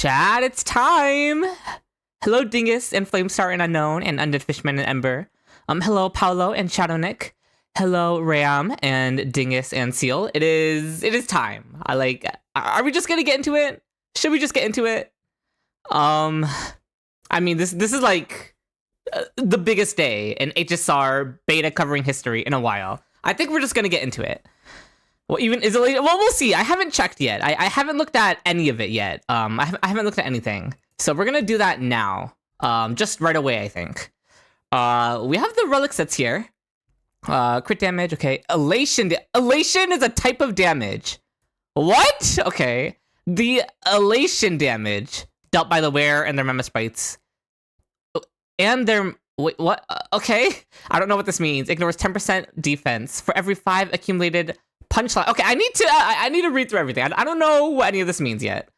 Chat, it's time! Hello, Dingus and Flamestar and Unknown and Undead Fishman and Ember. Hello, Paolo and Shadownick. Hello, Ram and Dingus and Seal. It is time. Are we just gonna get into it? Should we just get into it? I mean, this is like the biggest day in HSR beta covering history in a while. I think we're just gonna get into it. Well, well, we'll see. I haven't checked yet. I haven't looked at any of it yet. I haven't looked at anything. So we're gonna do that now. Just right away, I think. We have the relic sets here. Crit damage, okay. Elation is a type of damage. What? Okay. The elation damage dealt by the wearer and their mema sprites. And their... Wait, what? Okay. I don't know what this means. Ignores 10% defense for every 5 accumulated punchline. Okay, I need to read through everything. I don't know what any of this means yet.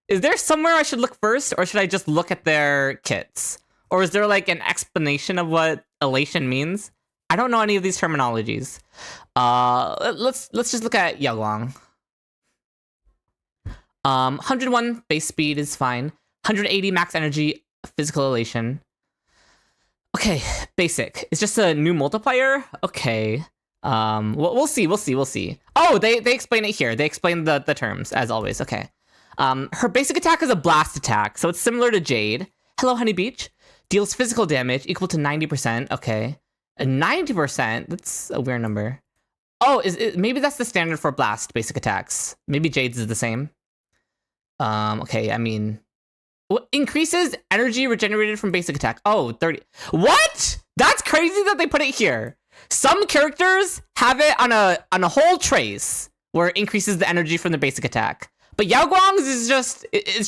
Is there somewhere I should look first, or should I just look at their kits? Or is there like an explanation of what elation means? I don't know any of these terminologies. Let's just look at Yao Guang. 101 base speed is fine. 180 max energy, physical elation. Okay, basic. It's just a new multiplier. Okay. We'll see. Oh, they explain it here. They explain the terms as always. Okay. Her basic attack is a blast attack, so it's similar to Jade. Hello, Honey Beach. Deals physical damage equal to 90%. Okay. 90%? That's a weird number. Oh, maybe that's the standard for blast basic attacks. Maybe Jade's is the same. Okay, I mean... increases energy regenerated from basic attack. Oh, 30. What? That's crazy that they put it here. Some characters have it on a whole trace where it increases the energy from the basic attack. But Yao Guang's is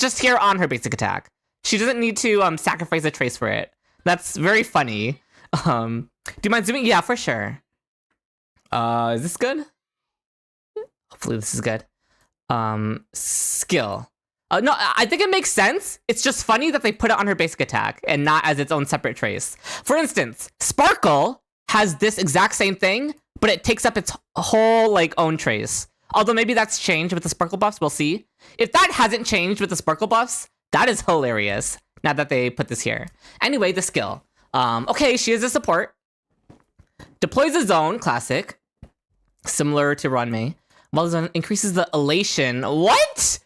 just here on her basic attack. She doesn't need to sacrifice a trace for it. That's very funny. Do you mind zooming? Yeah, for sure. Is this good? Hopefully this is good. Skill. No, I think it makes sense. It's just funny that they put it on her basic attack and not as its own separate trace. For instance, Sparkle has this exact same thing, but it takes up its whole like own trace. Although maybe that's changed with the Sparkle buffs, we'll see. If that hasn't changed with the Sparkle buffs, that is hilarious, now that they put this here. Anyway, the skill. Okay, she is a support. Deploys a zone, classic. Similar to Ranmei. While the zone increases the elation. What?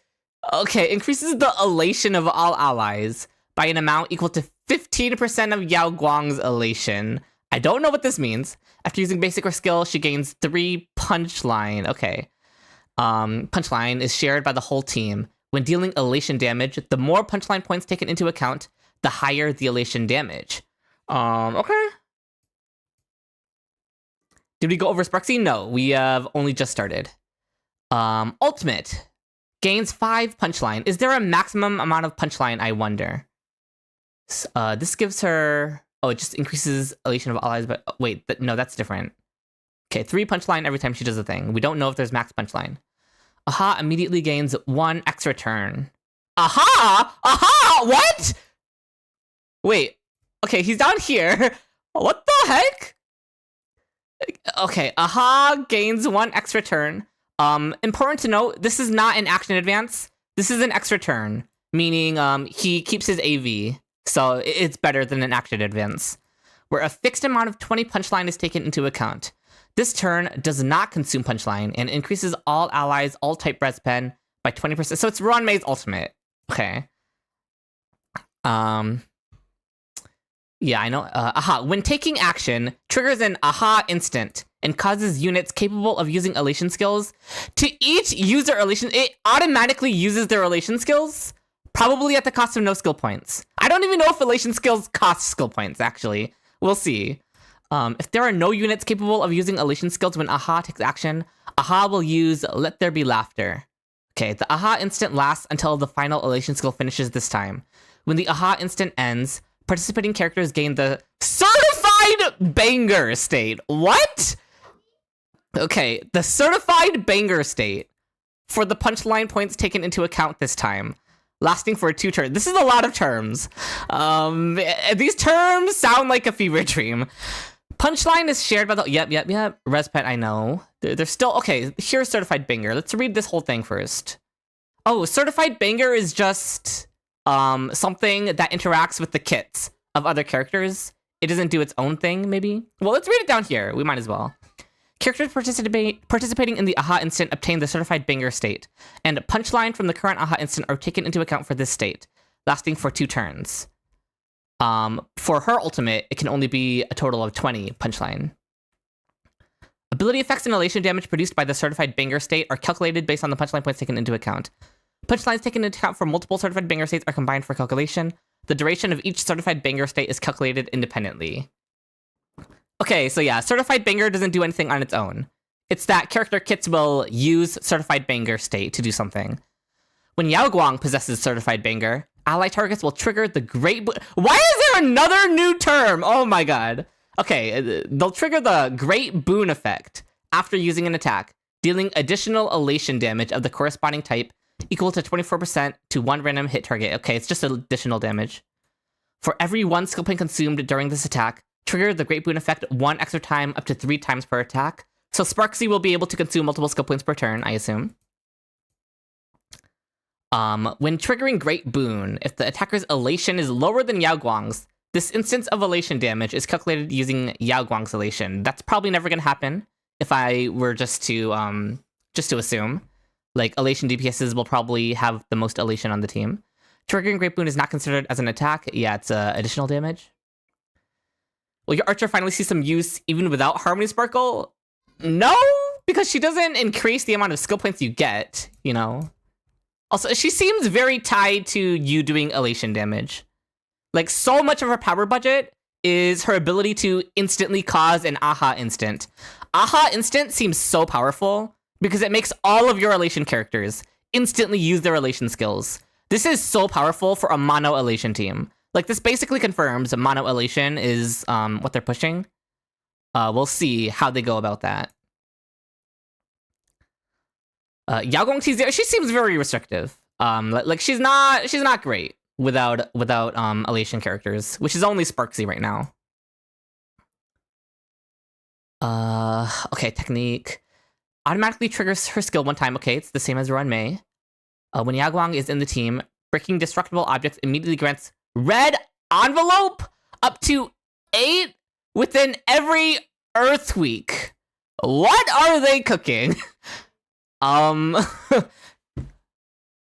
Okay, increases the elation of all allies by an amount equal to 15% of Yao Guang's elation. I don't know what this means. After using basic or skill, she gains 3 punchline. Okay. Punchline is shared by the whole team. When dealing elation damage, the more punchline points taken into account, the higher the elation damage. Okay. Did we go over Sparksy? No, we have only just started. Ultimate. Gains 5 punchline. Is there a maximum amount of punchline, I wonder? This gives her... Oh, it just increases elation of allies, but... Wait, no, that's different. Okay, 3 punchline every time she does a thing. We don't know if there's max punchline. Aha immediately gains 1 extra turn. Aha! Aha! What? Wait. Okay, he's down here. What the heck? Okay, Aha gains 1 extra turn. Important to note, this is not an action advance. This is an extra turn, meaning he keeps his AV, so it's better than an action advance, where a fixed amount of 20 punchline is taken into account. This turn does not consume punchline and increases all allies, all type res pen by 20%. So it's Ranmei's ultimate. Okay. Yeah, I know. Aha. When taking action, triggers an Aha instant and causes units capable of using elation skills to each use their elation. It automatically uses their elation skills, probably at the cost of no skill points. I don't even know if elation skills cost skill points, actually. We'll see. If there are no units capable of using elation skills when Aha takes action, Aha will use Let There Be Laughter. Okay, the Aha instant lasts until the final elation skill finishes this time. When the Aha instant ends, participating characters gain the Certified Banger state. What? Okay, the Certified Banger state for the punchline points taken into account this time, lasting for 2 turns. This is a lot of terms. These terms sound like a fever dream. Punchline is shared by the... Yep. Respet, I know. They're still... Okay, here's Certified Banger. Let's read this whole thing first. Oh, Certified Banger is just something that interacts with the kits of other characters. It doesn't do its own thing, maybe? Well, let's read it down here. We might as well. Characters participating in the AHA instant obtain the Certified Banger state, and a punchline from the current AHA instant are taken into account for this state, lasting for 2 turns. For her ultimate, it can only be a total of 20 punchline. Ability effects and elation damage produced by the Certified Banger state are calculated based on the punchline points taken into account. Punchlines taken into account for multiple Certified Banger states are combined for calculation. The duration of each Certified Banger state is calculated independently. Okay, so yeah, Certified Banger doesn't do anything on its own. It's that character kits will use Certified Banger state to do something. When Yao Guang possesses Certified Banger, ally targets will trigger the Great Why is there another new term? Oh my god. Okay, they'll trigger the Great Boon effect after using an attack, dealing additional elation damage of the corresponding type equal to 24% to one random hit target. Okay, it's just additional damage. For every 1 skill point consumed during this attack, trigger the Great Boon effect 1 extra time up to 3 times per attack. So Sparksy will be able to consume multiple skill points per turn, I assume. When triggering Great Boon, if the attacker's elation is lower than Yao Guang's, this instance of elation damage is calculated using Yao Guang's elation. That's probably never going to happen if I were just to assume. Like, elation DPSs will probably have the most elation on the team. Triggering Great Boon is not considered as an attack. Yeah, it's additional damage. Will your archer finally see some use even without Harmony Sparkle? No, because she doesn't increase the amount of skill points you get, you know. Also, she seems very tied to you doing elation damage. Like, so much of her power budget is her ability to instantly cause an AHA instant. AHA instant seems so powerful because it makes all of your elation characters instantly use their elation skills. This is so powerful for a mono elation team. Like, this basically confirms mono elation is what they're pushing. We'll see how they go about that. Yao Guang TZ, she seems very restrictive. Like she's not great without elation characters, which is only Sparksy right now. Okay, technique. Automatically triggers her skill 1 time. Okay, it's the same as Run Mei. When Yao Guang is in the team, breaking destructible objects immediately grants red envelope up to 8 within every Earth Week. What are they cooking?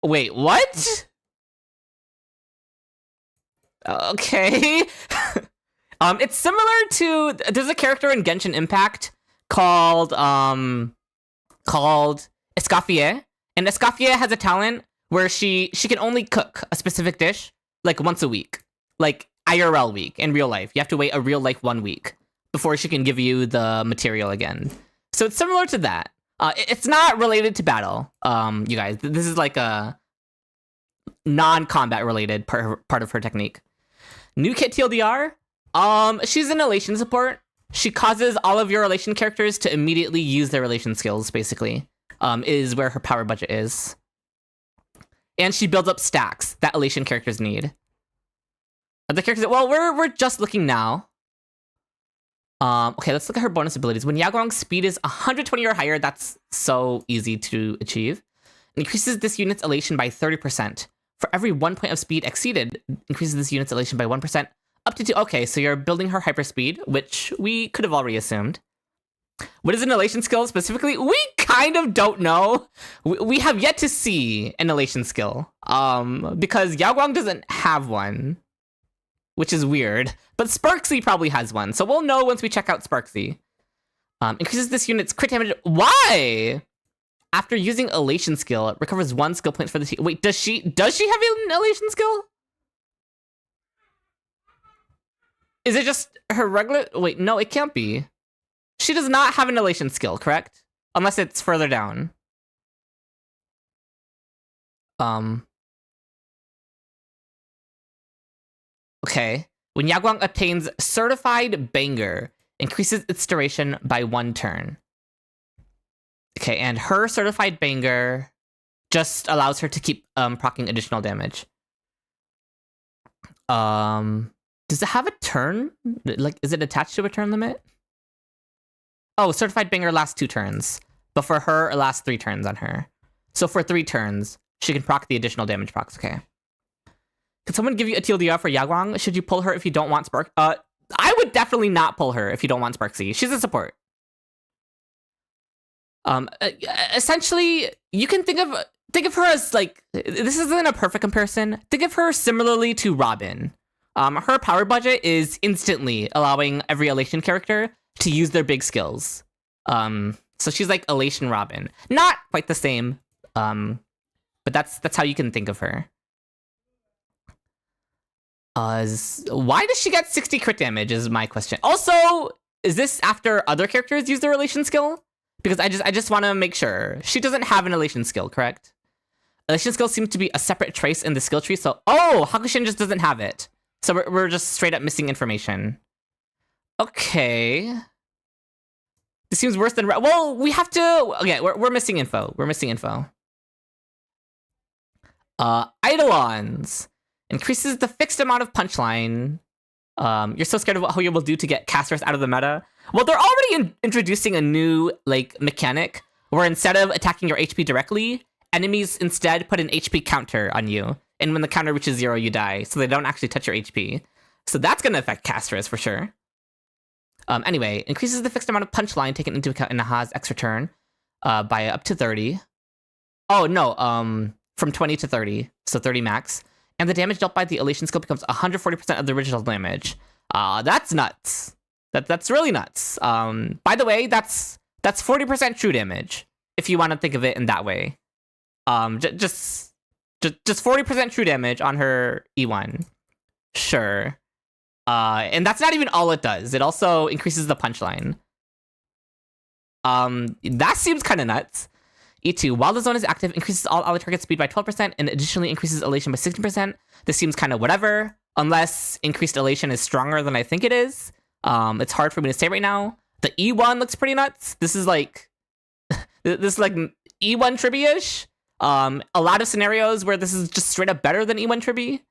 Wait, what? Okay. It's similar to, there's a character in Genshin Impact called Escoffier, and Escoffier has a talent where she can only cook a specific dish like once a week, like IRL week in real life. You have to wait a real life 1 week before she can give you the material again. So it's similar to that. It's not related to battle, you guys. This is like a non-combat related part of her technique. New kit TLDR. She's an elation support. She causes all of your elation characters to immediately use their elation skills, basically. Is where her power budget is. And she builds up stacks that elation characters need. The characters, well, we're just looking now. Okay, let's look at her bonus abilities. When Yao Guang's speed is 120 or higher, that's so easy to achieve. It increases this unit's elation by 30%. For every 1 point of speed exceeded, increases this unit's elation by 1%, up to 2. Okay, so you're building her hyperspeed, which we could have already assumed. What is an elation skill specifically? We kind of don't know. We have yet to see an elation skill, because Yao Guang doesn't have one, which is weird. But Sparksy probably has one, so we'll know once we check out Sparksy. Increases this unit's crit damage. Why? After using elation skill, it recovers 1 skill point for the team. Wait, does she have an elation skill? Is it just her regular? Wait, no, it can't be. She does not have an elation skill, correct? Unless it's further down. Okay. When Yao Guang obtains Certified Banger, increases its duration by 1 turn. Okay, and her Certified Banger just allows her to keep proccing additional damage. Does it have a turn? Like, is it attached to a turn limit? Oh, Certified Banger lasts 2 turns. But for her, it lasts 3 turns on her. So for 3 turns, She can proc the additional damage procs. Okay. Could someone give you a TLDR for Yao Guang? Should you pull her if you don't want Spark? I would definitely not pull her if you don't want Sparksy. She's a support. Essentially, you can think of her as like, this isn't a perfect comparison. Think of her similarly to Robin. Her power budget is instantly allowing every Elation character to use their big skills. So she's like Elation Robin. Not quite the same, but that's how you can think of her. Why does she get 60 crit damage is my question. Also, is this after other characters use their Elation skill? Because I just want to make sure. She doesn't have an Elation skill, correct? Elation skill seems to be a separate trace in the skill tree, so... Oh! Hakushin just doesn't have it. So we're just straight up missing information. Okay. This seems worse than... Well, we have to... Okay, we're missing info. We're missing info. Eidolons. Increases the fixed amount of punchline. You're so scared of what Hoyo will do to get casters out of the meta. Well, they're already introducing a new like mechanic where instead of attacking your HP directly, enemies instead put an HP counter on you. And when the counter reaches 0, you die. So they don't actually touch your HP. So that's going to affect casters for sure. Anyway, increases the fixed amount of punchline taken into account in Aha's extra turn by up to 30. Oh, no. From 20 to 30. So 30 max. And the damage dealt by the Elation skill becomes 140% of the original damage. That's nuts. That's really nuts. By the way, that's 40% true damage, if you want to think of it in that way. Just 40% true damage on her E1. Sure. And that's not even all it does. It also increases the punchline. That seems kind of nuts. E2, while the zone is active, increases all ally target speed by 12% and additionally increases elation by 16%. This seems kind of whatever, unless increased elation is stronger than I think it is. It's hard for me to say right now. The E1 looks pretty nuts. This is like E1 Tribby-ish. A lot of scenarios where this is just straight up better than E1 Tribby.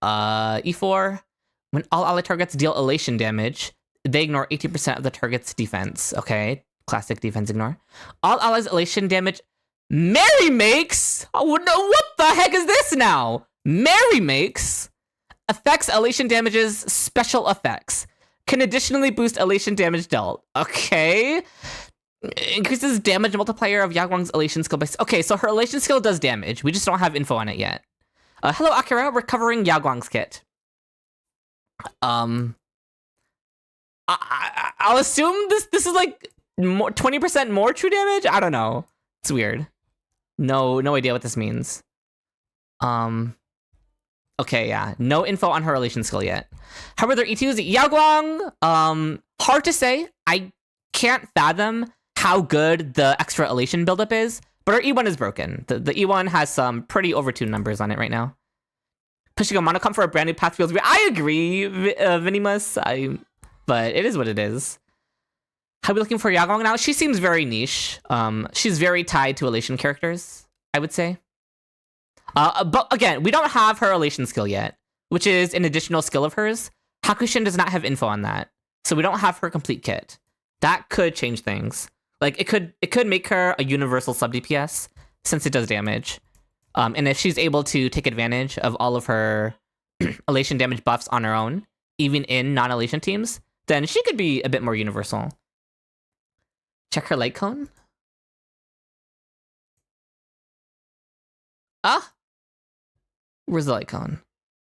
E4, when all ally targets deal elation damage, they ignore 18% of the target's defense. Okay. Classic defense ignore. All allies elation damage. Mary makes? Oh no, what the heck is this now? Mary makes affects elation damage's special effects. Can additionally boost elation damage dealt. Okay. Increases damage multiplier of Yao Guang's elation skill by... Okay, so her elation skill does damage. We just don't have info on it yet. Hello, Akira. We're covering Yao Guang's kit. I'll assume this is like... 20% more true damage? I don't know. It's weird. No idea what this means. Okay, yeah. No info on her relation skill yet. However, E2's Yao Guang. Hard to say. I can't fathom how good the extra elation buildup is, but her E1 is broken. The E1 has some pretty overtuned numbers on it right now. Pushing a monocom for a brand new path feels weird. I agree, Vinimus. But it is what it is. How are we looking for Yao Guang now? She seems very niche. She's very tied to elation characters, I would say. But again, we don't have her elation skill yet, which is an additional skill of hers. Hakushin does not have info on that, so we don't have her complete kit. That could change things. Like it could make her a universal sub DPS since it does damage. And if she's able to take advantage of all of her elation damage buffs on her own, even in non-elation teams, then she could be a bit more universal. Check her light cone. Where's the light cone?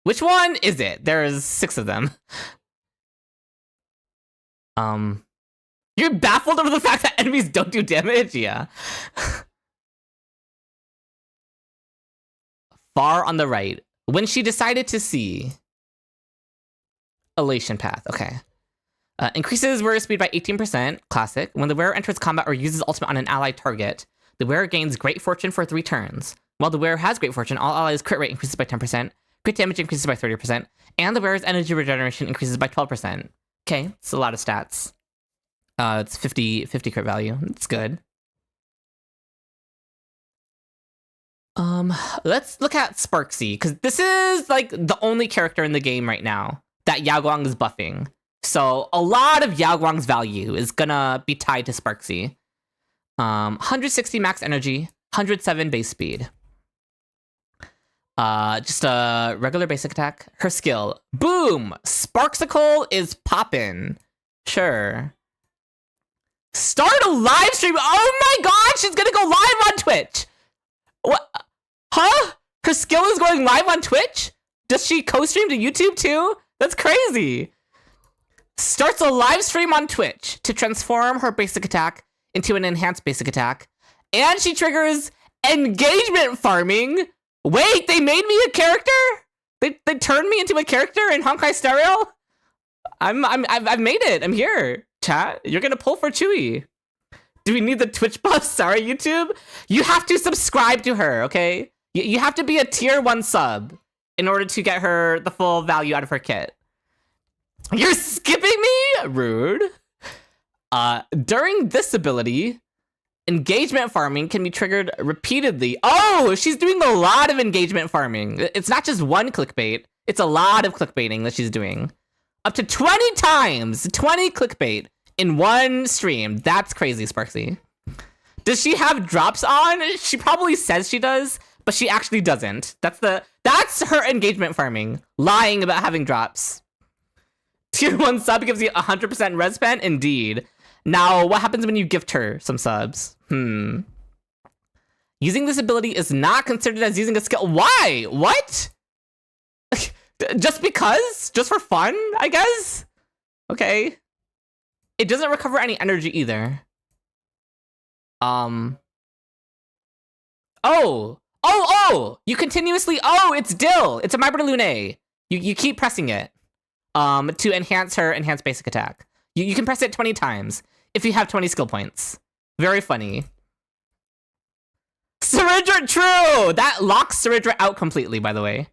Which one is it? There's 6 of them. You're baffled over the fact that enemies don't do damage? Yeah. Far on the right. When she decided to see Elation Path. Okay. Increases wearer speed by 18%, classic. When the wearer enters combat or uses ultimate on an allied target, the wearer gains Great Fortune for 3 turns. While the wearer has Great Fortune, all allies' crit rate increases by 10%, crit damage increases by 30%, and the wearer's energy regeneration increases by 12%. Okay, it's a lot of stats. It's 50 crit value. It's good. Let's look at Sparksy, because this is like the only character in the game right now that Yao Guang is buffing. So a lot of Yao Guang's value is gonna be tied to Sparksy. 160 max energy, 107 base speed. Just a regular basic attack. Her skill. Boom! Sparksicle is poppin'. Sure. Start a live stream. Oh my god, she's gonna go live on Twitch. What? Huh? Her skill is going live on Twitch? Does she co-stream to YouTube too? That's crazy. Starts a live stream on Twitch to transform her basic attack into an enhanced basic attack. And she triggers engagement farming. Wait, they made me a character? They turned me into a character in Honkai Star Rail? I've made it. I'm here. Chat, you're gonna pull for Chewy. Do we need the Twitch buff? Sorry, YouTube. You have to subscribe to her, okay? You have to be a tier 1 sub in order to get her the full value out of her kit. You're skipping me? Rude. During this ability, engagement farming can be triggered repeatedly. Oh, she's doing a lot of engagement farming. It's not just one clickbait. It's a lot of clickbaiting that she's doing. Up to 20 times, 20 clickbait in one stream. That's crazy, Sparksy. Does she have drops on? She probably says she does, but she actually doesn't. That's her engagement farming. Lying about having drops. Tier 1 sub gives you 100% res pen? Indeed. Now, what happens when you gift her some subs? Using this ability is not considered as using a skill. Why? What? Just because? Just for fun, I guess? Okay. It doesn't recover any energy either. Oh! You continuously... Oh, it's Dill! It's a Myber Lune. You keep pressing it. To enhance her enhanced basic attack. You can press it 20 times if you have 20 skill points. Very funny. Syringa, true! That locks Syringa out completely, by the way.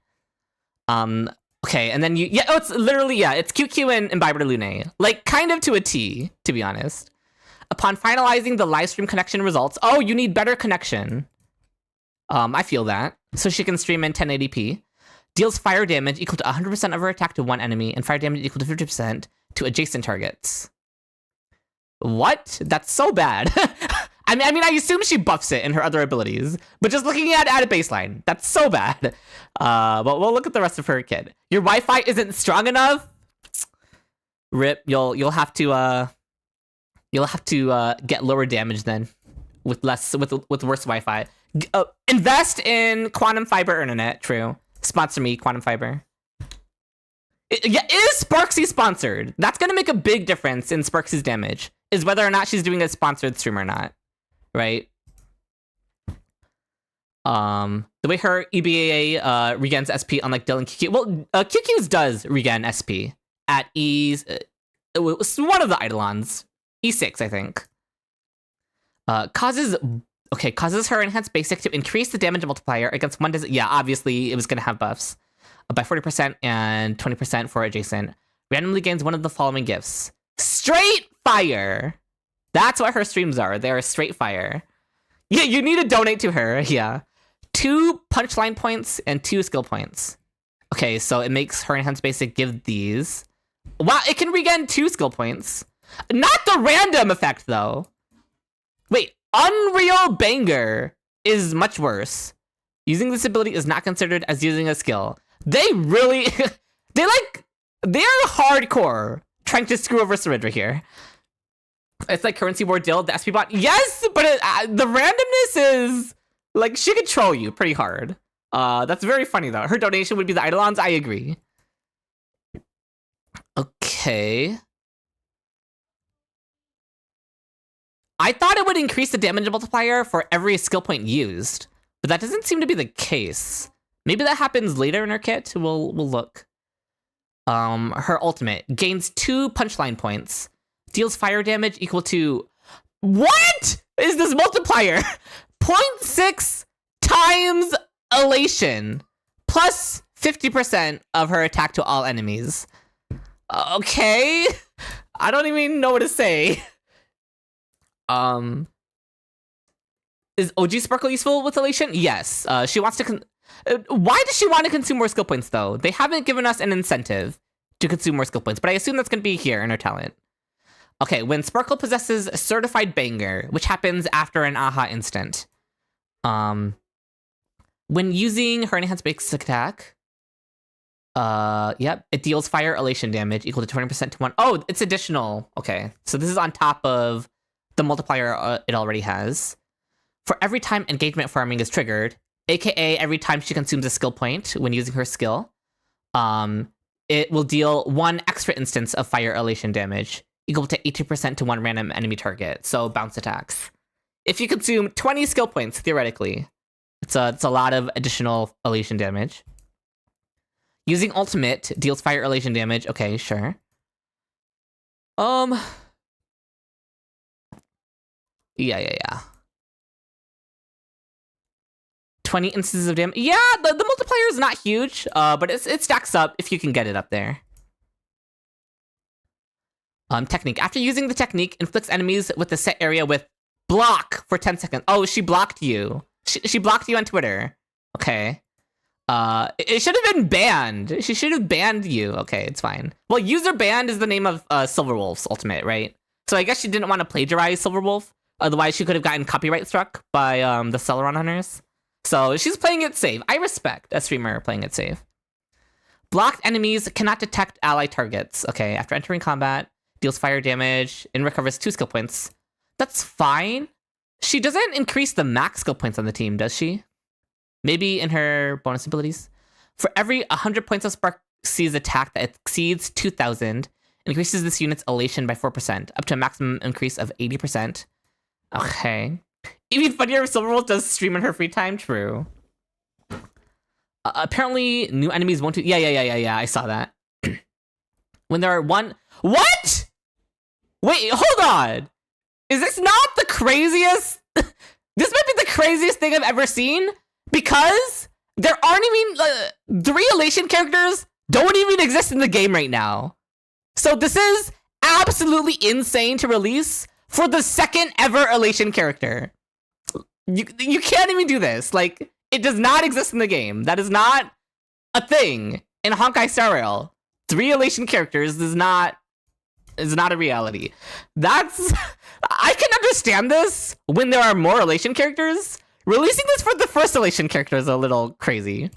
Okay, and then it's literally, it's QQ and Imbiber Lune. Like, kind of to a T, to be honest. Upon finalizing the live stream connection results, oh, you need better connection. I feel that. So she can stream in 1080p. Deals fire damage equal to 100% of her attack to one enemy, and fire damage equal to 50% to adjacent targets. What? That's so bad. I mean, I assume she buffs it in her other abilities, but just looking at a baseline, that's so bad. But we'll look at the rest of her kit. Your Wi-Fi isn't strong enough. Rip. You'll have to get lower damage then, with worse Wi-Fi. Invest in quantum fiber internet. True. Sponsor me, quantum fiber. Is Sparksy sponsored? That's gonna make a big difference in Sparksy's damage. Is whether or not she's doing a sponsored stream or not. Right? The way her EBA regains SP, unlike Dill and QQ. Well, QQ's does regen SP at E's. It was one of the Eidolons. E6, I think. Causes her enhanced basic to increase the damage multiplier against one. Yeah, obviously it was gonna have buffs by 40% and 20% for adjacent. Randomly gains one of the following gifts: straight fire. That's what her streams are. They are straight fire. Yeah, you need to donate to her. Yeah. 2 punchline points and 2 skill points. Okay, so it makes her enhanced basic give these. Wow, it can regen 2 skill points. Not the random effect, though. Wait, Unreal Banger is much worse. Using this ability is not considered as using a skill. They really... they're hardcore trying to screw over Syringa here. It's like currency war Dill, the SP bot. Yes, but the randomness is... Like, she could troll you pretty hard. That's very funny, though. Her donation would be the Eidolons. I agree. Okay. I thought it would increase the damage multiplier for every skill point used, but that doesn't seem to be the case. Maybe that happens later in her kit. We'll look. Her ultimate gains 2 punchline points, deals fire damage equal to... What is this multiplier? 0.6 times elation, plus 50% of her attack to all enemies. Okay, I don't even know what to say. Is OG Sparkle useful with Elation? Yes. She wants to... Why does she want to consume more skill points, though? They haven't given us an incentive to consume more skill points, but I assume that's going to be here in her talent. Okay, when Sparkle possesses a certified banger, which happens after an aha instant. When using her enhanced basic attack, yep, it deals fire elation damage equal to 20% to 1. Oh, it's additional. Okay, so this is on top of the multiplier it already has. For every time engagement farming is triggered, aka every time she consumes a skill point when using her skill, it will deal 1 extra instance of fire elation damage equal to 80% to 1 random enemy target. So bounce attacks. If you consume 20 skill points, theoretically, it's a lot of additional elation damage. Using ultimate deals fire elation damage. Okay, sure. Yeah. 20 instances of damage. Yeah, the multiplier is not huge, but it stacks up if you can get it up there. Technique. After using the technique, inflicts enemies with the set area with block for 10 seconds. Oh, she blocked you. She blocked you on Twitter. Okay. It should have been banned. She should have banned you. Okay, it's fine. Well, user banned is the name of Silverwolf's ultimate, right? So I guess she didn't want to plagiarize Silverwolf. Otherwise, she could have gotten copyright struck by the Celeron hunters. So she's playing it safe. I respect a streamer playing it safe. Blocked enemies cannot detect ally targets. Okay, after entering combat, deals fire damage and recovers 2 skill points. That's fine. She doesn't increase the max skill points on the team, does she? Maybe in her bonus abilities. For every 100 points of Spark's attack that exceeds 2,000, increases this unit's elation by 4%, up to a maximum increase of 80%. Okay. Even funnier if Silverwolf does stream in her free time. True. Apparently, new enemies won't do... Yeah, I saw that. When there are one... What?! Wait, hold on! Is this not the craziest... This might be the craziest thing I've ever seen, because there aren't even... 3 Elation characters don't even exist in the game right now. So this is absolutely insane to release for the 2nd ever Elation character. You can't even do this. Like, it does not exist in the game. That is not a thing in Honkai Star Rail. 3 Elation characters is not a reality. That's... I can understand this when there are more Elation characters. Releasing this for the first Elation character is a little crazy.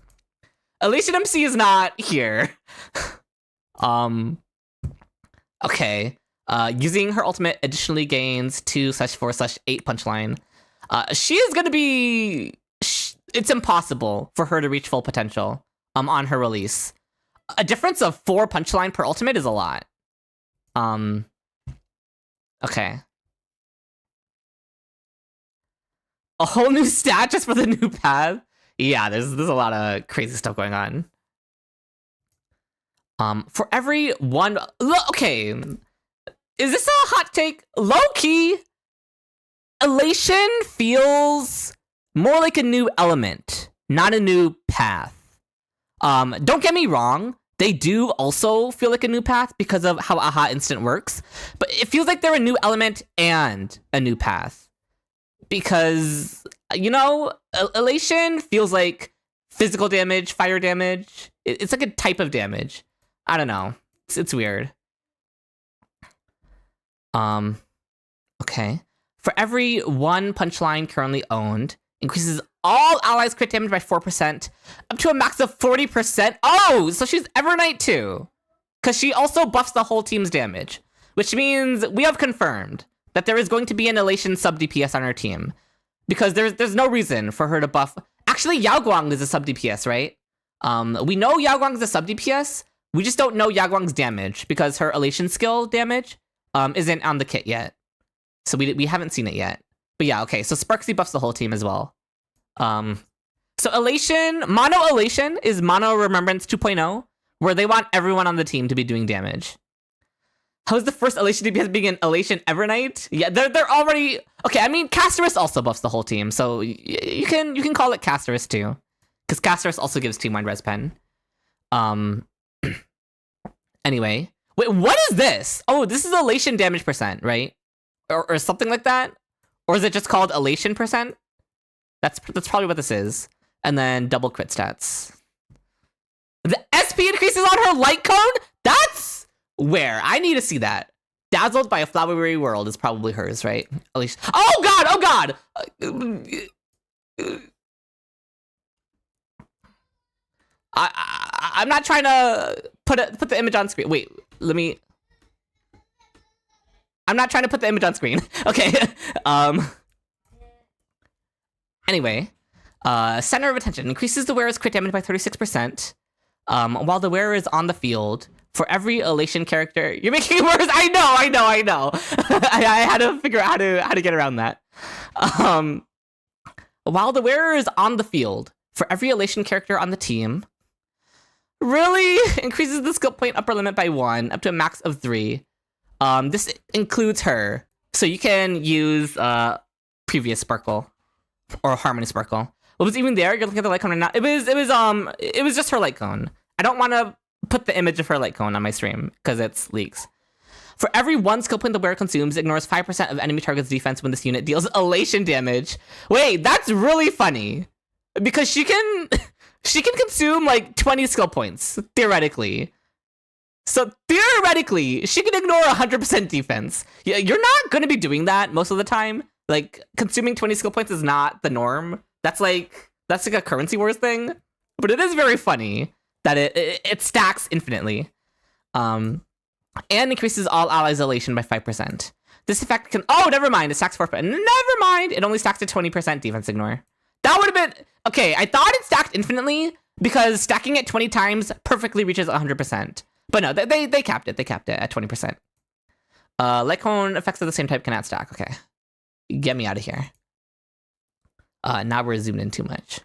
Elation MC is not here. Okay. Using her ultimate additionally gains 2/4/8 punchline. She is gonna be... It's impossible for her to reach full potential on her release. A difference of 4 punchline per ultimate is a lot. Okay. A whole new stat just for the new path? Yeah, there's a lot of crazy stuff going on. For every one... Okay. Is this a hot take? Low-key, Elation feels more like a new element, not a new path. Don't get me wrong. They do also feel like a new path because of how Aha Instant works. But it feels like they're a new element and a new path. Because, you know, Elation feels like physical damage, fire damage. It's like a type of damage. I don't know. It's weird. Okay. For every 1 punchline currently owned, increases all allies' crit damage by 4%, up to a max of 40%. Oh, so she's Evernight too. Because she also buffs the whole team's damage. Which means we have confirmed that there is going to be an Elation sub DPS on our team. Because there's no reason for her to buff... Actually, Yao Guang is a sub DPS, right? We know Yao Guang is a sub DPS. We just don't know Yao Guang's damage, because her Elation skill damage isn't on the kit yet. So we haven't seen it yet. But yeah, okay, so Sparksy buffs the whole team as well. So Elation, Mono Elation is Mono Remembrance 2.0, where they want everyone on the team to be doing damage. How is the first Elation DPS being an Elation Evernight? Yeah, they're already... Okay, I mean, Casterus also buffs the whole team, so you can call it Casterus too. Because Casterus also gives Team-wide res pen. Anyway. Wait, what is this? Oh, this is Elation damage percent, right? Or something like that? Or is it just called Elation percent? That's probably what this is. And then double crit stats. The SP increases on her light cone? That's... Where? I need to see that. Dazzled by a flowery world is probably hers, right? At least. Oh god! Oh god! I'm not trying to put the image on screen. Wait, I'm not trying to put the image on screen. Okay. Anyway, center of attention increases the wearer's crit damage by 36%. While the wearer is on the field, for every elation character, you're making it worse. I know. I had to figure out how to get around that. While the wearer is on the field, for every elation character on the team, really increases the skill point upper limit by 1 up to a max of 3. This includes her, so you can use previous Sparkle or Harmony Sparkle. What was even there? You're looking at the light cone right now. It was just her light cone. I don't want to put the image of her light cone on my stream because it's leaks. For every 1 skill point the wearer consumes, ignores 5% of enemy target's defense when this unit deals elation damage. Wait, that's really funny because she can consume like 20 skill points theoretically. So theoretically, she can ignore 100% defense. You're not going to be doing that most of the time. Like consuming 20 skill points is not the norm. That's like a currency wars thing. But it is very funny that it stacks infinitely. And increases all allies' elation by 5%. This effect can... Oh, never mind. It stacks 4%. Never mind. It only stacks to 20% defense ignore. That would have been... Okay, I thought it stacked infinitely because stacking it 20 times perfectly reaches 100%. But no, they capped it. They capped it at 20%. Light cone effects of the same type cannot stack. Okay. Get me out of here. Now we're zoomed in too much.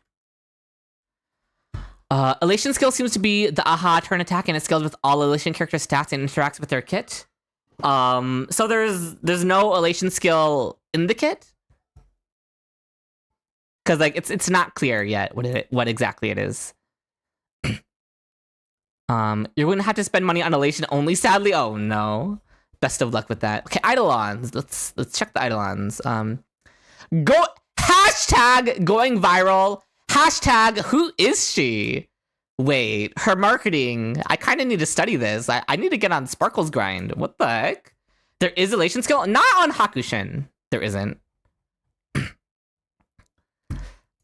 Elation skill seems to be the aha turn attack, and it scales with all elation character stats and interacts with their kit. So there's no elation skill in the kit, because like it's not clear yet what exactly it is. You're gonna have to spend money on elation only, sadly. Oh no. Best of luck with that. Okay, Eidolons. Let's check the Eidolons. Hashtag going viral. Hashtag who is she? Wait, her marketing. I kind of need to study this. I need to get on Sparkle's grind. What the heck? There is elation skill? Not on Hakushin. There isn't.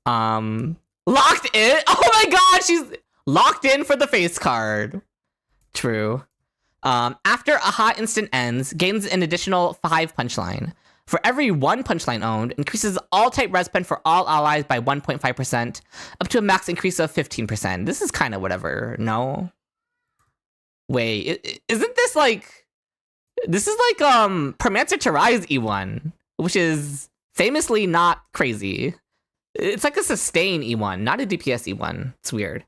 Locked in? Oh my god, she's locked in for the face card. True. After a hot instant ends, gains an additional 5 punchline. For every 1 punchline owned, increases all type res pen for all allies by 1.5%, up to a max increase of 15%. This is kind of whatever, no? Wait, isn't this like... This is like, Permancer Terai's E1, which is famously not crazy. It's like a sustain E1, not a DPS E1. It's weird.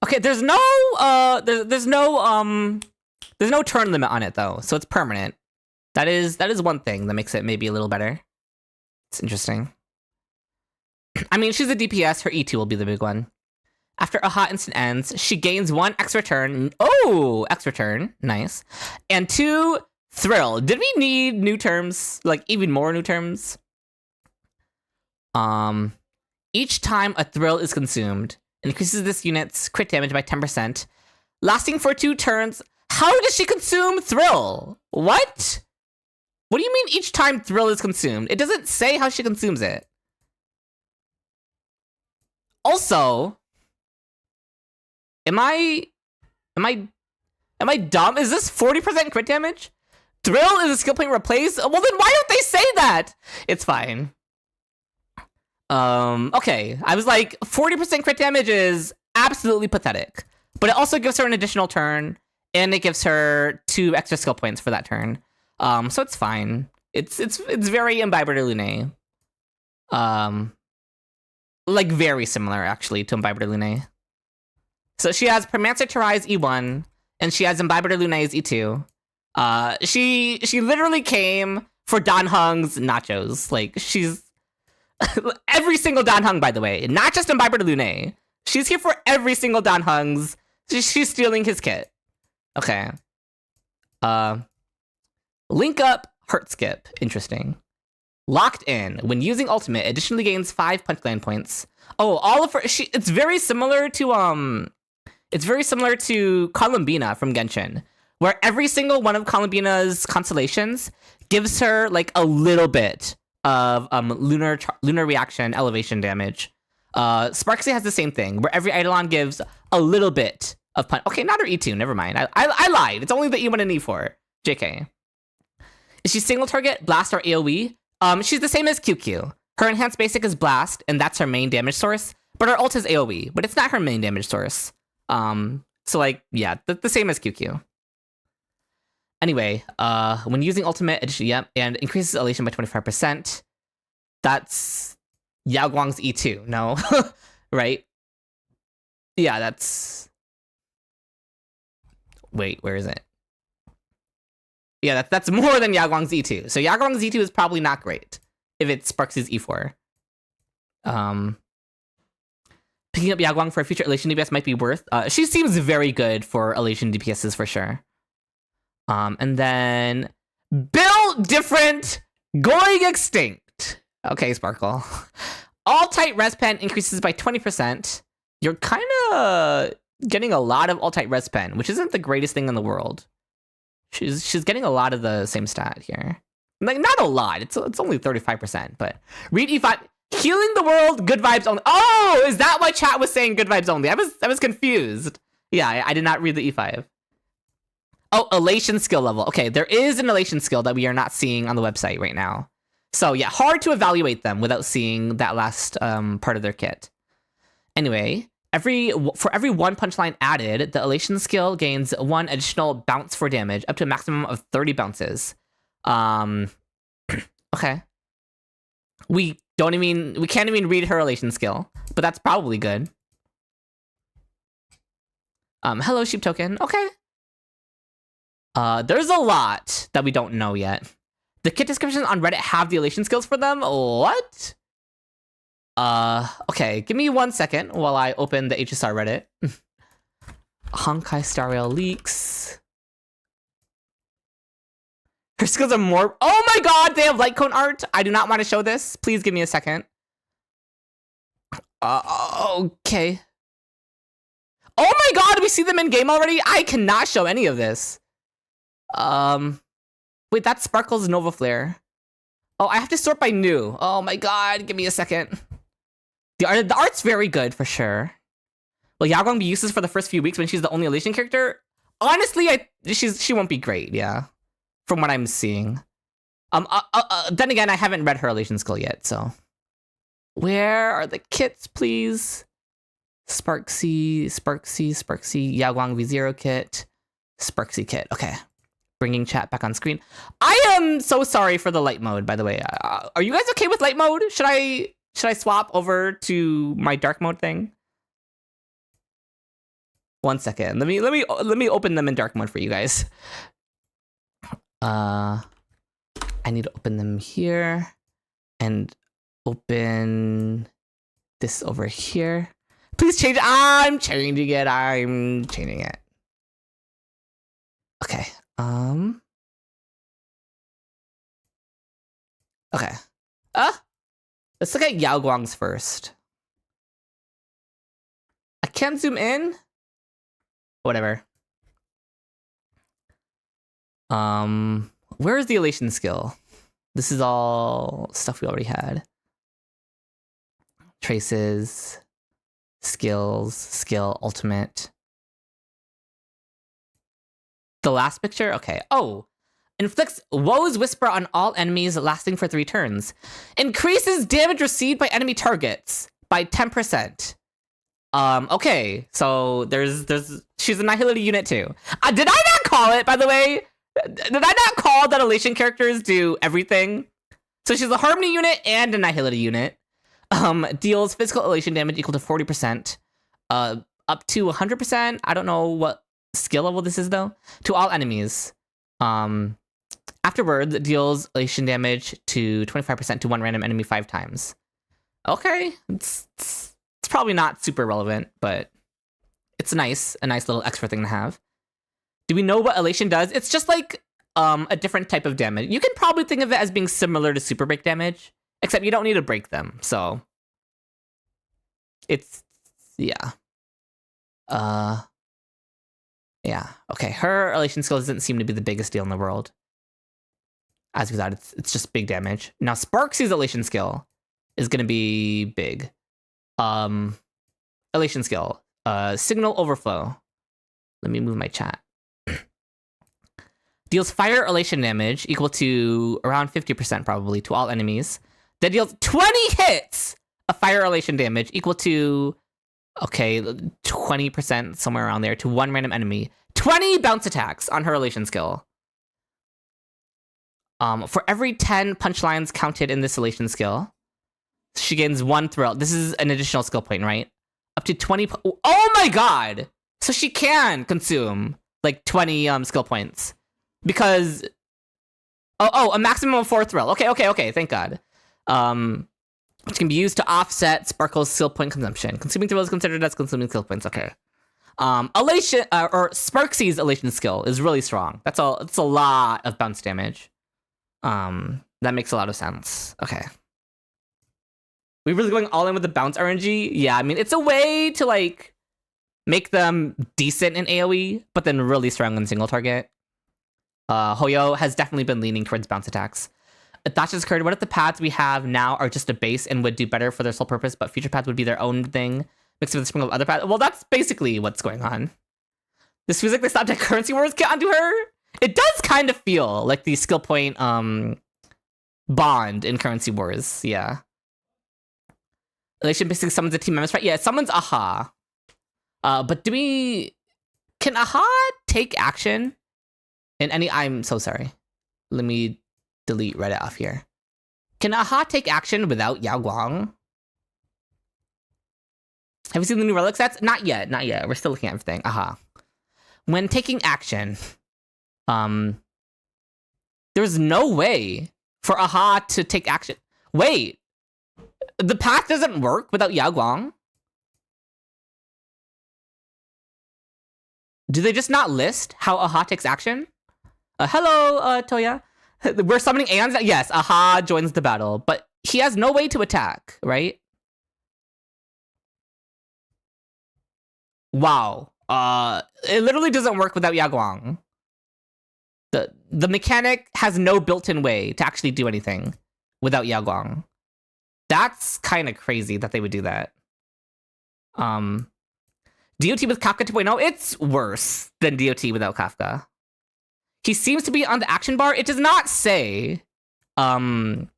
Okay, there's no turn limit on it though, so it's permanent. That is one thing that makes it maybe a little better. It's interesting. I mean, she's a DPS, her E2 will be the big one. After a hot instant ends, she gains 1 extra turn. Oh, extra turn, nice. And 2 thrill. Did we need new terms? Like even more new terms? Each time a thrill is consumed, increases this unit's crit damage by 10%, lasting for 2 turns. How does she consume thrill? What? What do you mean each time thrill is consumed? It doesn't say how she consumes it. Also, am I dumb? Is this 40% crit damage? Thrill is a skill point replaced? Well, then why don't they say that? It's fine. Okay. I was like, 40% crit damage is absolutely pathetic. But it also gives her an additional turn, and it gives her 2 extra skill points for that turn. So it's fine. It's very Imbiber de Lune. Like very similar actually to Imbiber de Lune. So she has Permancer Terai's E1, and she has Imbiber de Lune's E2. She literally came for Dan Heng's nachos. Like she's every single Dan Heng, by the way, not just Imbiber de Lune. She's here for every single Dan Heng's. She's stealing his kit. Okay. Link up, hurt skip. Interesting. Locked in. When using ultimate, additionally gains 5 punchline points. Oh, all of her. It's very similar to It's very similar to Columbina from Genshin, where every single one of Columbina's constellations gives her like a little bit of lunar reaction elevation damage. Sparksy has the same thing, where every Eidolon gives a little bit of punch. Okay, not her E2, never mind. I lied. It's only the E1 and E4. JK. Is she single target, blast, or AoE? She's the same as QQ. Her enhanced basic is blast, and that's her main damage source, but her ult is AoE, but it's not her main damage source. So like, yeah, the same as QQ. Anyway, when using ultimate, yep, and increases elation by 25%. That's Yao Guang's E2, no? Right? Yeah, that's... Wait, where is it? Yeah, that's more than Yao Guang's E2. So Yao Guang's E2 is probably not great if it's Sparks' E4. Picking up Yao Guang for a future Elation DPS might be worth. She seems very good for Elation DPSs for sure. And then build different, going extinct. Okay, Sparkle. All tight res pen increases by 20%. You're kind of getting a lot of all tight res pen, which isn't the greatest thing in the world. She's getting a lot of the same stat here. Like, not a lot. It's only 35%, but read E5. Healing the world, good vibes only. Oh, is that why chat was saying good vibes only? I was confused. Yeah, I did not read the E5. Oh, elation skill level. Okay, there is an elation skill that we are not seeing on the website right now. So yeah, hard to evaluate them without seeing that last part of their kit. Anyway, for every one punchline added, the elation skill gains 1 additional bounce for damage, up to a maximum of 30 bounces. Okay. We can't even read her elation skill, but that's probably good. Hello, sheep token. Okay. There's a lot that we don't know yet. The kit descriptions on Reddit have the elation skills for them. What? Okay, give me 1 second while I open the HSR Reddit. Honkai Star Rail leaks. Her skills are more... Oh my god, they have light cone art. I do not want to show this. Please give me a second. Okay. Oh my god, we see them in game already? I cannot show any of this. Wait, that's Sparkle's Nova Flare. Oh, I have to sort by new. Oh my god, give me a second. The art's very good for sure. Will Yao Guang be useless for the first few weeks when she's the only Elation character? Honestly, she won't be great, yeah. From what I'm seeing. Then again, I haven't read her Elation skill yet, so. Where are the kits, please? Sparksy, Yao Guang V0 kit. Sparksy kit, okay. Bringing chat back on screen. I am so sorry for the light mode, by the way. Are you guys okay with light mode? Should I swap over to my dark mode thing? 1 second. Let me open them in dark mode for you guys. I need to open them here and open this over here. Please change. I'm changing it. Okay. Okay. Let's look at Yao Guang's first. I can't zoom in. Whatever. Where is the elation skill? This is all stuff we already had. Traces, skills, skill, ultimate. The last picture? Okay. Oh. Inflicts Woe's Whisper on all enemies lasting for 3 turns. Increases damage received by enemy targets by 10%. Okay. So she's a Nihility unit too. Did I not call it, by the way? Did I not call that Elation characters do everything? So she's a Harmony unit and a Nihility unit. Deals physical elation damage equal to 40%. Up to 100%. I don't know what skill level this is though. To all enemies. Afterwards, deals elation damage to 25% to 1 random enemy 5 times. Okay, it's probably not super relevant, but it's a nice little extra thing to have. Do we know what elation does? It's just like a different type of damage. You can probably think of it as being similar to super break damage, except you don't need to break them. So it's yeah. Yeah. Okay. Her elation skill doesn't seem to be the biggest deal in the world. as we thought. It's just big damage. Now Sparksy's Elation skill is gonna be big. Elation skill. Signal Overflow. Let me move my chat. Deals fire elation damage equal to around 50% probably to all enemies. That deals 20 hits of fire elation damage equal to, okay, 20% somewhere around there to one random enemy. 20 bounce attacks on her elation skill. For every 10 punchlines counted in this elation skill, she gains 1 thrill. This is an additional skill point, right? Up to 20. Oh my god! So she can consume like 20 skill points because a maximum of 4 thrill. Okay. Thank God. Which can be used to offset Sparkle's skill point consumption. Consuming thrill is considered as consuming skill points. Okay. Elation or Sparksy's elation skill is really strong. It's a lot of bounce damage. That makes a lot of sense. Okay. We really going all in with the bounce RNG? Yeah, I mean, it's a way to, like, make them decent in AoE, but then really strong in single target. Hoyo has definitely been leaning towards bounce attacks. That just occurred. What if the paths we have now are just a base and would do better for their sole purpose, but future paths would be their own thing, mixed with a sprinkle of other paths? Well, that's basically what's going on. This feels like they stopped at currency wars get onto her. It does kind of feel like the skill point bond in currency wars, yeah. Elation basically summons a team member, right? Yeah, it summons Aha. But can Aha take action in any, I'm so sorry. Let me delete Reddit off here. Can Aha take action without Yao Guang? Have you seen the new Relic sets? Not yet. We're still looking at everything. Aha. When taking action, there's no way for Aha to take action. Wait. The path doesn't work without Yao Guang? Do they just not list how Aha takes action? Hello, Toya. We're summoning Aeons? Yes, Aha joins the battle, but he has no way to attack, right? Wow. It literally doesn't work without Yao Guang. The mechanic has no built-in way to actually do anything without Yao Guang. That's kind of crazy that they would do that. DOT with Kafka 2.0, it's worse than DOT without Kafka. He seems to be on the action bar. It does not say with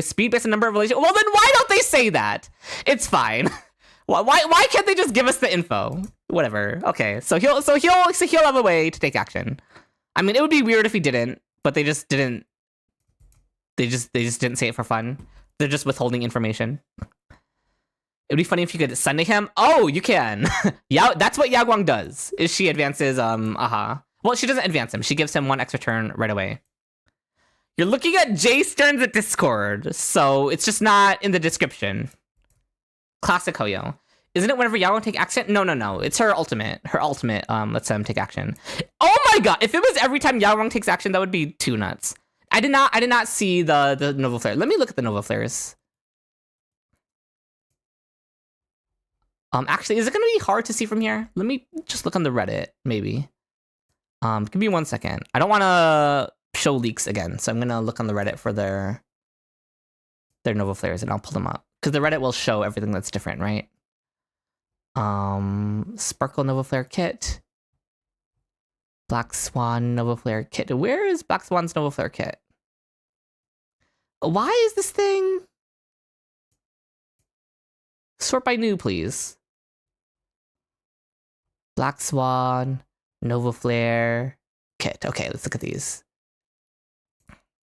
speed based on number of relations. Well, then why don't they say that? It's fine. Why can't they just give us the info? Whatever. Okay, so he'll have a way to take action. I mean, it would be weird if he didn't, but they just didn't. They just didn't say it for fun. They're just withholding information. It'd be funny if you could Sunday him. Oh, you can. Yeah, that's what Yao Guang does. Is she advances Aha. Well, she doesn't advance him. She gives him 1 extra turn right away. You're looking at Jay Stearns at Discord, so it's just not in the description. Classic Hoyo. Isn't it whenever Yao Guang take action? No. It's her ultimate. Her ultimate lets them take action. Oh my god! If it was every time Yao Guang takes action, that would be too nuts. I did not see the Nova Flare. Let me look at the Nova Flares. Actually, is it gonna be hard to see from here? Let me just look on the Reddit, maybe. Give me 1 second. I don't want to show leaks again, so I'm gonna look on the Reddit for their Nova Flares, and I'll pull them up because the Reddit will show everything that's different, right? Sparkle Nova Flare kit, Black Swan Nova Flare kit. Where is Black Swan's Nova Flare kit? Why is this thing? Sort by new, please. Black Swan, Nova Flare, kit. Okay, let's look at these.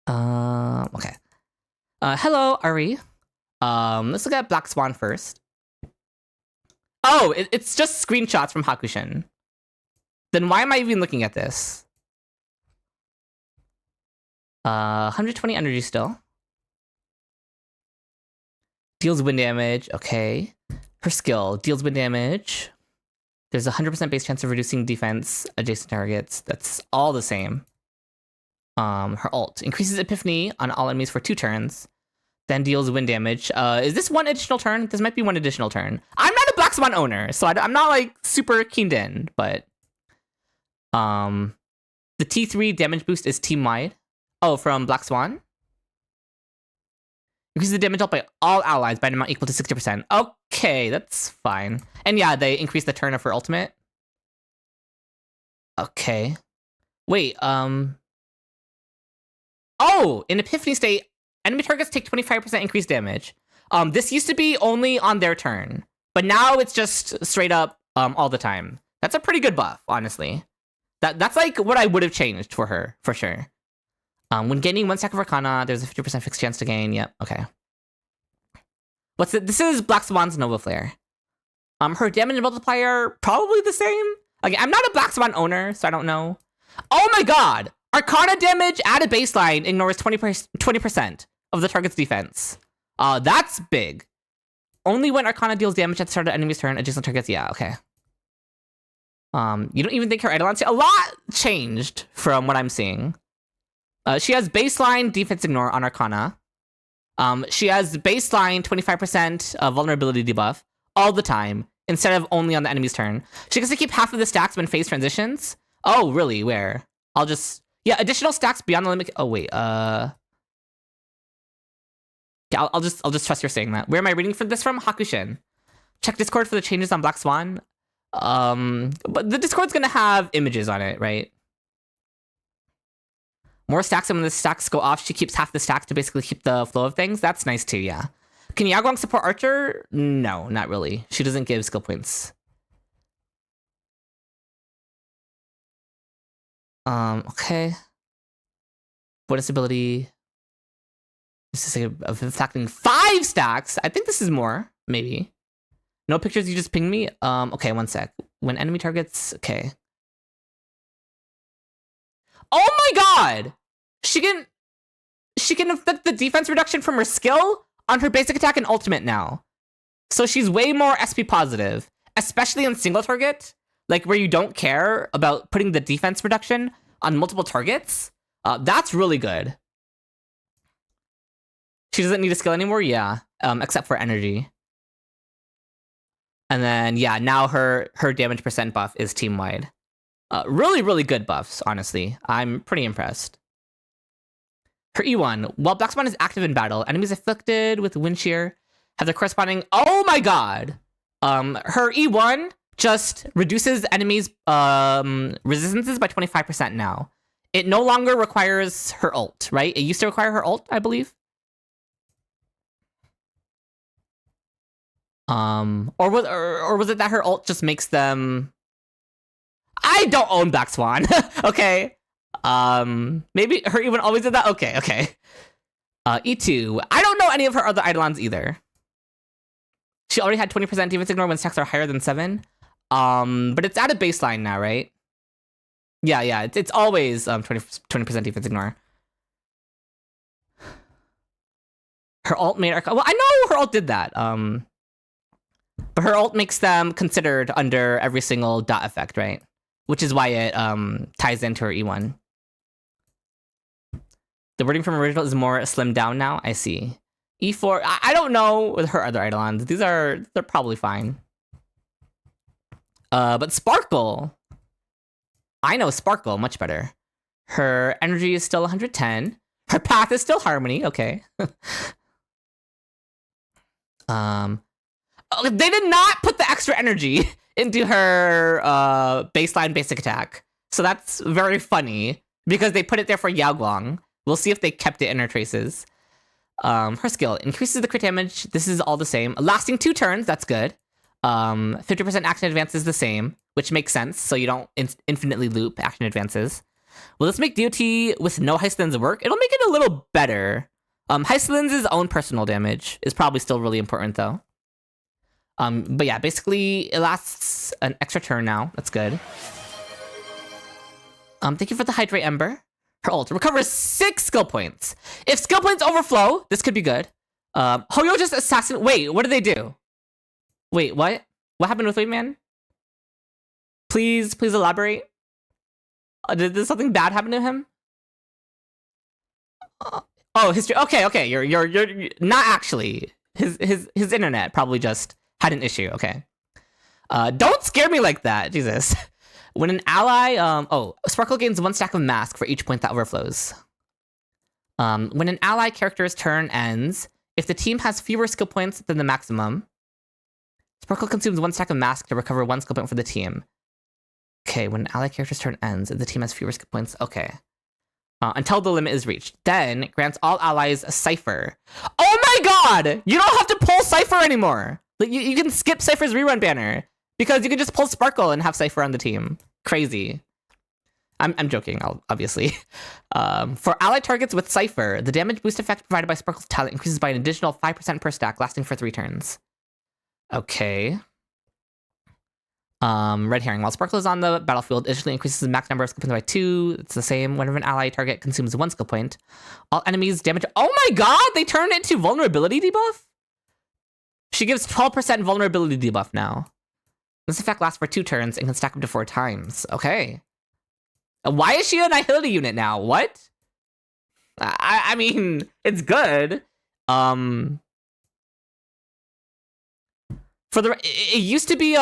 Okay. Hello, Ari. Let's look at Black Swan first. Oh, it's just screenshots from Hakushin. Then why am I even looking at this? 120 energy still. Deals wind damage. Okay. Her skill deals wind damage. There's a 100% base chance of reducing defense adjacent targets. That's all the same. Her ult increases Epiphany on all enemies for 2 turns. Then deals wind damage. Is this 1 additional turn? This might be 1 additional turn. I'm not a Black Swan owner, so I'm not like super keened in, but The T3 damage boost is team-wide. Oh, from Black Swan? Increases the damage dealt by all allies by an amount equal to 60%. Okay, that's fine. And yeah, they increase the turn of her ultimate. Okay. Wait, Oh! In Epiphany State, enemy targets take 25% increased damage. This used to be only on their turn. But now it's just straight up all the time. That's a pretty good buff, honestly. That's like what I would have changed for her, for sure. When gaining 1 stack of Arcana, there's a 50% fixed chance to gain. Yep, okay. What's it? This is Black Swan's Nova Flare. Her damage multiplier, probably the same. Again, I'm not a Black Swan owner, so I don't know. Oh my god! Arcana damage at a baseline ignores 20% of the target's defense. That's big. Only when Arcana deals damage at the start of the enemy's turn, adjacent targets, yeah, okay. You don't even think her Eidolon... A lot changed from what I'm seeing. She has baseline defense ignore on Arcana. She has baseline 25% vulnerability debuff all the time, instead of only on the enemy's turn. She gets to keep half of the stacks when phase transitions. Oh, really? Where? I'll just... Yeah, additional stacks beyond the limit... Oh, wait, Yeah, I'll just trust you're saying that. Where am I reading for this from? Hakushin. Check Discord for the changes on Black Swan. But the Discord's gonna have images on it, right? More stacks, and when the stacks go off, she keeps half the stacks to basically keep the flow of things. That's nice too, yeah. Can Yao Guang support Archer? No, not really. She doesn't give skill points. Okay. Bonus ability. This is affecting 5 stacks. I think this is more, maybe. No pictures, you just pinged me? Okay, 1 sec. When enemy targets, okay. Oh my god! She can affect the defense reduction from her skill on her basic attack and ultimate now. So she's way more SP positive, especially in single target, like where you don't care about putting the defense reduction on multiple targets. That's really good. She doesn't need a skill anymore, yeah, except for energy. And then, yeah, now her damage percent buff is team-wide. Really, really good buffs, honestly. I'm pretty impressed. Her E1. While Black Swan is active in battle, enemies afflicted with wind shear have their corresponding... Oh my god! Her E1 just reduces enemies' resistances by 25% now. It no longer requires her ult, right? It used to require her ult, I believe. Or was it that her ult just makes them... I don't own Black Swan. Okay. Maybe her even always did that? Okay. E2. I don't know any of her other Eidolons either. She already had 20% defense ignore when stacks are higher than 7. But it's at a baseline now, right? Yeah, it's always 20% defense ignore. Her ult made her... Well, I know her ult did that. But her ult makes them considered under every single dot effect, right? Which is why it ties into her E1. The wording from original is more slimmed down now. I see. E4. I don't know with her other Eidolons. They're probably fine. But Sparkle. I know Sparkle much better. Her energy is still 110. Her path is still Harmony. Okay. They did not put the extra energy into her baseline basic attack. So that's very funny because they put it there for Yao Guang. We'll see if they kept it in her traces. Her skill increases the crit damage. This is all the same. Lasting 2 turns, that's good. 50% action advance is the same, which makes sense. So you don't infinitely loop action advances. Will this make DOT with no Heislin's work? It'll make it a little better. Heislin's own personal damage is probably still really important though. But yeah, basically it lasts an extra turn now. That's good. Thank you for the Hydrate Ember. Her ult recovers 6 skill points. If skill points overflow, this could be good. Hoyo just assassin. Wait, what did they do? Wait, what? What happened with Wayman? Please elaborate. Did something bad happen to him? Oh, history. Okay. You're not actually. His internet probably just had an issue. Okay. Don't scare me like that, Jesus. When an ally, Sparkle gains 1 stack of mask for each point that overflows. When an ally character's turn ends, if the team has fewer skill points than the maximum, Sparkle consumes 1 stack of mask to recover 1 skill point for the team. Okay, when an ally character's turn ends, if the team has fewer skill points, okay. Until the limit is reached. Then grants all allies a Cypher. Oh my god! You don't have to pull Cypher anymore! Like, you can skip Cypher's rerun banner. Because you can just pull Sparkle and have Cypher on the team. Crazy. I'm joking, obviously. For ally targets with Cypher, the damage boost effect provided by Sparkle's talent increases by an additional 5% per stack, lasting for 3 turns. Okay. Red herring. While Sparkle is on the battlefield, additionally increases the max number of skill points by 2. It's the same. Whenever an ally target consumes 1 skill point, all enemies damage... Oh my god! They turned it into vulnerability debuff? She gives 12% vulnerability debuff now. This effect lasts for 2 turns and can stack up to 4 times. Okay. Why is she a Nihility unit now? What? I mean, it's good. For it used to be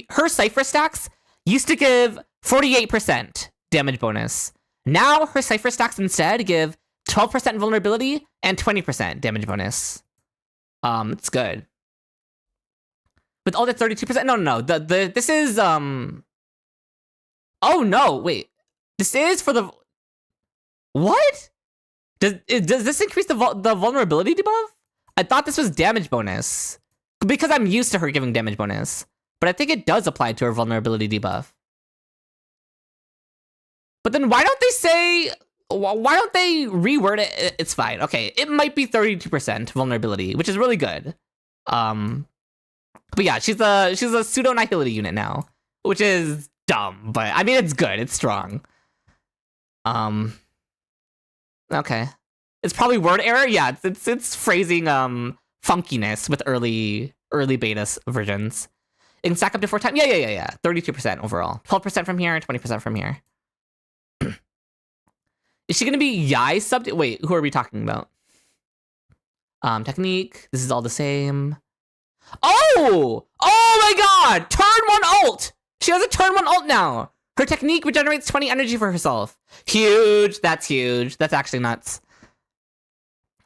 her Cypher stacks used to give 48% damage bonus. Now her Cypher stacks instead give 12% vulnerability and 20% damage bonus. It's good. With all the 32%, no. This is oh no, wait. This is for the what? Does this increase the vulnerability debuff? I thought this was damage bonus because I'm used to her giving damage bonus, but I think it does apply to her vulnerability debuff. But then why don't they reword it? It's fine. Okay, it might be 32% vulnerability, which is really good. But yeah, she's a pseudo Nihility unit now, which is dumb, but I mean it's good, it's strong. Okay, it's probably word error. Yeah, it's phrasing funkiness with early beta versions. It can stack up to 4 times. Yeah. 32% overall, 12% from here, and 20% from here. Is she gonna be Yai sub? Wait, who are we talking about? Technique. This is all the same. Oh my god! Turn 1 ult! She has a turn 1 ult now! Her technique regenerates 20 energy for herself. Huge! That's huge. That's actually nuts.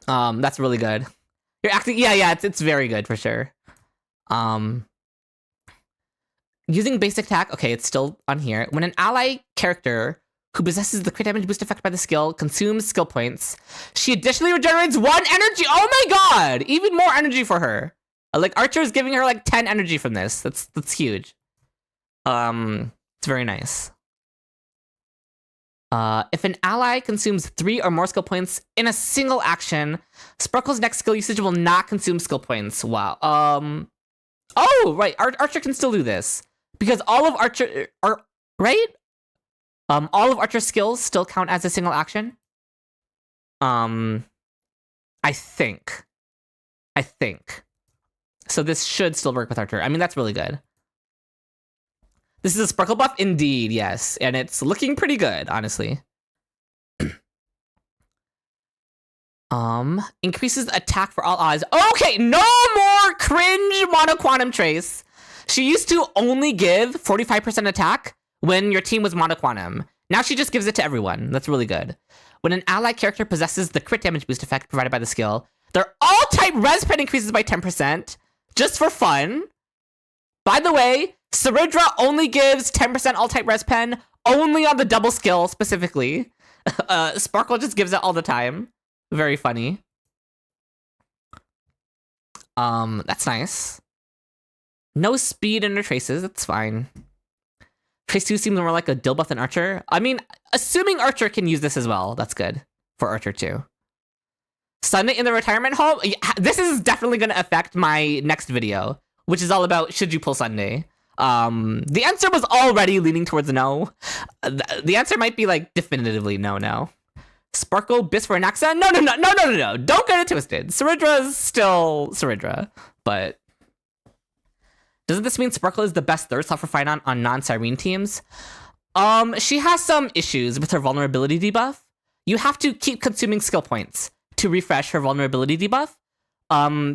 That's really good. You're acting... Yeah, it's very good for sure. Using basic attack... Okay, it's still on here. When an ally character who possesses the crit damage boost effect by the skill consumes skill points, she additionally regenerates 1 energy! Oh my god! Even more energy for her. Like, Archer is giving her, like, 10 energy from this. That's huge. It's very nice. If an ally consumes 3 or more skill points in a single action, Sparkle's next skill usage will not consume skill points. Wow. Oh, right. Archer can still do this. Because all of Archer... right? All of Archer's skills still count as a single action? I think. So this should still work with Archer. I mean, that's really good. This is a Sparkle buff? Indeed, yes. And it's looking pretty good, honestly. Increases attack for all allies. Okay, no more cringe monoquantum trace. She used to only give 45% attack when your team was monoquantum. Now she just gives it to everyone. That's really good. When an ally character possesses the crit damage boost effect provided by the skill, their all-type res pen increases by 10%. Just for fun. By the way, Saridra only gives 10% all-type res pen, only on the double skill specifically. Sparkle just gives it all the time. Very funny. That's nice. No speed in her traces, that's fine. Trace 2 seems more like a dill buff than Archer. I mean, assuming Archer can use this as well, that's good for Archer too. Sunday in the retirement home? Yeah, this is definitely going to affect my next video, which is all about should you pull Sunday. The answer was already leaning towards no. The answer might be like definitively no. Sparkle, Bis for an accent? No. Don't get it twisted. Saridra is still Saridra, but doesn't this mean Sparkle is the best third slot for fight on non-Cyrene teams? She has some issues with her vulnerability debuff. You have to keep consuming skill points to refresh her vulnerability debuff,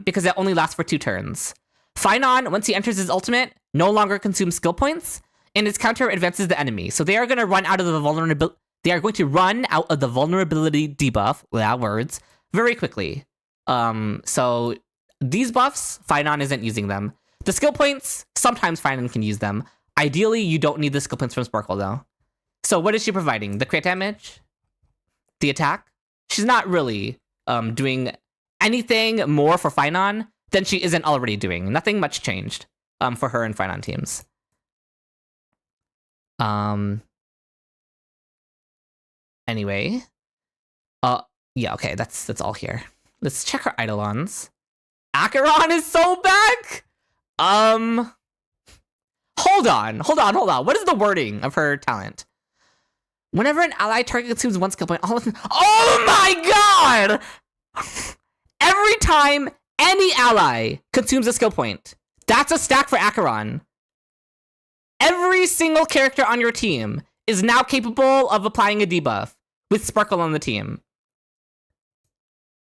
because it only lasts for 2 turns. Finon, once he enters his ultimate, no longer consumes skill points, and its counter advances the enemy. So they are going to run out of the vulnerability. They are going to run out of the vulnerability debuff, without words, very quickly. So these buffs, Finon isn't using them. The skill points, sometimes Finon can use them. Ideally, you don't need the skill points from Sparkle, though. So what is she providing? The crit damage? The attack? She's not really doing anything more for Finon than she isn't already doing. Nothing much changed for her and Finon teams. Anyway. Yeah, okay, that's all here. Let's check her Eidolons. Acheron is so back! Hold on. What is the wording of her talent? Whenever an ally target consumes one skill point, all of them. Oh my god! Every time any ally consumes a skill point, that's a stack for Acheron. Every single character on your team is now capable of applying a debuff with Sparkle on the team.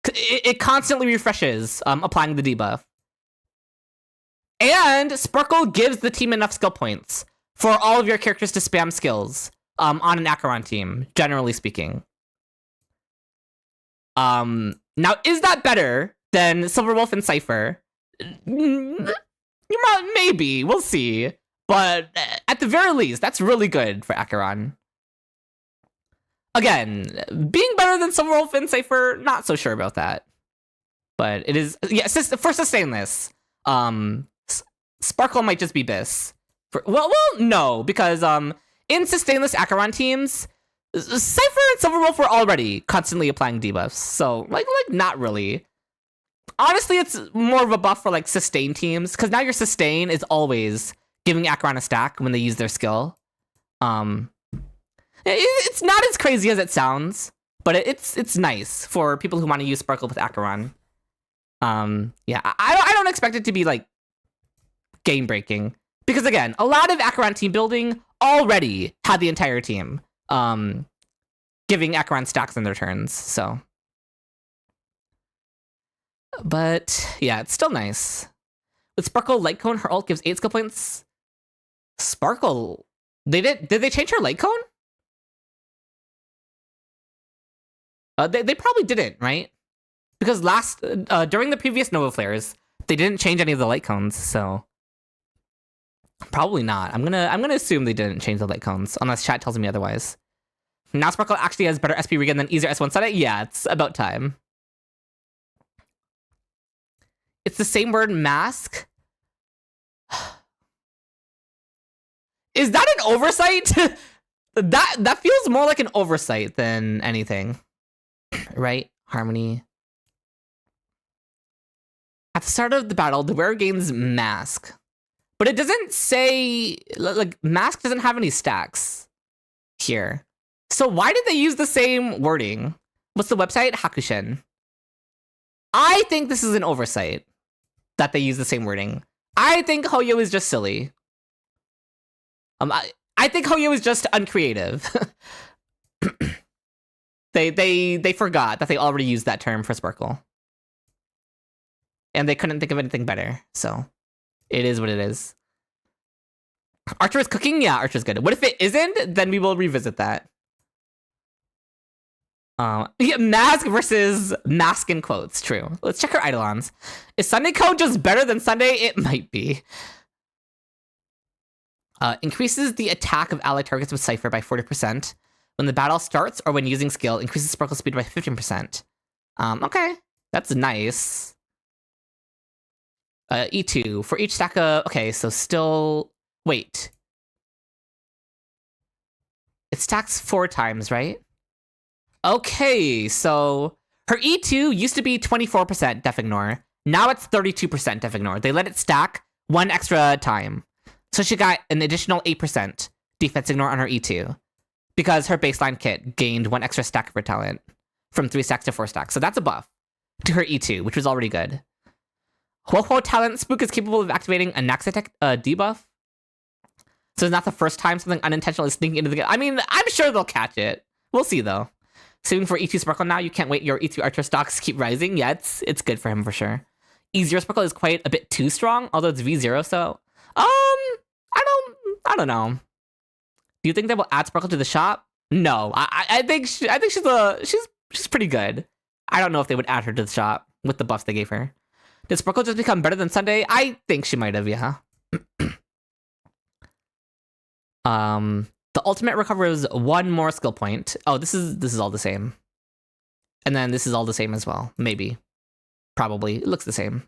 It constantly refreshes applying the debuff. And Sparkle gives the team enough skill points for all of your characters to spam skills on an Acheron team, generally speaking. Now, is that better than Silverwolf and Cypher? Maybe, we'll see. But at the very least, that's really good for Acheron. Again, being better than Silverwolf and Cypher, not so sure about that. But it is, yeah, for Sustainless, Sparkle might just be Biss. Well, no, because in Sustainless Acheron teams, Cypher and Silverwolf were already constantly applying debuffs, so like not really. Honestly, it's more of a buff for like sustain teams, because now your sustain is always giving Acheron a stack when they use their skill. It's not as crazy as it sounds, but it's nice for people who want to use Sparkle with Acheron. Yeah, I don't expect it to be like game breaking, because again, a lot of Acheron team building already had the entire team giving Acheron stacks in their turns, so. But yeah, it's still nice. With Sparkle Light Cone, her ult gives 8 skill points. Sparkle, did they change her Light Cone? They probably didn't, right? Because during the previous Nova Flares, they didn't change any of the light cones, so probably not. I'm gonna assume they didn't change the light cones, unless chat tells me otherwise. Now Sparkle actually has better SP regen than easier S1 Sunday? Yeah, it's about time. It's the same word, mask? Is that an oversight? that feels more like an oversight than anything. Right? Harmony. At the start of the battle, the wearer gains mask. But it doesn't say, like, mask doesn't have any stacks here. So why did they use the same wording? What's the website? Hakushin. I think this is an oversight that they use the same wording. I think Hoyo is just silly. I think Hoyo is just uncreative. They forgot that they already used that term for Sparkle. And they couldn't think of anything better, so it is what it is. Archer is cooking? Yeah, Archer's good. What if it isn't? Then we will revisit that. Yeah, mask versus mask in quotes, true. Let's check her Eidolons. Is Sunday Cone just better than Sunday? It might be. Increases the attack of ally targets with Cypher by 40%. When the battle starts or when using skill, increases Sparkle speed by 15%. Okay, that's nice. E2, for each stack of... Okay, so still... Wait. It stacks 4 times, right? Okay, so... Her E2 used to be 24% Def Ignore. Now it's 32% Def Ignore. They let it stack 1 extra time. So she got an additional 8% Defense Ignore on her E2. Because her baseline kit gained 1 extra stack of her talent. From 3 stacks to 4 stacks. So that's a buff to her E2, which was already good. Huohuo talent, Spook is capable of activating a Nax attack debuff. So it's not the first time something unintentional is sneaking into the game. I mean, I'm sure they'll catch it. We'll see, though. Saving for E2 Sparkle now, you can't wait your E2 Archer stocks keep rising. Yeah, it's good for him for sure. E0 Sparkle is quite a bit too strong, although it's V0, so I don't know. Do you think they will add Sparkle to the shop? No, I think she's pretty good. I don't know if they would add her to the shop with the buffs they gave her. Did Sparkle just become better than Sunday? I think she might have, yeah. The ultimate recovers 1 more skill point. Oh, this is all the same. And then this is all the same as well. Maybe. Probably. It looks the same.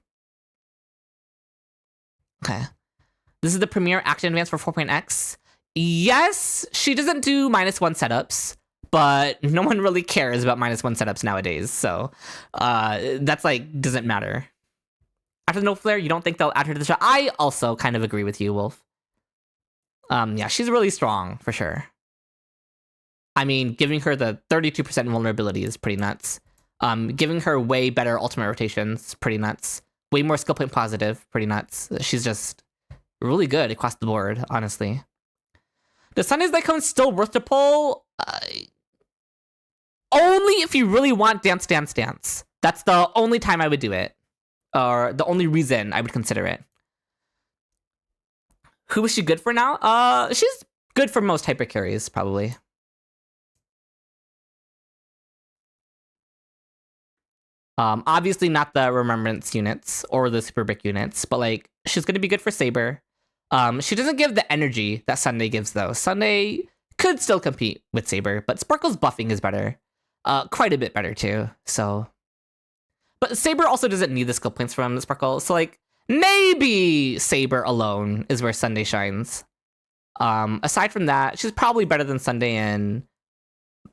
Okay. This is the premier action advance for 4.x. Yes, she doesn't do -1 setups, but no one really cares about -1 setups nowadays, so that's like, doesn't matter. After the no flare, you don't think they'll add her to the shot? I also kind of agree with you, Wolf. Yeah, she's really strong, for sure. I mean, giving her the 32% vulnerability is pretty nuts. Giving her way better ultimate rotations, pretty nuts. Way more skill point positive, pretty nuts. She's just really good across the board, honestly. The Sunday's Icon still worth to pull? Only if you really want Dance Dance Dance. That's the only time I would do it. Or the only reason I would consider it. Who is she good for now? She's good for most hyper carries, probably. Obviously not the Remembrance units or the Super Brick units, but like, she's gonna be good for Saber. She doesn't give the energy that Sunday gives, though. Sunday could still compete with Saber, but Sparkle's buffing is better. Quite a bit better, too, so... But Saber also doesn't need the skill points from Sparkle, so, like, maybe Saber alone is where Sunday shines. Aside from that, she's probably better than Sunday in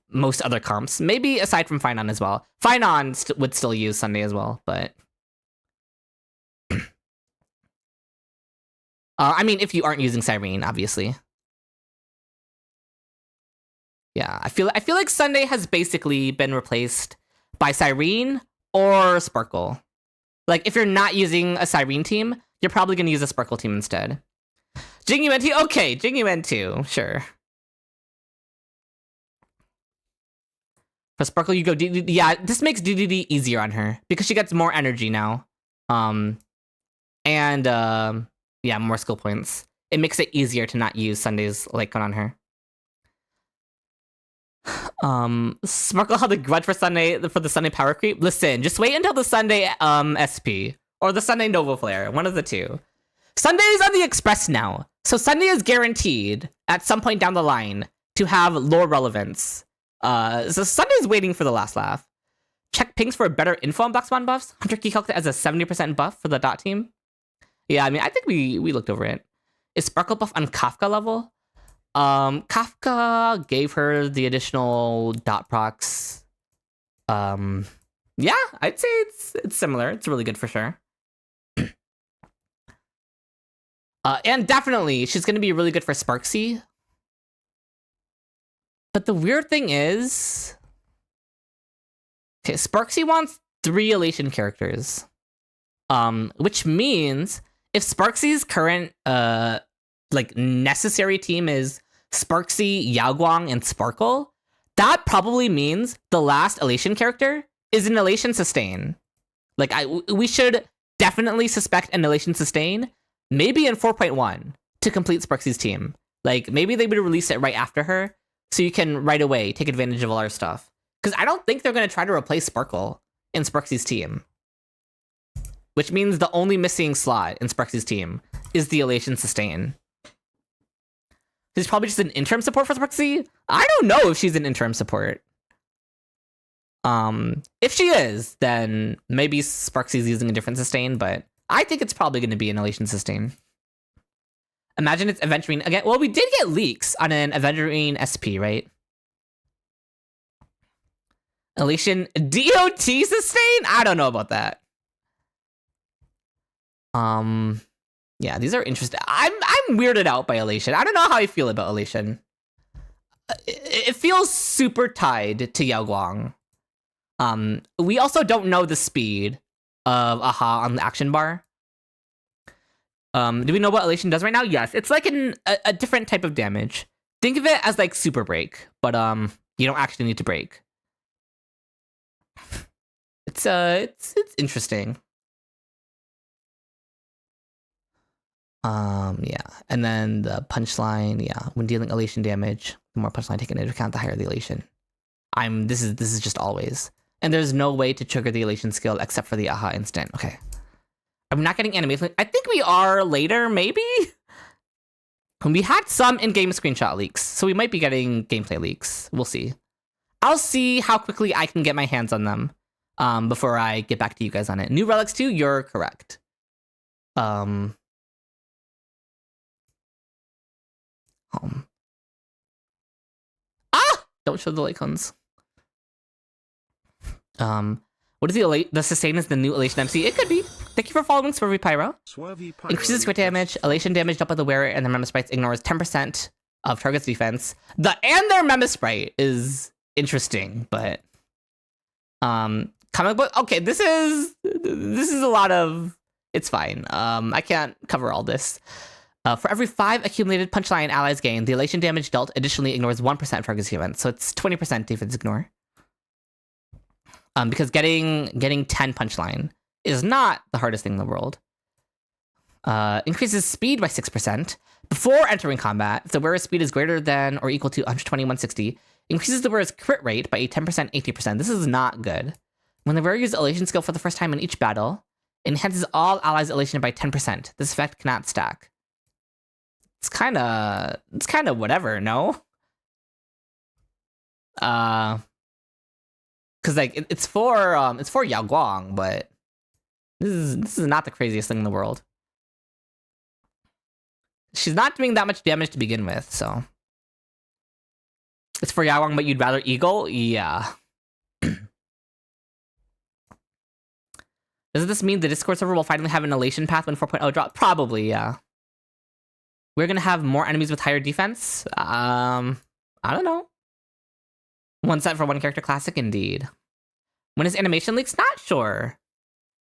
most other comps. Maybe aside from Finon as well. Finon would still use Sunday as well, but... I mean, if you aren't using Cyrene, obviously. Yeah, I feel like Sunday has basically been replaced by Cyrene or Sparkle. Like, if you're not using a Cyrene team, you're probably going to use a Sparkle team instead. Jing Yuan-Ti? Okay, Jing Yuan-Ti, sure. For Sparkle, you go DDD. Yeah, this makes DDD easier on her because she gets more energy now. Yeah, more skill points. It makes it easier to not use Sunday's Lycon on her. Sparkle had a grudge for the Sunday power creep. Listen, just wait until the Sunday SP or the Sunday Nova Flare, one of the two. Sunday is on the Express now, so Sunday is guaranteed at some point down the line to have lore relevance. So Sunday's waiting for the last laugh. Check pings for better info on Black Swan buffs. Hunter Key calculated as a 70% buff for the dot team. Yeah, I mean, I think we looked over it. Is Sparkle buff on Kafka level? Kafka gave her the additional dot procs. Yeah, I'd say it's similar. It's really good for sure. And definitely, she's going to be really good for Sparksy. But the weird thing is... Okay, Sparksy wants 3 Elation characters. Which means if Sparksy's current like necessary team is Sparksy, Yao Guang, and Sparkle, that probably means the last Elation character is an Elation sustain. Like we should definitely suspect an Elation sustain, maybe in 4.1 to complete Sparksy's team. Like maybe they would release it right after her, so you can right away take advantage of all our stuff. Because I don't think they're gonna try to replace Sparkle in Sparksy's team. Which means the only missing slot in Sparksy's team is the Elation sustain. She's probably just an interim support for Sparksy? I don't know if she's an interim support. If she is, then maybe Sparksy's using a different sustain, but I think it's probably going to be an Elation sustain. Imagine it's Aventurine again. Well, we did get leaks on an Aventurine SP, right? Elation DOT sustain? I don't know about that. Yeah, these are interesting. I'm weirded out by Elation. I don't know how I feel about Elation. It feels super tied to Yao Guang. We also don't know the speed of Aha on the action bar. Do we know what Elation does right now? Yes, it's like a different type of damage. Think of it as like super break, but you don't actually need to break. It's interesting. Yeah. And then the punchline, yeah. When dealing elation damage, the more punchline taken into account, the higher the elation. This is just always. And there's no way to trigger the elation skill except for the aha instant. Okay. I'm not getting animation. I think we are later, maybe? We had some in-game screenshot leaks, so we might be getting gameplay leaks. We'll see. I'll see how quickly I can get my hands on them before I get back to you guys on it. New Relics 2, you're correct. Home. Ah! Don't show the icons. What is the sustain is the new Elation MC? It could be. Thank you for following Swervy Pyro. Increases crit damage, Elation damage dealt by the wearer, and the Mema Sprites ignores 10% of target's defense. And their Mema Sprite is interesting, but comic book. Okay, this is a lot of. It's fine. I can't cover all this. For every 5 accumulated punchline allies gain, the Elation damage dealt additionally ignores 1% of target's defense, so it's 20% defense ignore. Because getting 10 punchline is not the hardest thing in the world. Increases speed by 6%. Before entering combat, if the wearer's speed is greater than or equal to 120, 160, increases the wearer's crit rate by 10%, 80%. This is not good. When the wearer uses Elation skill for the first time in each battle, enhances all allies' Elation by 10%. This effect cannot stack. It's kind of whatever, no? Because like it's for Yao Guang, but this is not the craziest thing in the world. She's not doing that much damage to begin with, so it's for Yao Guang, but you'd rather Eagle? Yeah. Does this mean the Discord server will finally have an Elation Path when 4.0 drop? Probably, yeah. We're gonna have more enemies with higher defense? I don't know. One set for one character classic, indeed. When is animation leaks? Not sure.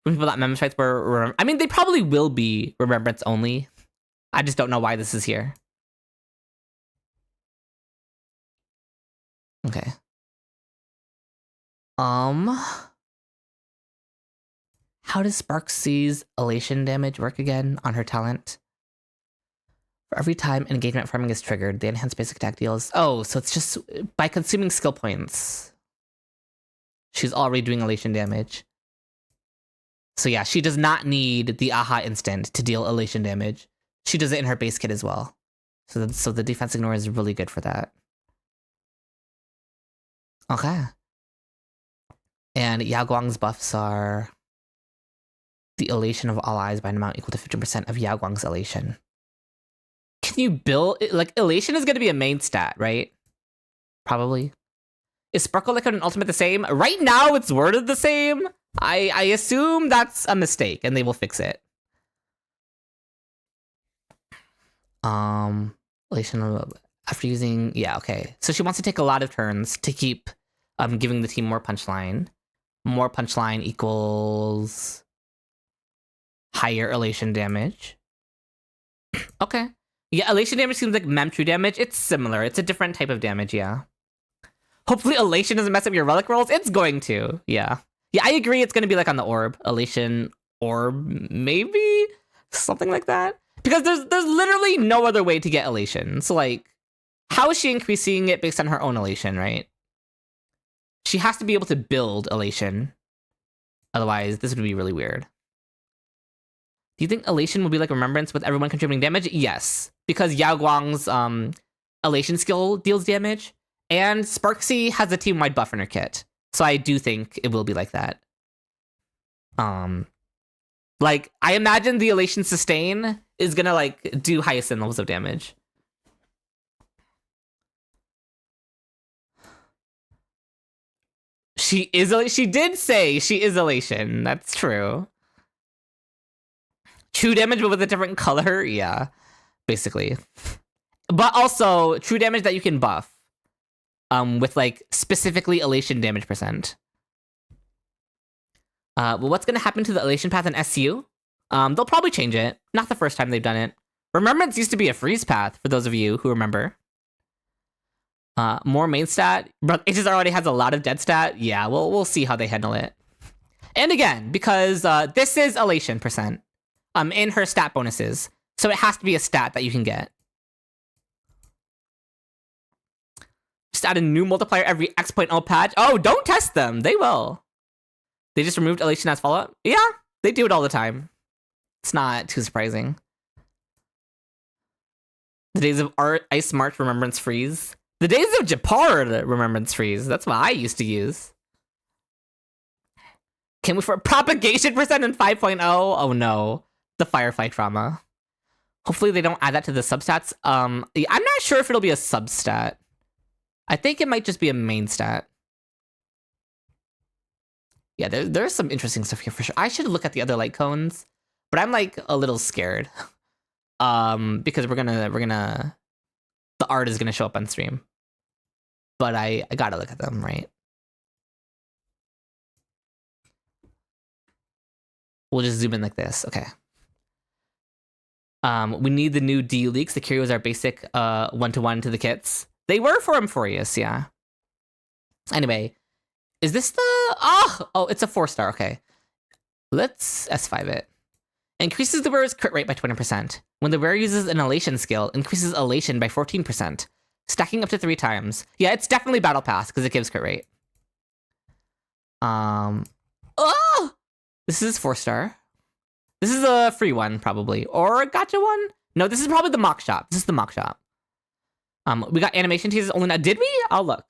When people that Mema Sprites were... I mean, they probably will be remembrance only. I just don't know why this is here. Okay. How does Sparksy's Elation damage work again on her talent? For every time engagement farming is triggered, the enhanced basic attack deals... Oh, so it's just by consuming skill points. She's already doing Elation damage. So yeah, she does not need the aha instant to deal Elation damage. She does it in her base kit as well. So the defense ignore is really good for that. Okay. And Yao Guang's buffs are the elation of all eyes by an amount equal to 15% of Yao Guang's elation. Can you build... Like, elation is going to be a main stat, right? Probably. Is Sparkle like an ultimate the same? Right now, it's worded the same. I assume that's a mistake, and they will fix it. Elation after using... Yeah, okay. So she wants to take a lot of turns to keep giving the team more punchline. More punchline equals higher elation damage. Okay. Yeah, elation damage seems like Mem true damage. It's similar. It's a different type of damage, yeah. Hopefully elation doesn't mess up your relic rolls. It's going to, yeah. Yeah, I agree. It's going to be like on the orb. Elation orb, maybe? Something like that. Because there's literally no other way to get elation. So like, how is she increasing it based on her own elation, right? She has to be able to build elation. Otherwise, this would be really weird. Do you think elation will be like remembrance with everyone contributing damage? Yes, because Yao Guang's elation skill deals damage, and Sparksy has a team-wide buff in her kit. So I do think it will be like that. Like, I imagine the elation sustain is gonna like do highest levels of damage. She did say she is elation. That's true. True damage, but with a different color? Yeah, basically. But also, true damage that you can buff. With, like, specifically elation damage percent. Well, what's gonna happen to the Elation Path in SU? They'll probably change it. Not the first time they've done it. Remembrance used to be a freeze path, for those of you who remember. More main stat. But HSR already has a lot of dead stat. Yeah, we'll see how they handle it. And again, because this is elation percent. In her stat bonuses. So it has to be a stat that you can get. Just add a new multiplier every X.0 patch. Oh, don't test them. They will. They just removed Elation as follow-up? Yeah, they do it all the time. It's not too surprising. The days of Ice March Remembrance Freeze. The days of Japard Remembrance Freeze. That's what I used to use. Can we for propagation percent in 5.0? Oh no. The firefight trauma. Hopefully they don't add that to the substats. I'm not sure if it'll be a substat. I think it might just be a main stat. Yeah, there's some interesting stuff here for sure. I should look at the other light cones, but I'm like a little scared. Because we're gonna the art is gonna show up on stream. But I gotta look at them, right? We'll just zoom in like this. Okay. We need the new D leaks. The Curios are basic 1-to-1 to the kits. They were for Amphorius, yeah. Anyway, is this the... Oh, it's a 4-star, okay. Let's S5 it. Increases the wearer's crit rate by 20%. When the wearer uses an Elation skill, increases Elation by 14%. Stacking up to 3 times. Yeah, it's definitely Battle Pass, because it gives crit rate. This is 4-star. This is a free one, probably. Or a gacha one? No, this is probably the mock shop. This is the mock shop. We got animation teasers only now. Did we? I'll look.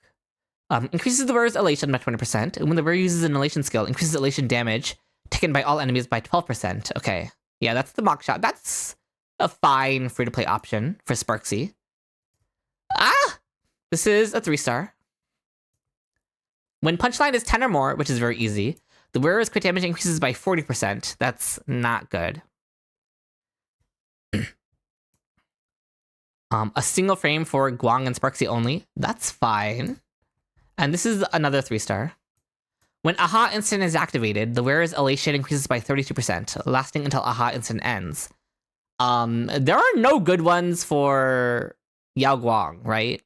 Increases the wearer's elation by 20%. And when the wearer uses an elation skill, increases elation damage taken by all enemies by 12%. Okay. Yeah, that's the mock shop. That's a fine free-to-play option for Sparksy. This is a 3-star. When punchline is 10 or more, which is very easy, the wearer's crit damage increases by 40%. That's not good. A single frame for Guang and Sparksy only. That's fine. And this is another 3-star. When Aha Instant is activated, the wearer's elation increases by 32%, lasting until Aha Instant ends. There are no good ones for Yao Guang, right?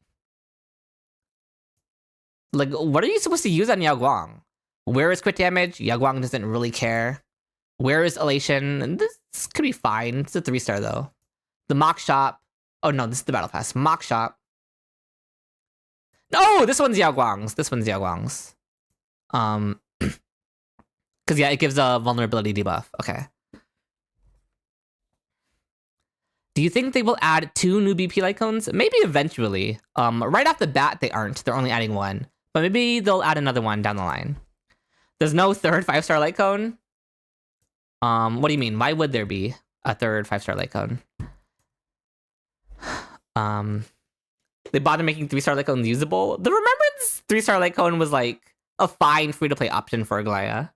Like, what are you supposed to use on Yao Guang? Where is crit damage? Yao Guang doesn't really care. Where is elation? This could be fine. It's a 3-star though. The mock shop. Oh no, this is the battle pass. Mock shop. No, this one's Yao Guang's. This one's Yao Guang's. Because yeah, it gives a vulnerability debuff. Okay. Do you think they will add 2 new BP light cones? Maybe eventually. Right off the bat, they aren't. They're only adding 1. But maybe they'll add another one down the line. There's no third 5-star light cone? What do you mean? Why would there be a third 5-star light cone? They bothered making 3-star light cones usable. The Remembrance 3-star light cone was like a fine free-to-play option for Aglaya.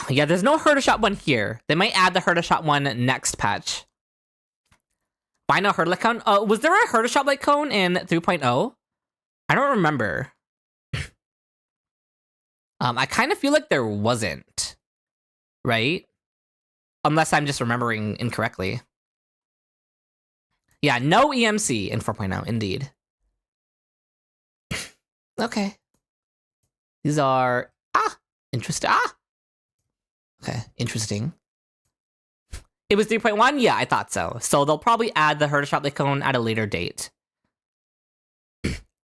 Yeah, there's no Herda Shot one here. They might add the Herda Shot one next patch. Why no Herda light cone? Was there a Herda Shot light cone in 3.0? I don't remember. I kind of feel like there wasn't. Right? Unless I'm just remembering incorrectly. Yeah, no EMC in 4.0, indeed. Okay. These are... interesting. Okay, interesting. It was 3.1? Yeah, I thought so. So they'll probably add the Herda Shot light cone at a later date.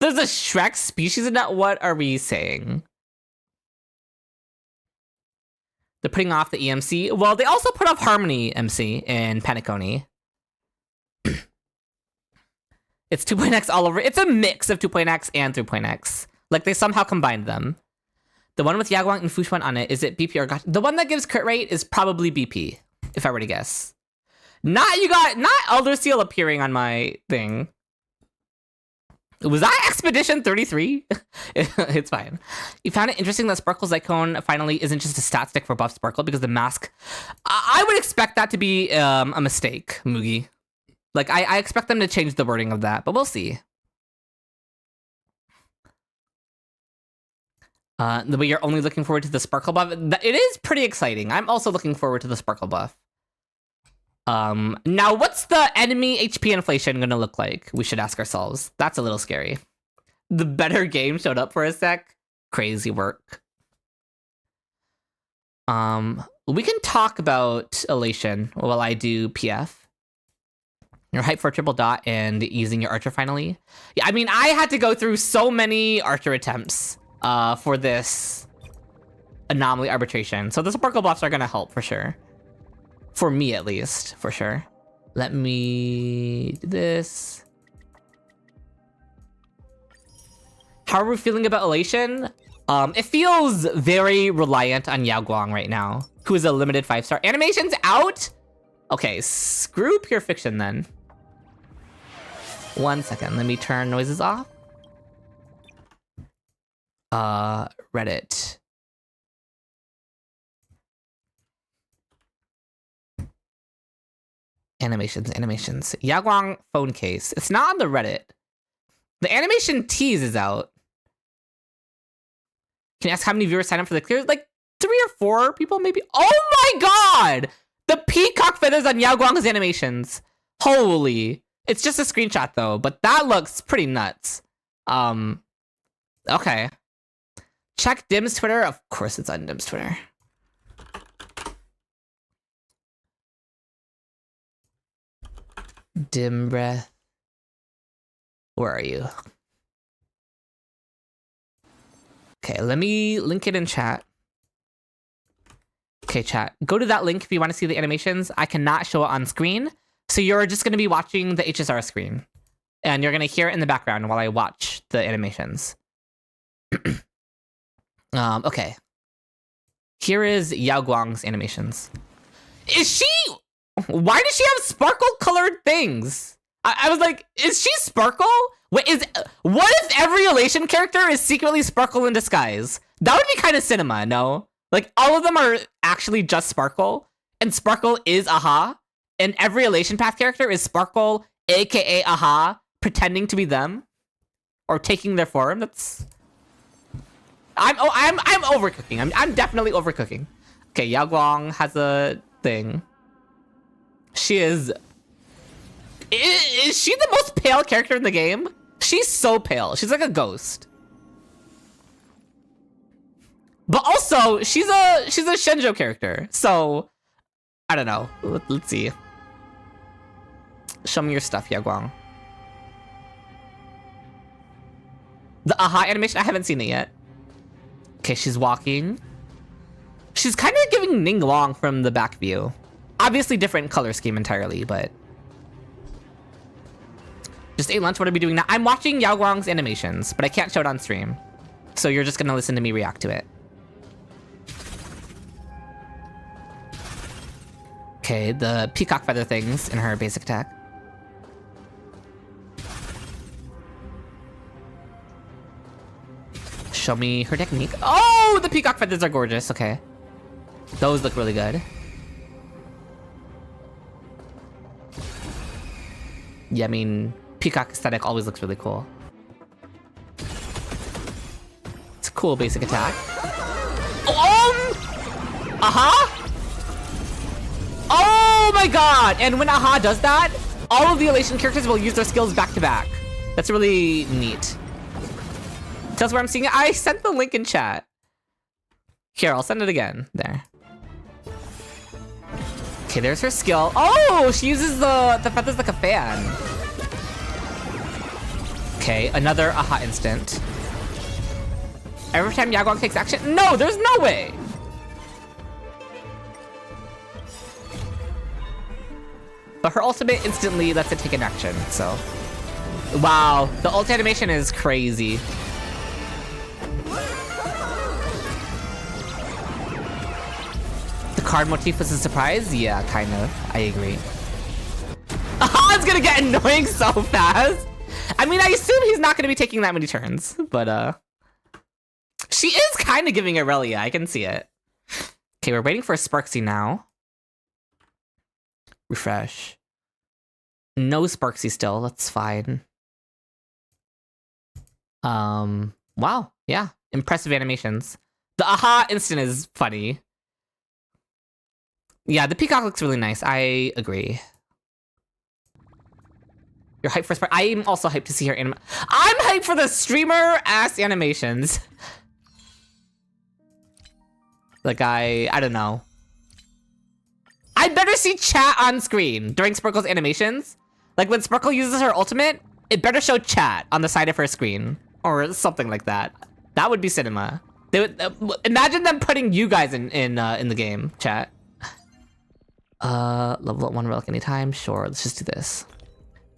There's a Shrek species in that? What are we saying? They're putting off the EMC. Well, they also put off Harmony MC in Paniconi. It's 2.x all over. It's a mix of 2.x and 3.x. Like, they somehow combined them. The one with Yao Guang and Fushuan on it, is it BP or gacha? The one that gives crit rate is probably BP, if I were to guess. Not Elder Seal appearing on my thing. Was that Expedition 33? It's fine. You found it interesting that Sparkle's icon finally isn't just a stat stick for buff Sparkle because the mask... I would expect that to be a mistake, Mugi. Like, I expect them to change the wording of that, but we'll see. The way you're only looking forward to the Sparkle buff. It is pretty exciting. I'm also looking forward to the Sparkle buff. Now what's the enemy HP inflation gonna look like? We should ask ourselves. That's a little scary. The better game showed up for a sec. Crazy work. We can talk about Elation while I do PF. You're hyped for a triple dot and using your Archer finally. Yeah, I mean, I had to go through so many Archer attempts for this anomaly arbitration. So the Sparkle buffs are gonna help for sure. For me, at least, for sure. Let me do this. How are we feeling about Elation? It feels very reliant on Yao Guang right now, who is a limited 5-star. Animation's out? Okay, screw Pure Fiction then. 1 second, let me turn noises off. Reddit. Animations. Yao Guang phone case. It's not on the Reddit. The animation tease is out. Can you ask how many viewers signed up for the clear? Like 3 or 4 people maybe? Oh my god! The peacock feathers on Yao Guang's animations. Holy. It's just a screenshot though, but that looks pretty nuts. Okay. Check Dim's Twitter. Of course it's on Dim's Twitter. Dim breath. Where are you? Okay, let me link it in chat. Okay, chat. Go to that link if you want to see the animations. I cannot show it on screen. So you're just going to be watching the HSR screen. And you're going to hear it in the background while I watch the animations. Okay. Here is Yao Guang's animations. Is she... Why does she have sparkle colored things? I was like, is she Sparkle? Wait, what if every Elation character is secretly Sparkle in disguise? That would be kind of cinema, no? Like, all of them are actually just Sparkle, and Sparkle is Aha, and every Elation Path character is Sparkle, aka Aha, pretending to be them, or taking their form. That's... I'm overcooking. I'm definitely overcooking. Okay, Yao Guang has a thing. She is she the most pale character in the game? She's so pale. She's like a ghost. But also, she's a Shenzhou character. So, I don't know. Let's see. Show me your stuff, Yao Guang. The Aha animation, I haven't seen it yet. Okay, she's walking. She's kind of giving Ning Long from the back view. Obviously different color scheme entirely, but... Just ate lunch, what are we doing now? I'm watching Yao Guang's animations, but I can't show it on stream. So you're just gonna listen to me react to it. Okay, the peacock feather things in her basic attack. Show me her technique. Oh, the peacock feathers are gorgeous, okay. Those look really good. Yeah, I mean, peacock aesthetic always looks really cool. It's a cool basic attack. Aha! Oh my god! And when Aha does that, all of the Elation characters will use their skills back to back. That's really neat. That's where I'm seeing it. I sent the link in chat. Here, I'll send it again. There. Okay, there's her skill. Oh, she uses the feathers like a fan. Okay, another Aha instant. Every time Yao Guang takes action? No, there's no way! But her ultimate instantly lets it take an action, so... Wow, the ult animation is crazy. The card motif was a surprise? Yeah, kind of. I agree. Aha's gonna get annoying so fast! I mean, I assume he's not gonna be taking that many turns, but she is kind of giving Aurelia, I can see it. Okay, we're waiting for Sparksy now. Refresh. No Sparksy still, that's fine. Wow, yeah, impressive animations. The Aha instant is funny. Yeah, the peacock looks really nice, I agree. You're hyped for Spark. I'm also hyped to see her I'm hyped for the streamer ass animations. Like I don't know. I'd better see chat on screen during Sparkle's animations. Like when Sparkle uses her ultimate, it better show chat on the side of her screen or something like that. That would be cinema. They would imagine them putting you guys in the game chat. Level up 1 relic anytime. Sure, let's just do this.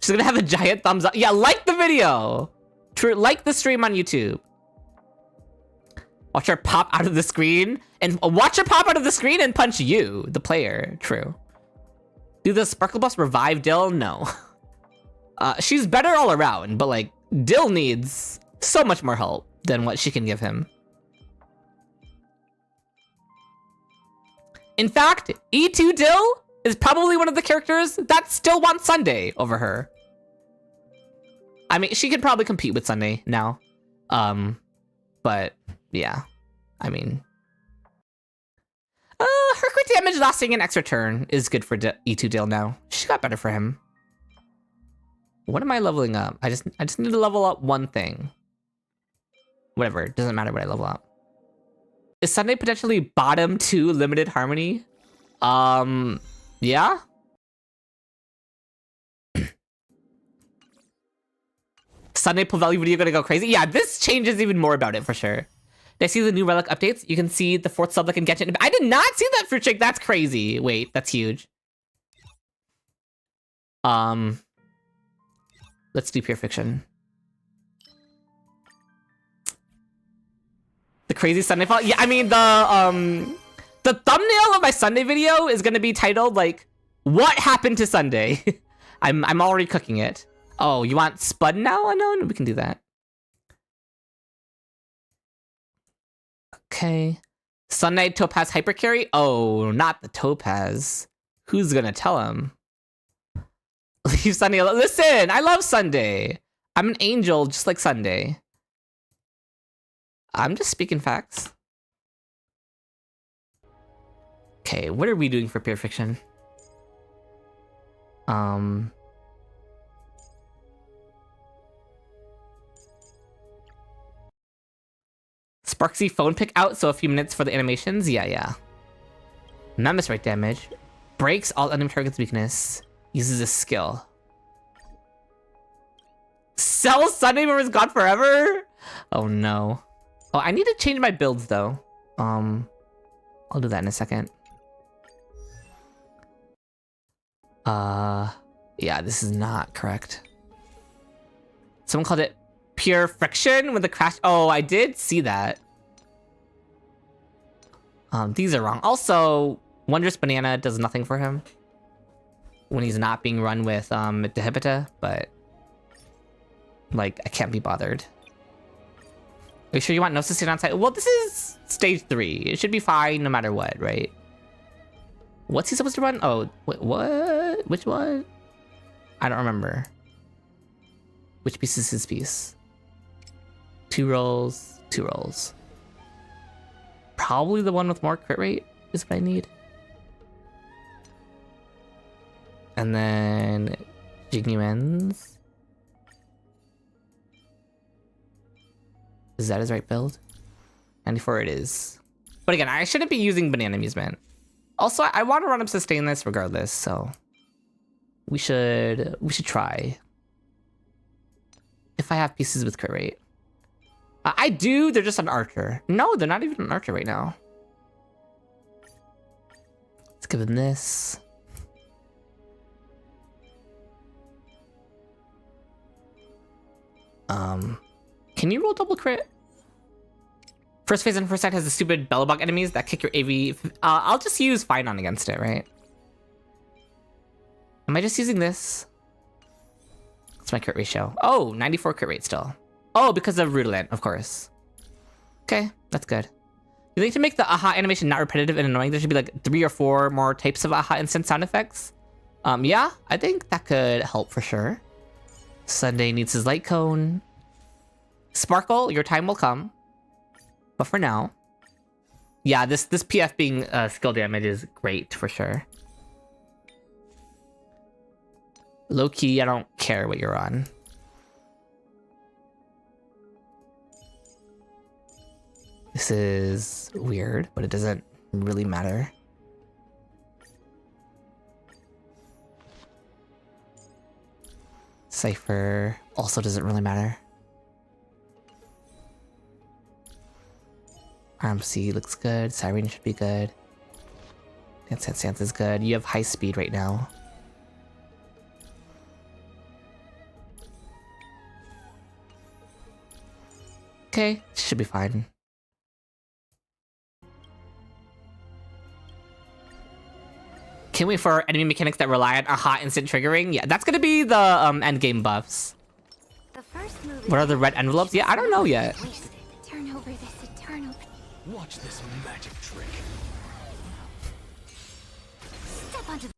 She's gonna have a giant thumbs up. Yeah, like the video. True, like the stream on YouTube. Watch her pop out of the screen and watch her pop out of the screen and punch you, the player. True. Do the Sparkle buffs revive Dill? No. She's better all around, but like Dill needs so much more help than what she can give him. In fact, E2 Dill is probably one of the characters that still wants Sunday over her. I mean, she could probably compete with Sunday now. But yeah, I mean, her crit damage lasting an extra turn is good for E2 Dill now. She got better for him. What am I leveling up? I just need to level up one thing. Whatever, it doesn't matter what I level up. Is Sunday potentially bottom 2 limited harmony? Yeah. Sunday pull value video gonna go crazy? Yeah, this changes even more about it for sure. Did I see the new Relic updates? You can see the 4th sub like in Genshin. I did not see that, Fruit Shake. That's crazy. Wait, that's huge. Let's do Pure Fiction. The crazy Sunday fall? Yeah, I mean, the thumbnail of my Sunday video is gonna be titled, like, what happened to Sunday? I'm already cooking it. Oh, you want Spud now? Unknown? We can do that. Okay. Sun Knight Topaz Hyper Carry? Oh, not the Topaz. Who's gonna tell him? Leave Sunday alone. Listen, I love Sunday. I'm an angel just like Sunday. I'm just speaking facts. Okay, what are we doing for Pure Fiction? Sparksy phone pick out, so a few minutes for the animations. Yeah. Mammoth right damage. Breaks all enemy target's weakness. Uses a skill. Sell Sunday Member's gone forever? Oh no. Oh, I need to change my builds though. I'll do that in a second. Yeah, this is not correct. Someone called it Pure Friction with the crash. Oh, I did see that. These are wrong. Also, Wondrous Banana does nothing for him when he's not being run with Dehibita, but like I can't be bothered. Are you sure you want no sustain on site? Well, this is stage 3. It should be fine no matter what, right? What's he supposed to run? Oh, wait, what? Which one? I don't remember. Which piece is his piece? 2 rolls, 2 rolls. Probably the one with more crit rate is what I need. And then Jignuen's. Is that his right build? 94 it is. But again, I shouldn't be using Banana Amusement. Also, I want to run up sustain this regardless, so we should try. If I have pieces with crit rate. I do, they're just an archer. No, they're not even an archer right now. Let's give him this. Can you roll double crit? First phase and first sight has the stupid Bellabog enemies that kick your AV. I'll just use Finon against it, right? Am I just using this? What's my crit ratio? Oh, 94 crit rate still. Oh, because of Rudolent, of course. Okay, that's good. You think to make the aha animation not repetitive and annoying, there should be like 3 or 4 more types of aha instant sound effects. Yeah, I think that could help for sure. Sunday needs his light cone. Sparkle, your time will come. But for now, yeah, this PF being skill damage is great for sure. Low key, I don't care what you're on. This is weird, but it doesn't really matter. Cypher also doesn't really matter. RMC looks good. Siren should be good. Dance is good. You have high speed right now. Okay, should be fine. Can't wait for enemy mechanics that rely on a hot instant triggering. Yeah, that's gonna be the end game buffs. What are the red envelopes? Yeah, I don't know yet. Turn over this eternal. Watch this magic trick. Step onto the...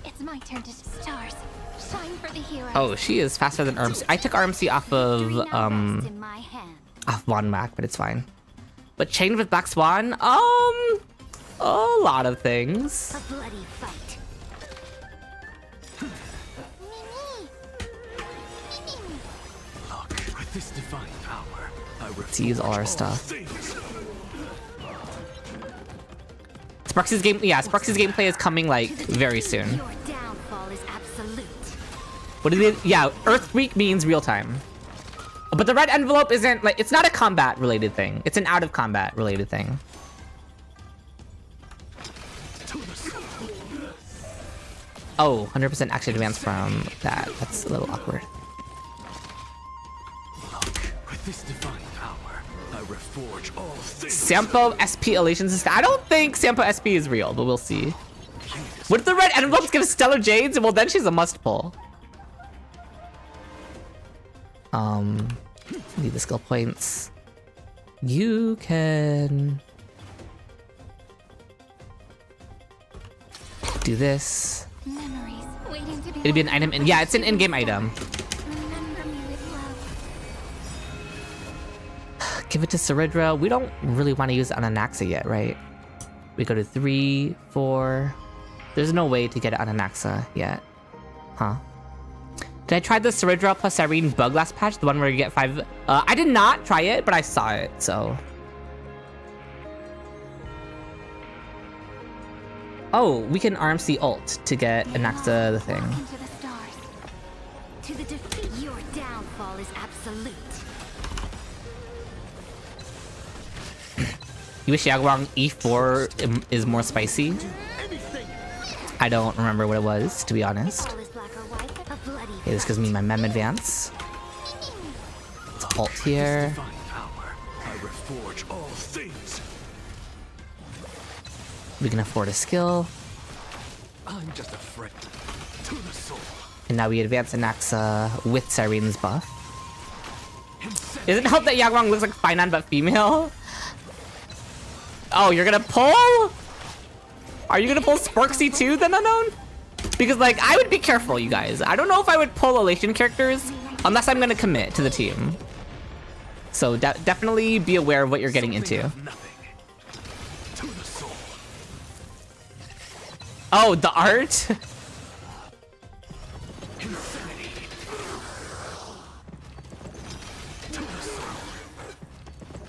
It's my turn to stars. Shine for the hero. Oh, she is faster than RMC. I took RMC off of off Von Mac, but it's fine. But chained with Black Swan? A lot of things. A bloody fight. Look, with this divine power, I Let's use all our stuff. things. Sparks' game, yeah, Sparks' gameplay is coming like very soon. Your downfall is absolute. What is it? Yeah, Earth Week means real time. But the red envelope isn't like, it's not a combat related thing. It's an out of combat related thing. Oh, 100% action advance from that. That's a little awkward. Look, with this divine power, I reforge all things. Sampo SP Elation System. I don't think Sampo SP is real, but we'll see. What if the red envelopes give Stellar Jades? Well, then she's a must pull. Need the skill points. You can do this. Memories waiting to be. It'd be an item, and yeah, it's an in-game item. Remember me with love. Give it to Ceridra. We don't really want to use it on Anaxa yet, right? We go to 3, 4. There's no way to get it on Anaxa yet. Huh? Did I try the Ceridra plus Irene bug last patch? The one where you get 5... I did not try it, but I saw it, so... Oh, we can RMC ult to get Anaxa the thing. Into the stars. To the defeat. Your downfall is absolute. You wish Yao Guang E4 is more spicy? I don't remember what it was, to be honest. All is black or white. A bloody Okay, this gives me my mem advance. Let's ult here. Divine power, I reforge all things. We can afford a skill. I'm just a friend to the soul. And now we advance Anaxa with Sirene's buff. Doesn't help that Yao Guang looks like Finan but female. Oh, you're gonna pull? Are you gonna pull Sparksy too, then unknown? Because like, I would be careful, you guys. I don't know if I would pull Elation characters unless I'm gonna commit to the team. So definitely be aware of what you're getting into. To the soul. Oh, the art?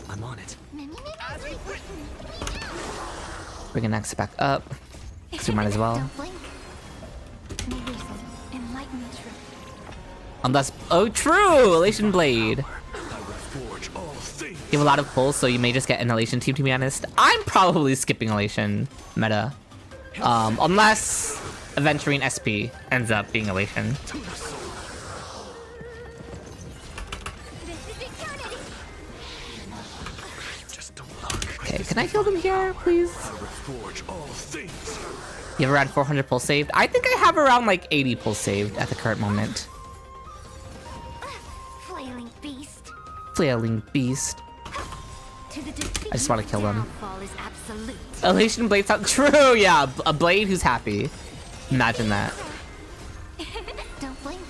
I'm on it. Bring Anaxa back up. So we might as well. Don't blink. No reason. Enlighten the truth. Unless, oh true, Elation Blade. I reforge all things. You have a lot of pulls, so you may just get an Elation team, to be honest. I'm probably skipping Elation meta. Unless Aventurine SP ends up being Elation. To the soul. This is eternity. Just don't look. Okay, can I kill them here, please? I reforge all things. You have around 400 pulls saved? I think I have around like 80 pulls saved at the current moment. Flailing beast. Flailing Beast. To the defeat. I just wanna kill them. Downfall is absolute. Elation Blade sounds true, yeah. A Blade who's happy. Imagine that. Don't blink.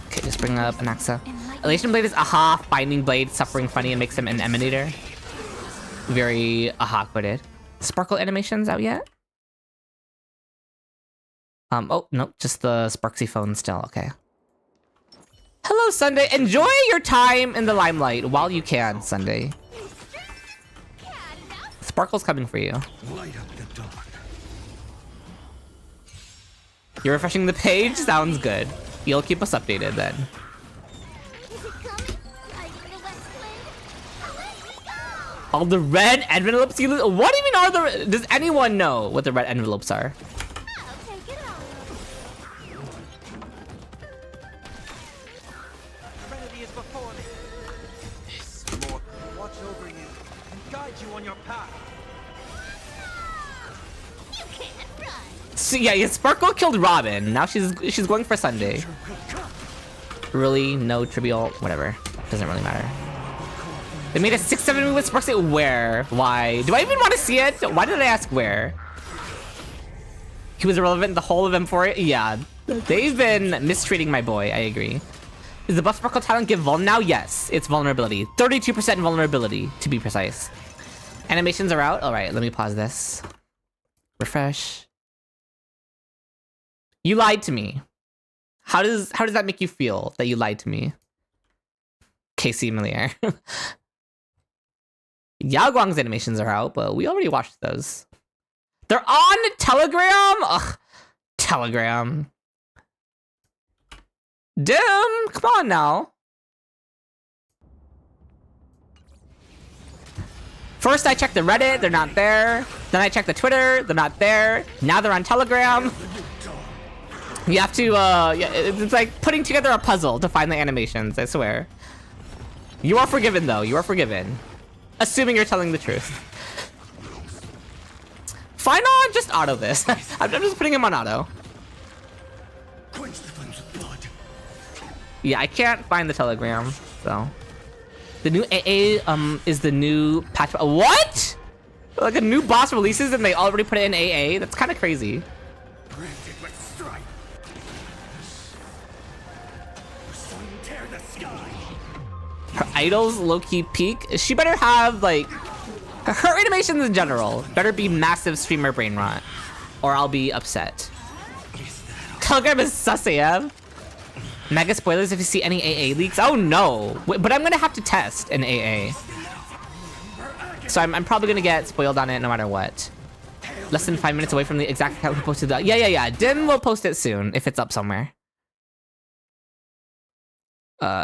Okay, just bring up Anaxa. Elation Blade is aha, Binding Blade, Suffering Funny, and makes him an Emanator. Very aha-quitted. Sparkle animations out yet? Oh, nope, just the Sparksy phone still, okay. Hello, Sunday. Enjoy your time in the limelight while you can, Sunday. Sparkle's coming for you. Light up the dawn. You're refreshing the page? Sounds good. You'll keep us updated then. Is it coming? I need a wet split. Let me go! All the red envelopes you lose? What even are the... Does anyone know what the red envelopes are? I'll take it all. Trinity is before me. This more watch over you and guide you on your path. You can't run. So yeah, Sparkle killed Robin. Now she's going for Sunday. Really? No trivial? Whatever. Doesn't really matter. They made a 6-7 move with Sparks. Where? Why? Do I even want to see it? Why did I ask where? He was irrelevant the whole of M4? Yeah. They've been mistreating my boy. I agree. Is the buff Sparkle talent give vul now? Yes. It's vulnerability. 32% vulnerability, to be precise. Animations are out. All right, let me pause this. Refresh. You lied to me. How does that make you feel that you lied to me? Casey Millier. Yao Guang's animations are out, but we already watched those. They're on Telegram? Ugh. Telegram. Dim, come on now. First I checked the Reddit, they're not there. Then I checked the Twitter, they're not there. Now they're on Telegram. You have to, yeah, it's like putting together a puzzle to find the animations, I swear. You are forgiven though, you are forgiven. Assuming you're telling the truth. Fine on, just auto this. I'm just putting him on auto. Quench the flames of blood. Yeah, I can't find the Telegram, so. The new AA is the new patch. What? Like a new boss releases and they already put it in AA? That's kind of crazy. Granted with strife. Sun tear the sky. Her idols low-key peak. She better have like her animations in general better be massive streamer brain rot, or I'll be upset. Telegram is sus AF. Mega spoilers if you see any AA leaks. Oh no, but I'm gonna have to test an AA. So I'm probably gonna get spoiled on it no matter what. Less than 5 minutes away from the exact account who posted that. Yeah. Dim will post it soon if it's up somewhere.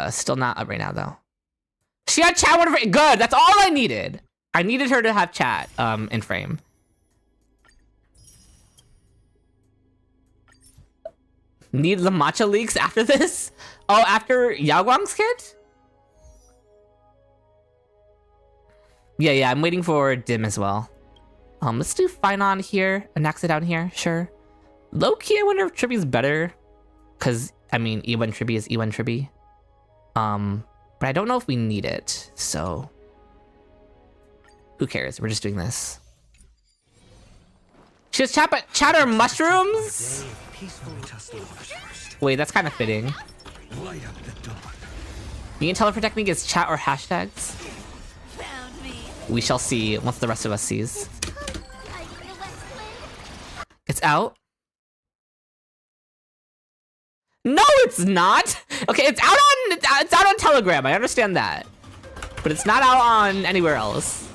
Still not up right now though. She had chat one frame. Good, that's all I needed. I needed her to have chat in frame. Need the matcha leaks after this? Oh, after Yao Guang's kit? Yeah, I'm waiting for Dim as well. Let's do Finon here, Anaxa down here, sure. Low-key, I wonder if Triby's better. Cause, I mean, E1 Triby is E1 Triby. But I don't know if we need it, so... Who cares? We're just doing this. She has chatter mushrooms? Wait, that's kind of fitting. Light up the dawn. You can tell if her technique is chat or hashtags. Found me. We shall see once the rest of us sees. I need a wet split. It's out? No, it's not! Okay, it's out on Telegram, I understand that. But it's not out on anywhere else.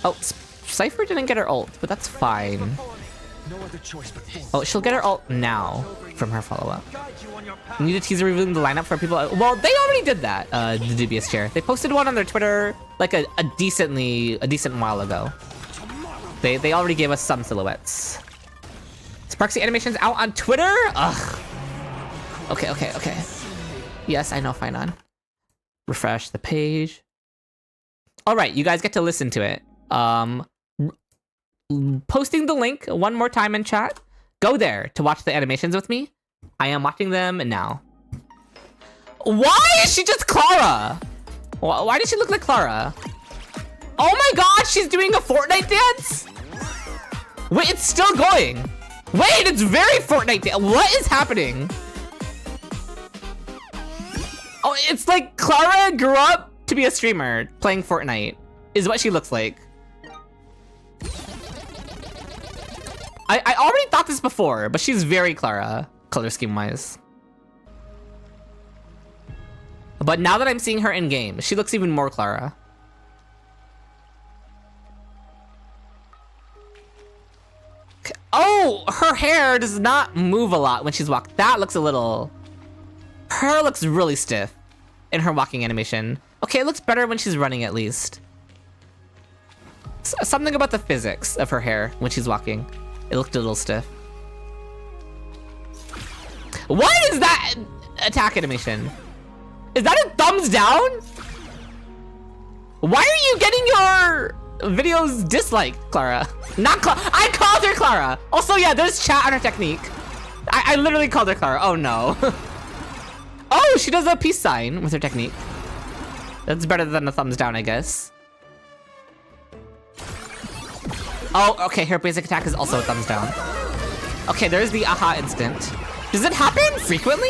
Oh, Cypher didn't get her ult, but that's fine. No other choice but force. Oh, she'll get her ult now from her follow-up. Guide you on your path. Need a teaser revealing the lineup for people. Well, they already did that, the dubious chair. They posted one on their Twitter like a decent while ago. They already gave us some silhouettes. Sparksy animations out on Twitter? Ugh. Okay. Yes, I know, fine on. Refresh the page. All right, you guys get to listen to it. Posting the link one more time in chat. Go there to watch the animations with me. I am watching them now. Why is she just Clara? Why does she look like Clara? Oh my god, she's doing a Fortnite dance? Wait, it's still going. Wait, it's very Fortnite dance. What is happening? Oh, it's like Clara grew up to be a streamer playing Fortnite, is what she looks like. I already thought this before, but she's very Clara, color scheme wise. But now that I'm seeing her in game, she looks even more Clara. Oh, her hair does not move a lot when she's walking. That looks a little... Her looks really stiff in her walking animation. Okay, it looks better when she's running at least. Something about the physics of her hair when she's walking. It looked a little stiff. What is that attack animation? Is that a thumbs down? Why are you getting your videos disliked, Clara? Not Clara. I called her Clara. Also, yeah, there's chat on her technique. I literally called her Clara. Oh no. Oh, she does a peace sign with her technique. That's better than a thumbs down, I guess. Oh, okay, her basic attack is also a thumbs down. Okay, there's the aha instant. Does it happen frequently?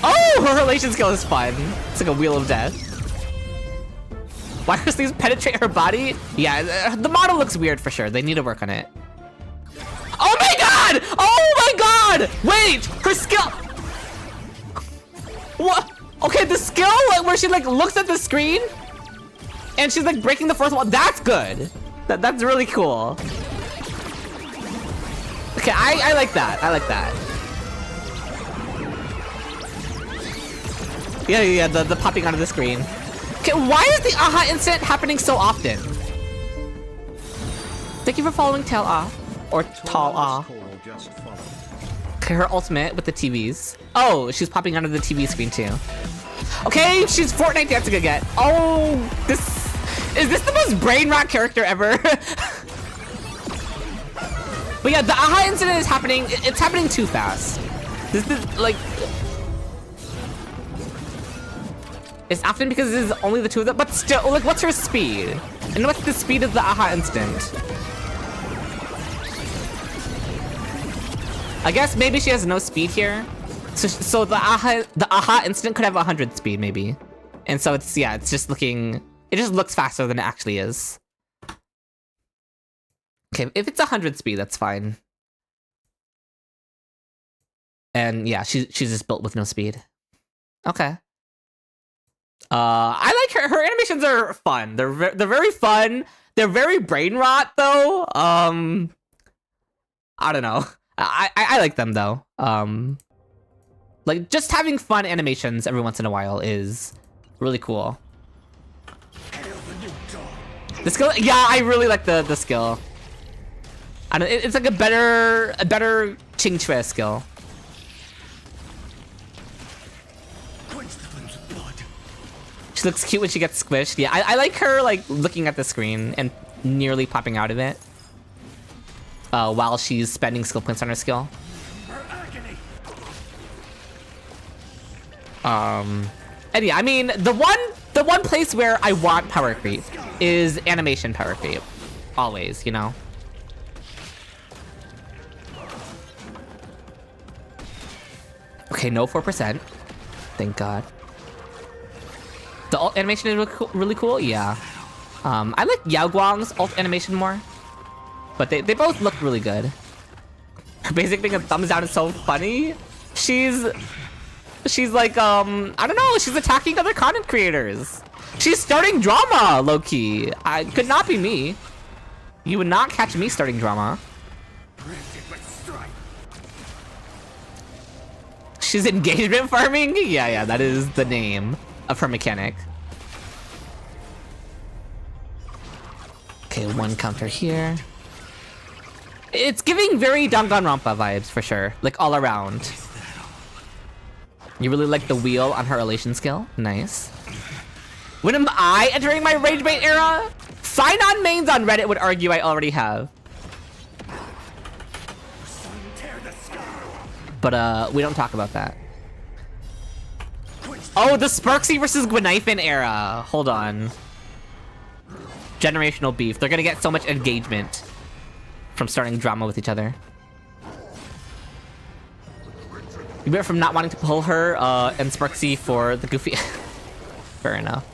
Oh, her relation skill is fun. It's like a wheel of death. Why does these penetrate her body? Yeah, the model looks weird for sure. They need to work on it. Oh my god! Oh my god! Wait, her skill. What? Okay, the skill like, where she like looks at the screen and she's like breaking the fourth wall. That's good. That's really cool. Okay, I like that. I like that. Yeah, the popping out of the screen. Okay, why is the aha instant happening so often? Thank you for following Tail off. Or Tall off. Okay, her ultimate with the TVs. Oh, she's popping out of the TV screen too. Okay, she's Fortnite dancing again. Oh, is this the most brain rot character ever? But yeah, the aha incident is happening. It's happening too fast. This is like... It's often because this is only the two of them, but still, like, what's her speed? And what's the speed of the aha instant? I guess maybe she has no speed here. So the aha instant could have 100 speed maybe. And so it's, yeah, it's just looking, it just looks faster than it actually is. Okay, if it's 100 speed, that's fine. And yeah, she's just built with no speed. Okay. I like her animations are fun. They're very fun. They're very brain rot though. I don't know. I like them though. Like just having fun animations every once in a while is really cool. The skill, yeah, I really like the skill. I don't, it's like a better Ching Chue skill. She looks cute when she gets squished. Yeah, I like her like looking at the screen and nearly popping out of it while she's spending skill points on her skill. And yeah, I mean the one place where I want power creep is animation power creep. Always, you know. Okay, no 4%. Thank God. The ult animation is really cool, yeah. I like Yao Guang's ult animation more, but they both look really good. Her basic thing of thumbs down is so funny. She's like, I don't know, she's attacking other content creators. She's starting drama, low-key. I could not be me. You would not catch me starting drama. She's engagement farming? Yeah, that is the name of her mechanic. Okay, one counter here. It's giving very Danganronpa vibes for sure, like all around. You really like the wheel on her elation skill? Nice. When am I entering my rage bait era? Sign-on mains on Reddit would argue I already have. But we don't talk about that. Oh, the Sparksy versus Gwenifin era. Hold on. Generational beef. They're gonna get so much engagement from starting drama with each other. You better from not wanting to pull her and Sparksy for the goofy. Fair enough.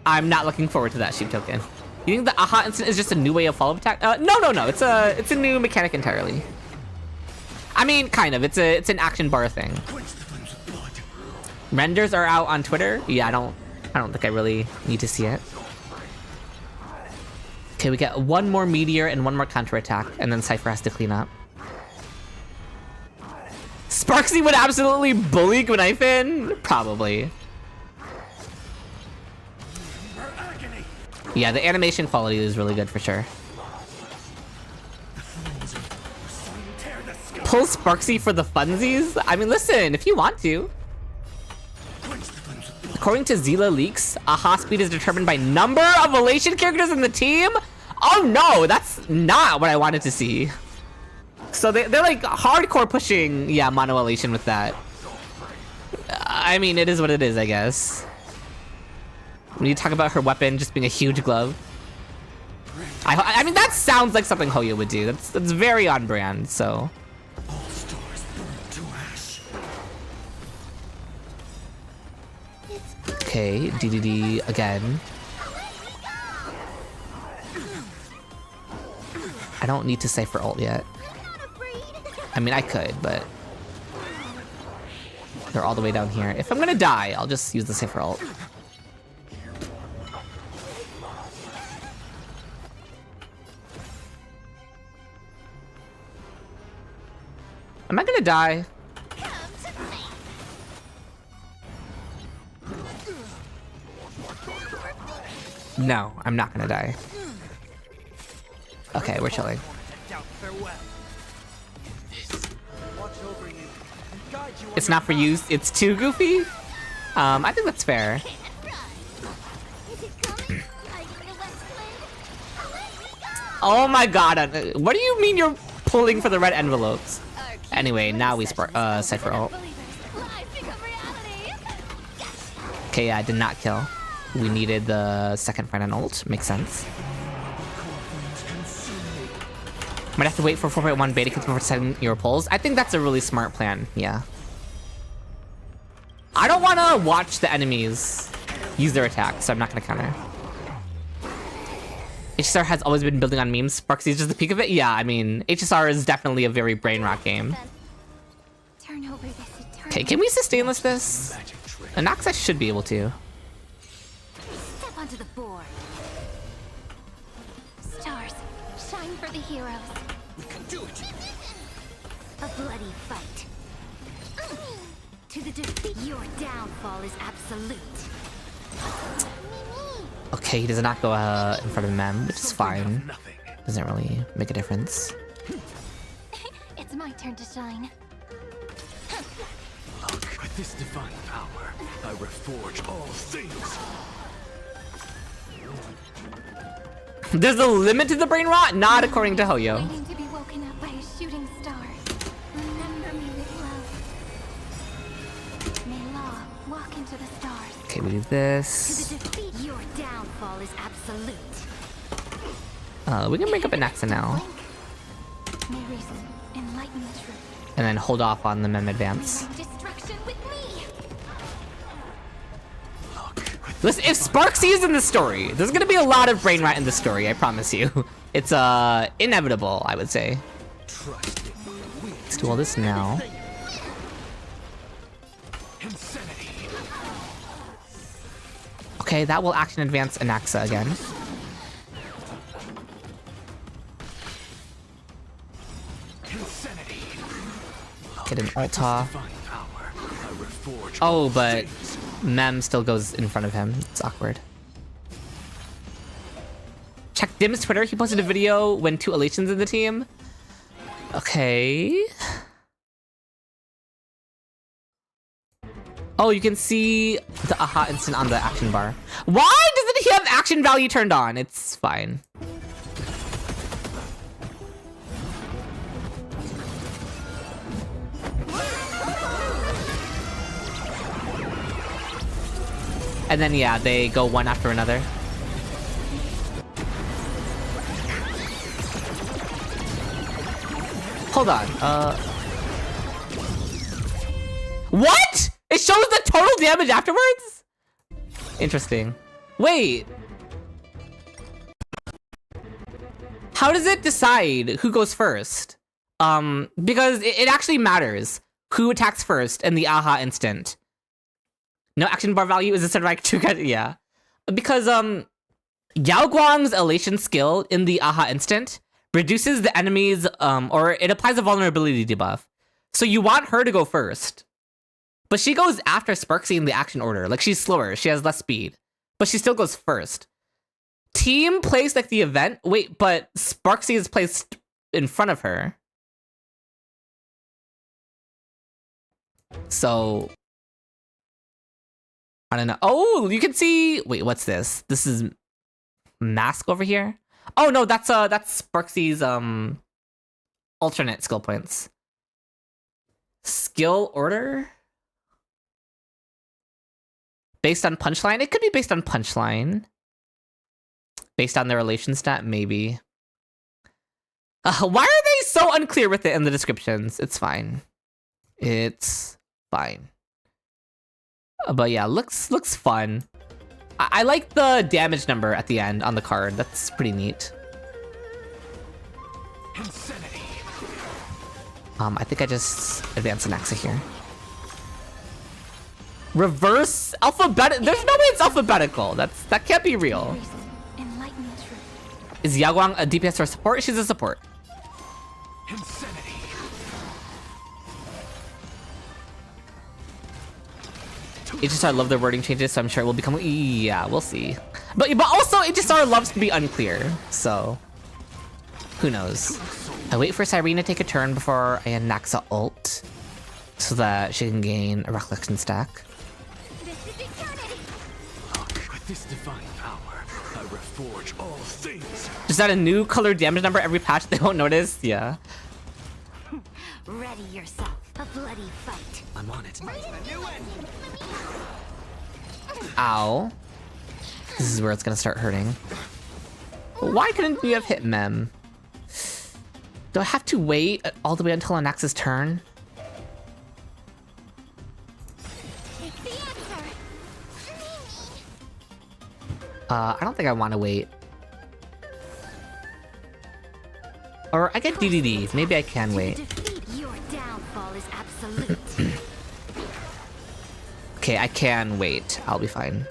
I'm not looking forward to that sheep token. You think the aha instant is just a new way of follow-up attack? No. It's a new mechanic entirely. I mean, kind of. It's an action bar thing. Renders are out on Twitter. Yeah, I don't think I really need to see it. Okay, we get one more meteor and one more counterattack, and then Cypher has to clean up. Sparksy would absolutely bully Gwenifin? Probably. Yeah, the animation quality is really good for sure. Pull Sparksy for the funsies? I mean, listen, if you want to. According to Zila Leaks, AHA speed is determined by number of Elation characters in the team? Oh no, that's not what I wanted to see. So they're like hardcore pushing, yeah, mono Elation with that. I mean, it is what it is, I guess. When you talk about her weapon just being a huge glove. I mean, that sounds like something Hoyo would do. That's very on brand, so. Okay, DDD again. I don't need to Cypher ult yet. I mean, I could, but they're all the way down here. If I'm gonna die, I'll just use the Cypher ult. Am I gonna die? No, I'm not gonna die. Okay, we're chilling. It's not for you, it's too goofy? I think that's fair. Oh my god, what do you mean you're pulling for the red envelopes? Anyway, now we Cypher ult. Okay, yeah, I did not kill. We needed the second friend on ult, makes sense. Might have to wait for 4.1 beta kits before setting your pulls. I think that's a really smart plan, yeah. I don't want to watch the enemies use their attack, so I'm not going to counter. HSR has always been building on memes. Sparksy is just the peak of it? Yeah, I mean, HSR is definitely a very brain rot game. Okay, can we sustain this? Anaxa should be able to. Step onto the board. Stars, shine for the heroes. We can do it. A bloody fight. To the defeat. Your downfall is absolute. Okay, he does not go in front of Mem, which is fine. Doesn't really make a difference. It's my turn to shine. Look, with this divine power, I reforge all things. There's a limit to the brain rot? Not according to Hoyo. Waiting to be woken up by a shooting star. Remember me with love. May law walk into the stars. Okay, we do this. To the defeat. Your downfall is absolute. We can break up Anaxa now. May reason enlighten the truth. And then hold off on the Mem advance. Destruction with me. Listen, if Sparksy is in the story, there's gonna be a lot of brain rot in the story, I promise you. It's inevitable, I would say. Let's do all this now. Okay, that will action advance Anaxa again. Get an Ulta. Oh, but Mem still goes in front of him. It's awkward. Check Dim's Twitter. He posted a video when 2 Elations in the team. Okay. Oh, you can see the AHA instant on the action bar. Why doesn't he have action value turned on? It's fine. And then, yeah, they go one after another. Hold on, what? It shows the total damage afterwards? Interesting. Wait. How does it decide who goes first? Because it actually matters who attacks first in the AHA instant. No action bar value is instead of like 2 guys. Yeah. Because Yao Guang's elation skill in the aha instant reduces the enemy's or it applies a vulnerability debuff. So you want her to go first. But she goes after Sparksy in the action order. Like, she's slower, she has less speed. But she still goes first. Team plays like the event. Wait, but Sparksy is placed in front of her. So I don't know. Oh, you can see. Wait, what's this? This is mask over here. Oh no, that's Sparksy's alternate skill points. Skill order based on punchline. It could be based on punchline. Based on their relation stat, maybe. Why are they so unclear with it in the descriptions? It's fine. It's fine. But yeah, looks fun. I like the damage number at the end on the card. That's pretty neat. Insanity. I think I just advanced an Axa here. Reverse alphabetical. There's no way it's alphabetical. That can't be real. Enlighten the truth. Is Yao Guang a DPS or a support? She's a support. Insanity. HSR love their wording changes, so I'm sure it will become. Yeah, we'll see. But also HSR loves to be unclear, so who knows? I wait for Cyrene to take a turn before I Naxa ult, so that she can gain a recollection stack. This is eternity. Look, with this divine power, I reforge all things. Is that a new color damage number every patch they won't notice? Yeah. Ready yourself. A bloody fight. I'm on it. Ow. This is where it's gonna start hurting. Why couldn't we have hit Mem? Do I have to wait all the way until Anax's turn? Take the answer. I don't think I want to wait. Or I get DDD. Maybe I can wait. Defeat. Your downfall is absolute. Okay, I can wait. I'll be fine.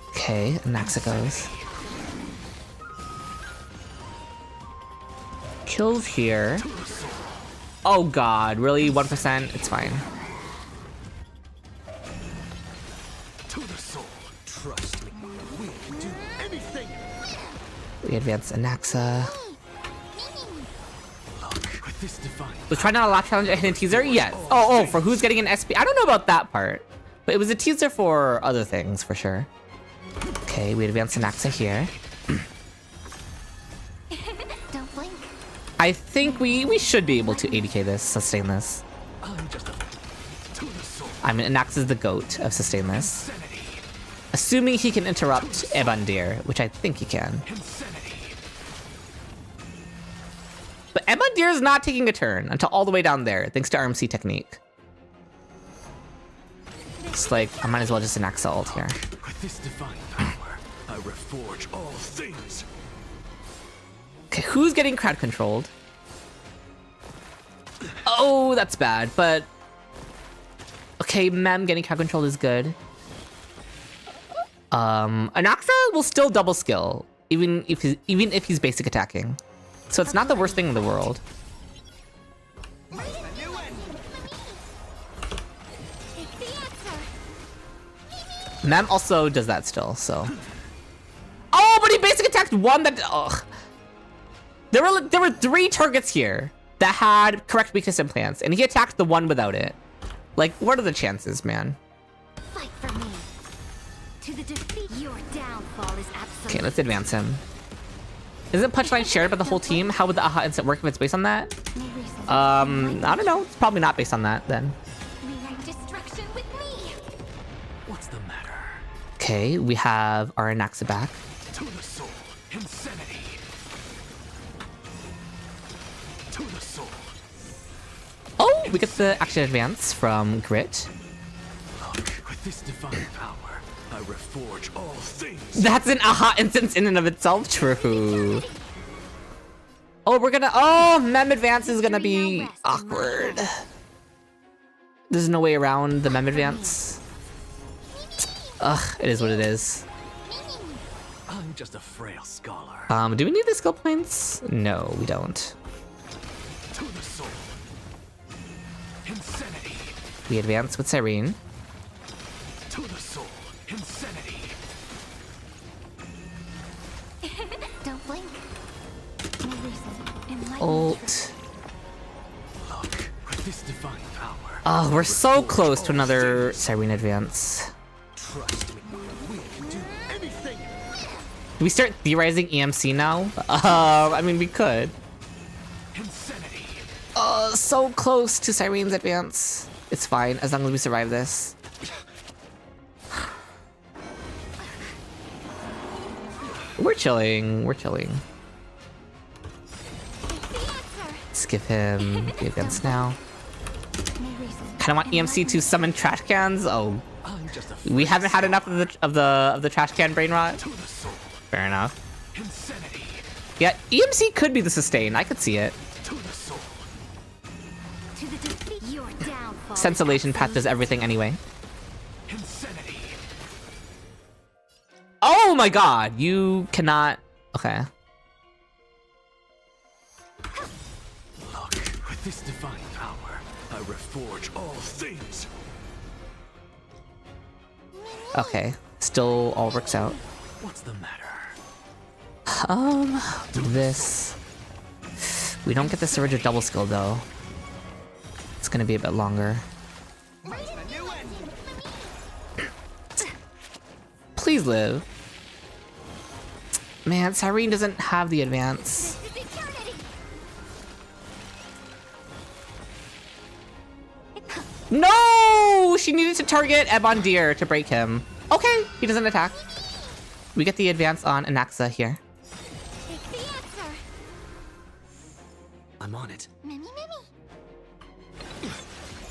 Okay, Anaxa goes. Kills here. Oh god, really? 1%? It's fine. To the soul. Trust me. We'll do anything. We advance Anaxa. Look, with this divine. Was trying not a lap challenge a hidden teaser? Yes. Oh, for who's getting an SP? I don't know about that part. But it was a teaser for other things, for sure. Okay, we advance Anaxa here. Don't blink. I think we should be able to 80k this, sustain this. I'm just a to the soul. I mean, Anax is the GOAT of sustain this. Insanity. Assuming he can interrupt Ebandir, which I think he can. Insanity. But Ebandir is not taking a turn until all the way down there, thanks to RMC technique. It's like, I might as well just Anaxa ult here. With this divine power, I reforge all things. Okay, who's getting crowd controlled? Oh, that's bad, but... Okay, Mem getting crowd controlled is good. Anaxa will still double skill, even if he's basic attacking. So it's not the worst thing in the world. Take the answer. Mem also does that still, so... Oh, but he basic attacked one that... Ugh. There were 3 targets here that had correct weakness implants, and he attacked the one without it. Like, what are the chances, man? Fight for me. To the defeat. Your downfall is absolute. Okay, let's advance him. Isn't punchline shared by the whole team? How would the aha instant work if it's based on that? No reason. I don't know. It's probably not based on that, then. Rewrite destruction with me. What's the matter? Okay, we have our Anaxa back. To the soul. Insanity. To the soul. Oh, we get the action advance from Grit. Look, with this divine power, I reforge all things. That's an aha instance in and of itself. True. Oh, oh, Mem Advance is gonna be awkward. There's no way around the Mem Advance. Ugh, it is what it is. I'm just a frail scholar. Do we need the skill points? No, we don't. To the soul. Insanity. We advance with Cyrene. To the soul. Insanity. Don't blink. No reason. Enlightenment. Ult. Look, with this divine power. Oh, we're so close to another Cyrene advance. Trust me, we can do anything. Do we start theorizing EMC now? I mean, we could. Insanity. So close to Cyrene's advance. It's fine, as long as we survive this. We're chilling, we're chilling. Skip him, the advance now. Kinda want EMC to summon trash cans? Oh, I'm just a we haven't had enough of the trash can brain rot. to the soul. Fair enough. Insanity. Yeah, EMC could be the sustain. I could see it. To the soul. To the defeat. Your downfall. Since Elation Path does everything anyway. Insanity. Oh my god, you cannot. Okay. Look, with this divine power, I reforge all things. Okay. Still all works out. What's the matter? This. We don't get the Surge of double skill though. It's gonna be a bit longer. Please live. Man, Cyrene doesn't have the advance. No! She needed to target Ebondir to break him. Okay, he doesn't attack. We get the advance on Anaxa here. Take the answer. I'm on it. Mimi, Mimi.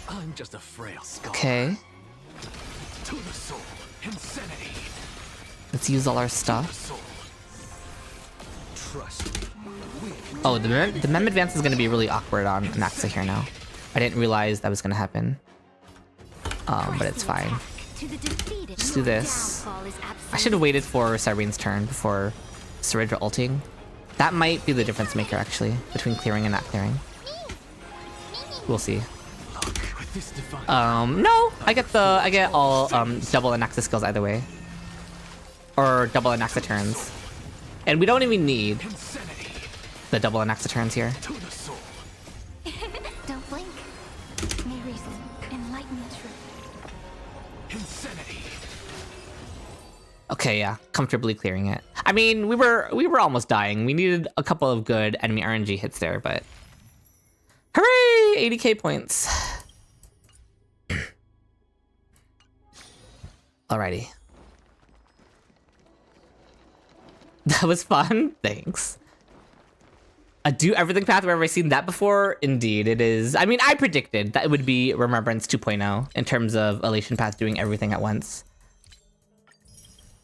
I'm just a frail scholar. Okay, To the soul. Insanity. let's use all our The stuff. soul. Trust me. We can Oh, the Mem advance is gonna be really awkward on Anaxa here now. I didn't realize that was gonna happen. But it's fine. To the defeated. Just do this. I should have waited for Cyrene's turn before Syringa ulting. That might be the difference maker, actually, between clearing and not clearing. We'll see. look with this divine. No, I get all double Anaxa skills either way, or double Anaxa turns, and we don't even need Insanity. the double Anaxa turns here. To the soul. Don't blink. No reason. Enlightenment truth. Insanity. Okay, yeah, comfortably clearing it. I mean, we were almost dying. We needed a couple of good enemy RNG hits there, but hooray! 80k points. Alrighty. That was fun. Thanks. A do everything path. Where have I seen that before? Indeed, it is. I mean, I predicted that it would be Remembrance 2.0 in terms of Elation Path doing everything at once.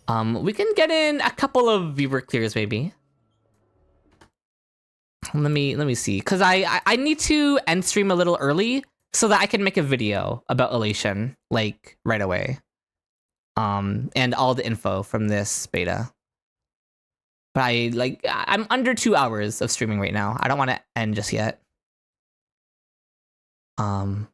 We can get in a couple of viewer clears maybe. Let me see, because I need to end stream a little early so that I can make a video about Elation like right away. And all the info from this beta. But I'm under 2 hours of streaming right now. I don't want to end just yet. Do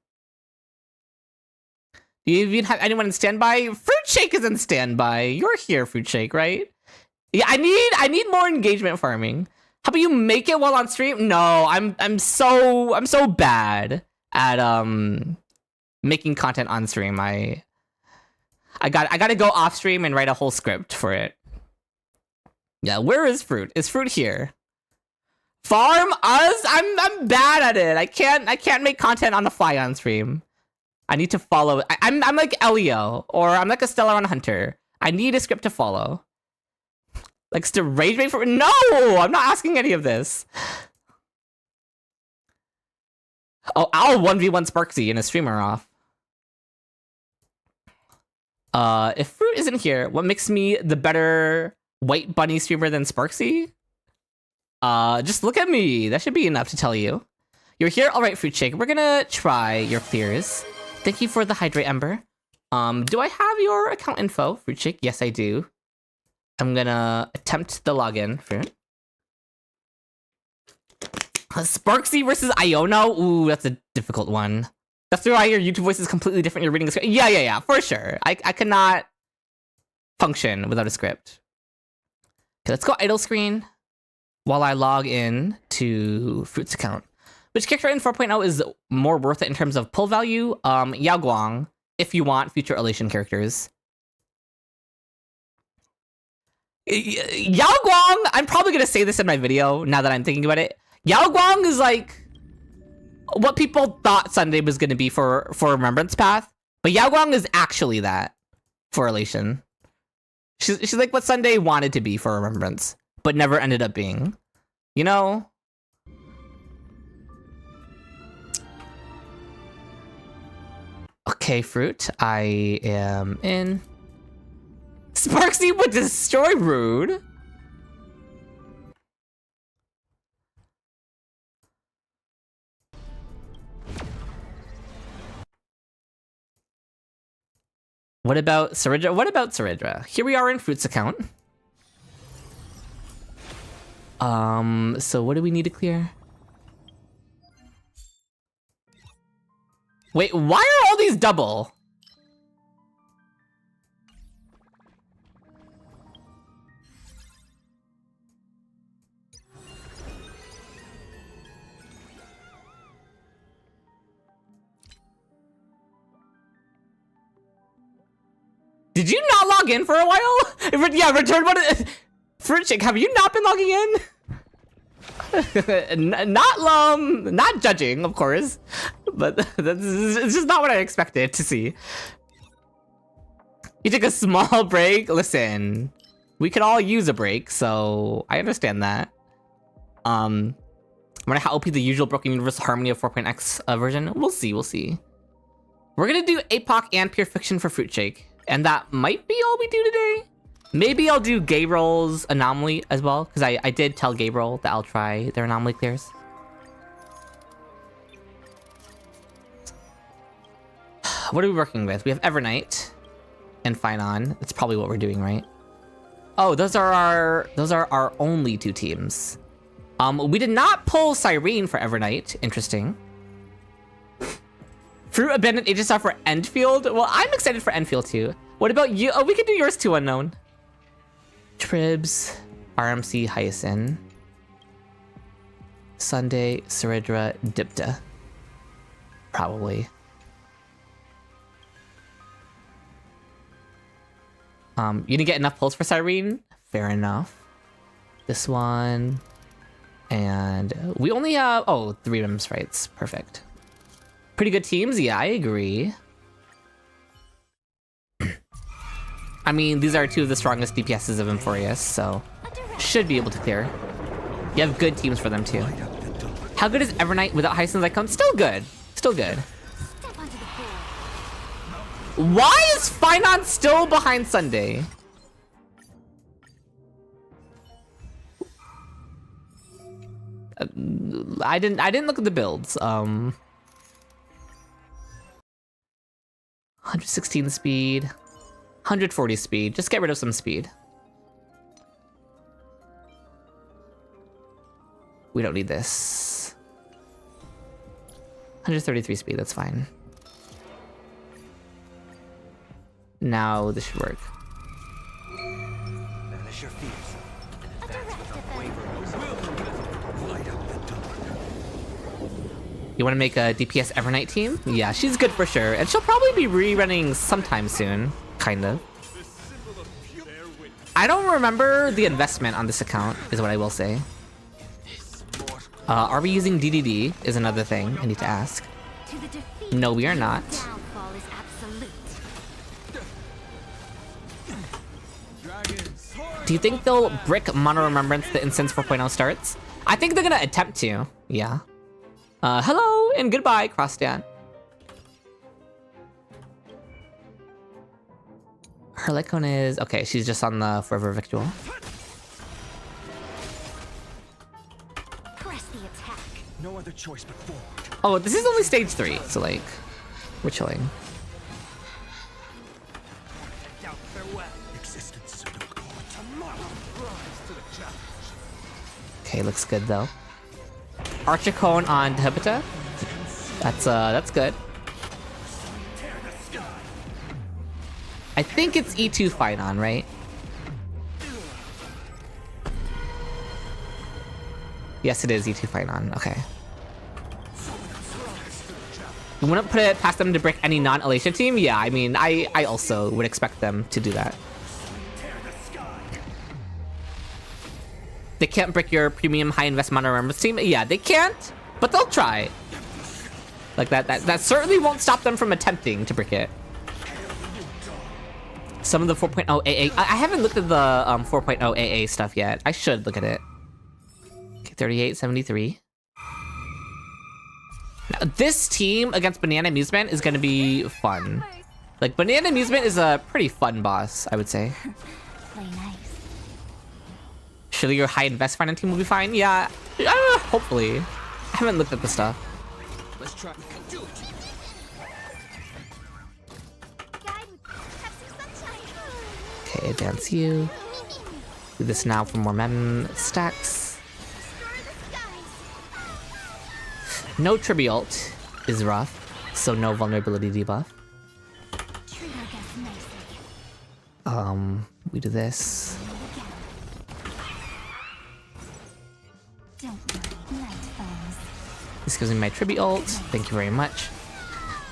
you even have anyone in standby? Fruit Shake is in standby. You're here, Fruit Shake, right? Yeah, I need more engagement farming. How about you make it while on stream? No, I'm so bad at making content on stream. I gotta go off stream and write a whole script for it. Yeah, where is Fruit? Is Fruit here? Farm us? I'm bad at it. I can't make content on the fly on stream. I need to follow. I'm like Elio, or I'm like a Stellar Hunter. I need a script to follow. Likes to rage bait for. No, I'm not asking any of this. Oh, I'll 1v1 Sparksy in a streamer off. If Fruit isn't here, what makes me the better White Bunny streamer than Sparksy? Just look at me. That should be enough to tell you. You're here? Alright, Fruit Shake. We're gonna try your clears. Thank you for the Hydrate Ember. Do I have your account info, Fruit Shake? Yes, I do. I'm gonna attempt the login, Fruit. Sparksy versus Iona? Ooh, that's a difficult one. That's why your YouTube voice is completely different. You're reading a script. Yeah, for sure. I cannot function without a script. Okay, let's go idle screen while I log in to Fruit's account. Which character in 4.0 is more worth it in terms of pull value? Yao Guang, if you want future Elation characters. Yao Guang, I'm probably gonna say this in my video now that I'm thinking about it. Yao Guang is like what people thought Sunday was gonna be for Remembrance Path, but Yao Guang is actually that for Elation. She's like what Sunday wanted to be for Remembrance, but never ended up being. You know? Okay, Fruit, I am in. Sparksy would destroy Rude. What about Saridra? What about Saridra? Here we are in Fruit's account. So what do we need to clear? Wait, why are all these double? Did you not log in for a while? Yeah, return one. Fruit Shake, have you not been logging in? Not judging, of course, but it's just not what I expected to see. You took a small break. Listen, we could all use a break, so I understand that. I wonder how OP the usual Broken Universal Harmony of 4.x version. We'll see. We're gonna do APOC and Pure Fiction for Fruit Shake. And that might be all we do today. Maybe I'll do Gabriel's Anomaly as well, because I did tell Gabriel that I'll try their Anomaly clears. What are we working with? We have Evernight and Finon. That's probably what we're doing, right? Oh, those are our only two teams. We did not pull Cyrene for Evernight. Interesting. Fruit abandoned HSR for Enfield? Well, I'm excited for Enfield too. What about you? Oh, we can do yours too, Unknown. Tribs, RMC, Hyacinth. Sunday, Saridra, Dipta. Probably. You didn't get enough pulls for Cyrene? Fair enough. This one. And we only have, 3 Rim Sprites. Perfect. Pretty good teams? Yeah, I agree. I mean, these are two of the strongest DPSs of Emphorius, so should be able to clear. You have good teams for them too. How good is Evernight without Hyacinth's icon? Still good. Still good. Why is Finon still behind Sunday? I didn't look at the builds. 116 speed, 140 speed. Just get rid of some speed. We don't need this. 133 speed, that's fine. Now this should work. Banish your fears. Advance without wavering. Light up the dark. You want to make a DPS Evernight team? Yeah, she's good for sure. And she'll probably be rerunning sometime soon. Kind of. I don't remember the investment on this account, is what I will say. Are we using DDD is another thing I need to ask. No, we are not. Downfall is absolute. Do you think they'll brick Mono Remembrance the Incense 4.0 starts? I think they're gonna attempt to. Yeah. Hello and goodbye, Crossdad. Her Lycone is okay. She's just on the Forever Victual. the attack. No other choice but forward. Oh, this is only stage 3, so like, we're chilling. Doubt farewell. Existence of no god. Tomorrow, rise to the challenge. Okay, looks good though. Archer Cone on Hibita. That's good. I think it's E2 fight on, right? Yes, it is E2 fight on. Okay. You wouldn't put it past them to break any non-Elation team? Yeah, I mean, I also would expect them to do that. They can't break your premium high investment remembrance team? Yeah, they can't, but they'll try. Like that certainly won't stop them from attempting to break it. Some of the 4.0 AA. I haven't looked at the 4.0 AA stuff yet. I should look at it. Okay, 3873. Now, this team against Banana Amusement is gonna be fun. Like, Banana Amusement is a pretty fun boss, I would say. Play nice. Surely your high invest finance team will be fine? Yeah, hopefully. I haven't looked at the stuff. Let's try. We can do it. Guide, have some sunshine. Okay, advance you. Do this now for more mem stacks. Destroy the skies. No Trivialt is rough, so no vulnerability debuff. Treat our guests nicely. We do this. Don't worry, night falls. This gives me my Trivialt. Thank you very much.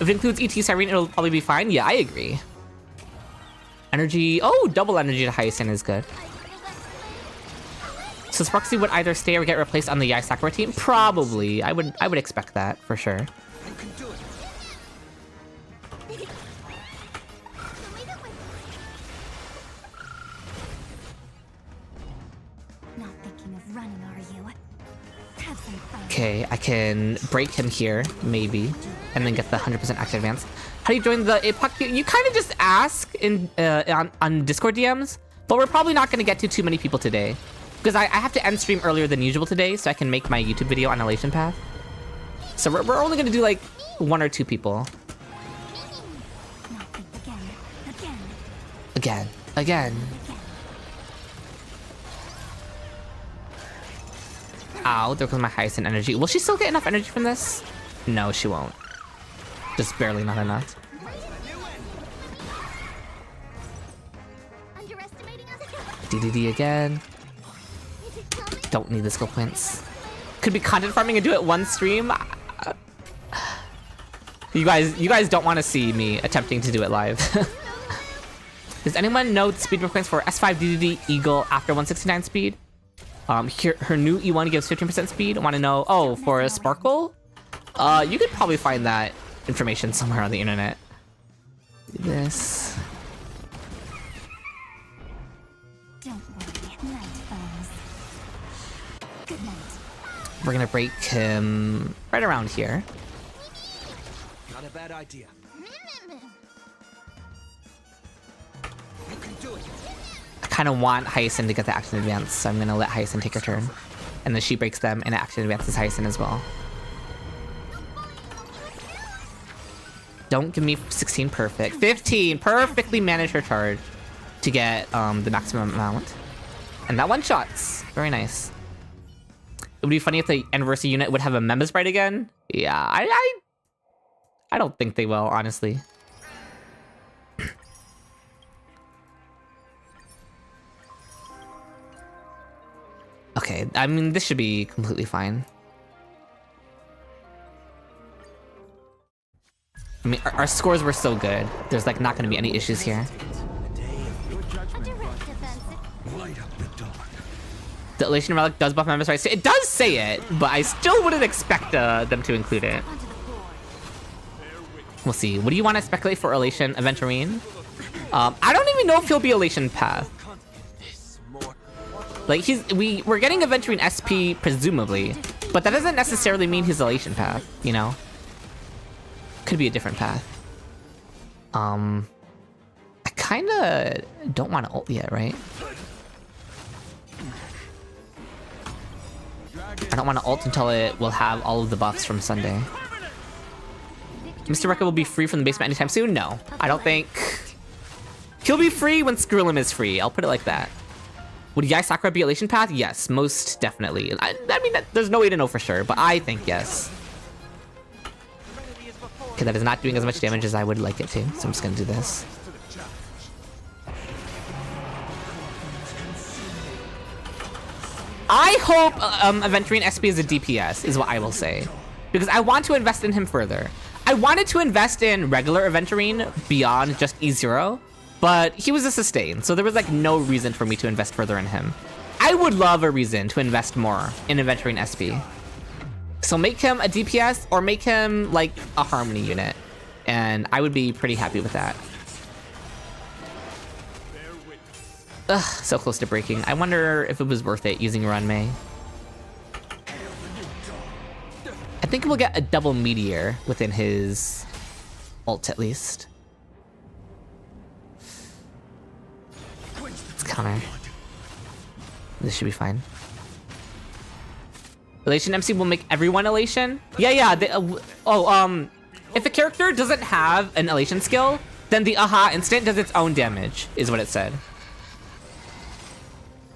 If it includes ET Siren, it'll probably be fine. Yeah, I agree. Energy. Oh, double energy to Hyacinth is good. So Sparksy would either stay or get replaced on the Yai Sakura team? Probably. I would expect that for sure. You can do it. Not thinking of running, are you? Have some fun. Okay, I can break him here, maybe, and then get the 100% active advance. How do you join the APOC? You kind of just ask in on Discord DMs, but we're probably not going to get to too many people today. Because I have to end stream earlier than usual today, so I can make my YouTube video on Elation Path. So we're only going to do like 1 or 2 people. Not think again. Again. Ow, there goes my Hyacinth energy. Will she still get enough energy from this? No, she won't. Just barely not enough. Underestimating us? DDD again. Is it coming? Don't need the skill points. Could be content farming and do it one stream. You guys don't want to see me attempting to do it live. Does anyone know the speed requirements for S5 DDD Eagle after 169 speed? Here, her new E1 gives 15% speed. Want to know? Oh, for a Sparkle? You could probably find that information somewhere on the internet. Do this. Don't worry, night falls. Good night. We're gonna break him right around here. Not a bad idea. You can do it. I kind of want Hyacinth to get the action advance, so I'm gonna let Hyacinth take her turn. And then she breaks them and action advances Hyacinth as well. Don't give me 16 perfect. 15! Perfectly manage her charge to get the maximum amount. And that one-shots. Very nice. It would be funny if the anniversary unit would have a Mema Sprite again. Yeah, I don't think they will, honestly. Okay, I mean, this should be completely fine. I mean, our scores were so good. There's like not gonna be any issues here. A direct defense. Light up the dark. The Elation Relic does buff members, right? It does say it, but I still wouldn't expect them to include it. Onto the board. We'll see. What do you want to speculate for Elation Aventurine? I don't even know if he'll be Elation Path. This more. Like we're getting Aventurine SP presumably, but that doesn't necessarily mean he's Elation Path, you know? Could be a different path. I kinda don't want to ult yet, right? I don't want to ult until it will have all of the buffs from Sunday. Mr. Record will be free from the basement anytime soon? No, I don't think. He'll be free when Skrillum is free. I'll put it like that. Would Yai Sakura be Elation Path? Yes, most definitely. I mean, there's no way to know for sure, but I think yes. Okay, that is not doing as much damage as I would like it to, so I'm just gonna do this. I hope Aventurine SP is a DPS, is what I will say. Because I want to invest in him further. I wanted to invest in regular Aventurine beyond just E0, but he was a sustain, so there was like no reason for me to invest further in him. I would love a reason to invest more in Aventurine SP. So make him a DPS or make him like a Harmony unit, and I would be pretty happy with that. Ugh, so close to breaking. I wonder if it was worth it using Runmei. I think we'll get a double meteor within his ult at least. Let's counter. This should be fine. Elation MC will make everyone Elation? Yeah, if a character doesn't have an Elation skill, then the Aha instant does its own damage, is what it said.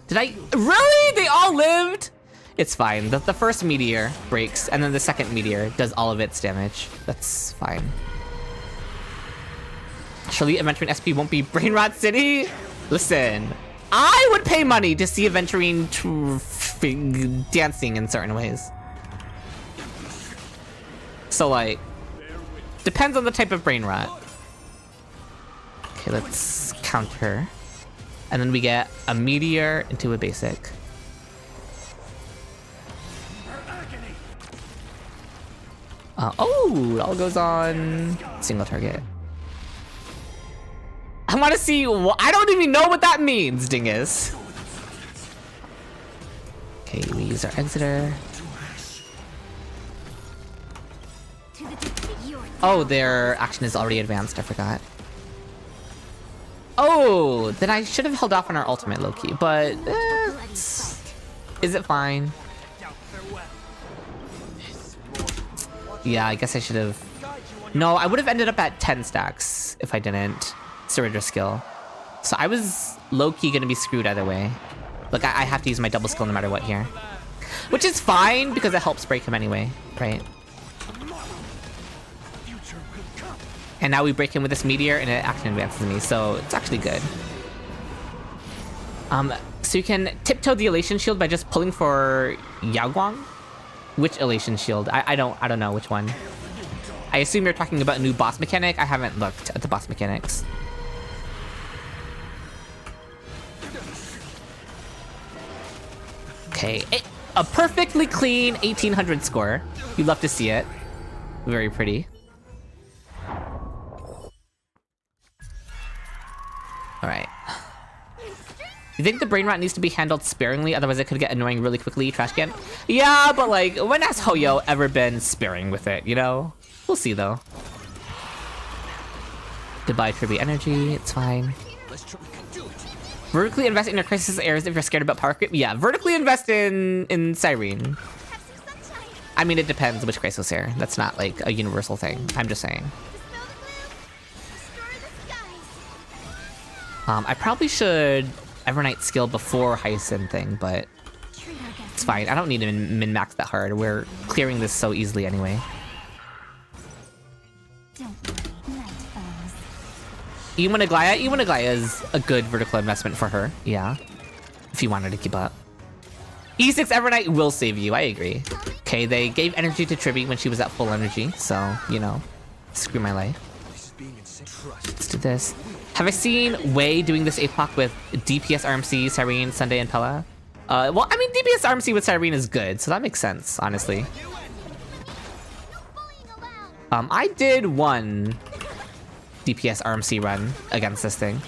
Did I? Really? They all lived? It's fine. The first meteor breaks, and then the second meteor does all of its damage. That's fine. Surely Aventurine SP won't be Brain Rot City? Listen, I would pay money to see Aventurine dancing in certain ways. So like, depends on the type of brain rot. Okay, let's counter. And then we get a meteor into a basic. Oh, it all goes on single target. I want to see what, I don't even know what that means, dingus. Okay, we use our Exeter. Oh, their action is already advanced, I forgot. Oh, then I should have held off on our ultimate low-key, but is it fine? Yeah, I guess I should have. No, I would have ended up at 10 stacks if I didn't surrender skill. So I was low-key gonna be screwed either way. Look, I have to use my double skill no matter what here. Which is fine, because it helps break him anyway, right? And now we break him with this meteor and it action advances me, so it's actually good. So you can tiptoe the Elation Shield by just pulling for Yao Guang? Which Elation Shield? I don't know which one. I assume you're talking about a new boss mechanic. I haven't looked at the boss mechanics. Okay, a perfectly clean 1800 score. You'd love to see it. Very pretty. Alright. You think the brain rot needs to be handled sparingly, otherwise it could get annoying really quickly, trash can? Yeah, but like, when has Hoyo ever been sparing with it, you know? We'll see though. Goodbye Tribute Energy, it's fine. Vertically invest in your Crisis Airs if you're scared about power creep. Yeah, vertically invest in Cyrene. I mean, it depends which Crisis Air. That's not like a universal thing. I'm just saying. I probably should Evernight skill before Hyacinth thing, but it's fine. I don't need to min-max that hard. We're clearing this so easily anyway. Iwanaglaya? Iwanaglaya is a good vertical investment for her, yeah. If you wanted to keep up. E6 Evernight will save you, I agree. Okay, they gave energy to Tribby when she was at full energy, so, you know, screw my life. Let's do this. Have I seen Wei doing this APOC with DPS RMC, Cyrene, Sunday, and Pella? Well, I mean, DPS RMC with Cyrene is good, so that makes sense, honestly. I did one DPS RMC run against this thing.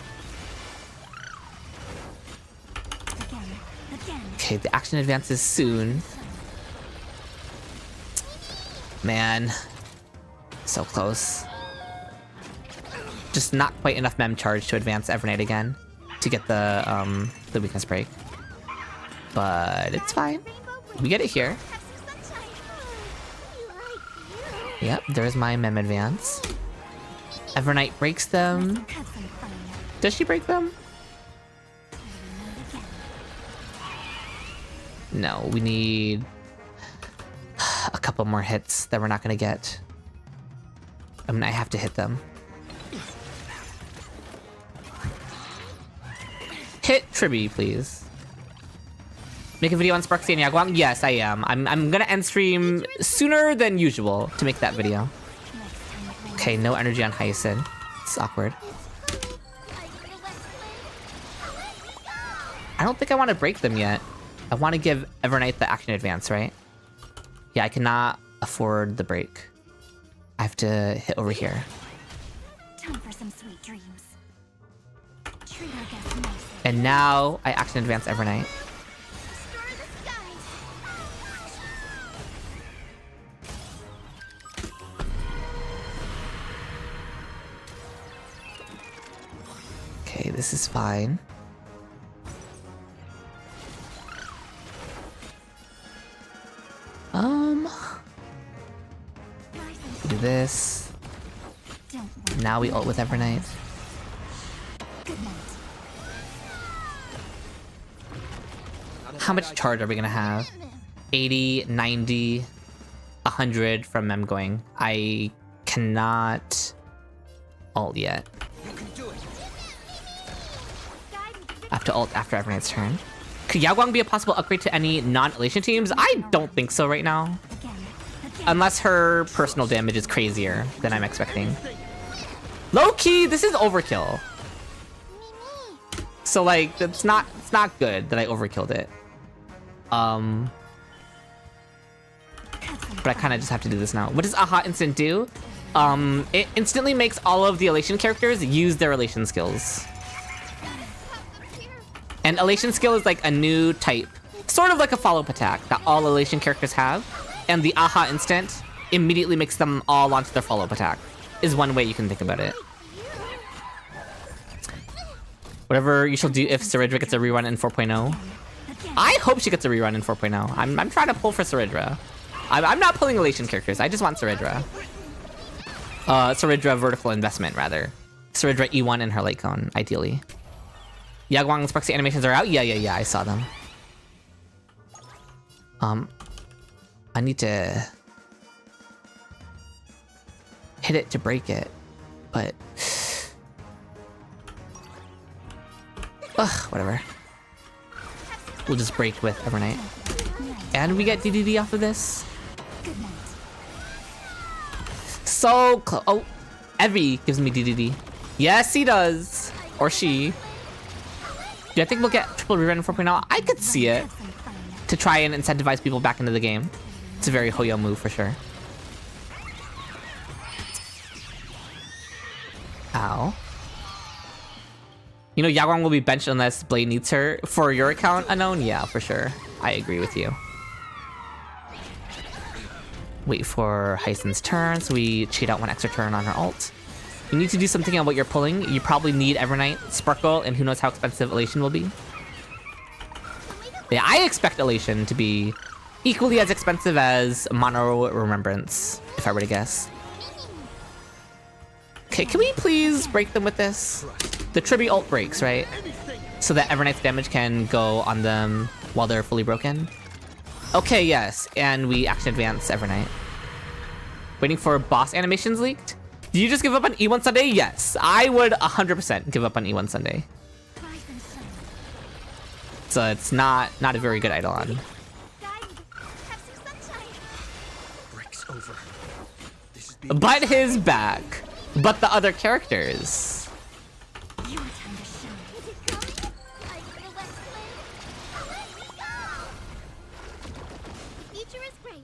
Okay, the action advances soon. Man, so close. Just not quite enough mem charge to advance Evernight again to get the weakness break. But it's fine. We get it here. Have some sunshine. You like you. Yep, there's my mem advance. Evernight breaks them. Have some fun. Does she break them? No, we need a couple more hits that we're not gonna get. I mean, I have to hit them. Hit Tribby, please. Make a video on Sparksy and Yao Guang? Yes, I am. I'm gonna end stream sooner than usual to make that video. Okay, no energy on Hyacinth. It's awkward. I don't think I want to break them yet. I want to give Evernight the action advance, right? Yeah, I cannot afford the break. I have to hit over here. Time for some sweet dreams. Treat our guests nicely. And now I action advance Evernight. Restore the skies. Okay, this is fine. Do this. Don't worry. Now we ult with Evernight. Good night. How much charge are we gonna have? 80, 90, 100 from Mem going. I cannot ult yet. You can do it. I have to ult after Evernight's turn. Could Yao Guang be a possible upgrade to any non-Elation teams? I don't think so right now. Again. Unless her personal damage is crazier than I'm expecting. Low-key, this is overkill. So like, it's not good that I overkilled it. But I kind of just have to do this now. What does Aha Instant do? It instantly makes all of the Elation characters use their Elation skills. And Elation skill is like a new type, sort of like a follow-up attack that all Elation characters have. And the Aha Instant immediately makes them all launch their follow-up attack, is one way you can think about it. Whatever you shall do if Saridra gets a rerun in 4.0. I hope she gets a rerun in 4.0. I'm trying to pull for Saridra. I'm not pulling Elation characters, I just want Saridra. Saridra vertical investment, rather. Saridra E1 in her light cone, ideally. Yao Guang and Sparkle animations are out? Yeah, I saw them. I need to hit it to break it, but whatever. We'll just break with Evernight. And we get DDD off of this. Good night. So close. Oh, Evie gives me DDD. Yes, he does. Or she. Do I think we'll get triple rerun in 4.0? I could see it. Have some fun. To try and incentivize people back into the game. It's a very Hoyo move for sure. Ow. You know, Yao Guang will be benched unless Blade needs her. For your account, Unknown? Yeah, for sure. I agree with you. Wait for Hyacinth's turn, so we cheat out one extra turn on her ult. You need to do something on what you're pulling. You probably need Evernight, Sparkle, and who knows how expensive Elation will be. Yeah, I expect Elation to be equally as expensive as Mono Remembrance, if I were to guess. Okay, can we please break them with this? The Tribby ult breaks, right? So that Evernight's damage can go on them while they're fully broken. Okay, yes, and we action advance Evernight. Waiting for boss animations leaked? Do you just give up on E1 Sunday? Yes, I would 100% give up on E1 Sunday. Rise and shine. So it's not a very good Eidolon. Guide me. Have some sunshine. Breaks over. This is being But his back. But the other characters. Your time to shine. Is it coming? I feel less future is great.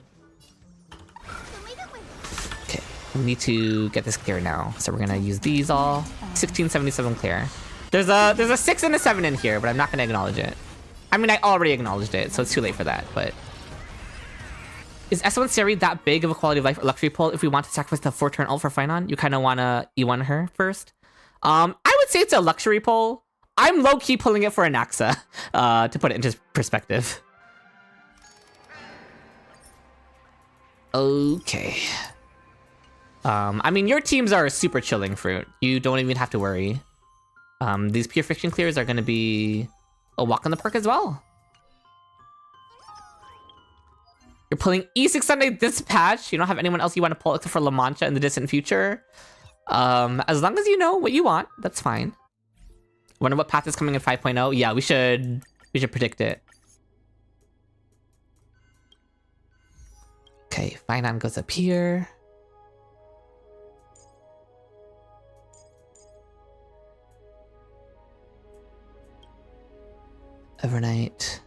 So leave it with. Okay, we need to get this clear now. So we're gonna use these all. 1677 clear. There's a 6 and a 7 in here, but I'm not gonna acknowledge it. I mean, I already acknowledged it, so it's too late for that, but... Is S1 Seri that big of a quality of life or luxury pull if we want to sacrifice the 4-turn ult for Finon? You kind of want to E1 her first? I would say it's a luxury pull. I'm low-key pulling it for Anaxa, to put it into perspective. Okay. I mean, your teams are super chilling, Fruit. You don't even have to worry. These pure fiction clears are going to be a walk in the park as well. You're pulling E6 Sunday this patch. You don't have anyone else you want to pull except for La Mancha in the distant future. As long as you know what you want, that's fine. Wonder what path is coming in 5.0? Yeah, we should predict it. Okay, Finon goes up here. Evernight.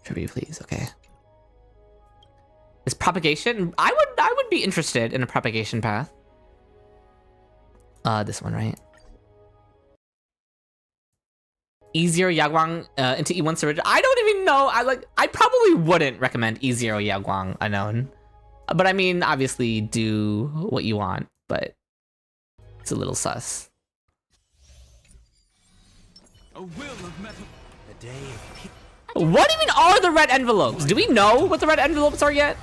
Tribute, please. Okay. Is propagation? I would be interested in a propagation path. This one, right? E0 Yao Guang into E1 Surge. I don't even know. I probably wouldn't recommend E0 Yao Guang unknown. But I mean, obviously do what you want, but it's a little sus. A will of metal. The day of What even are the red envelopes? Do we know what the red envelopes are yet?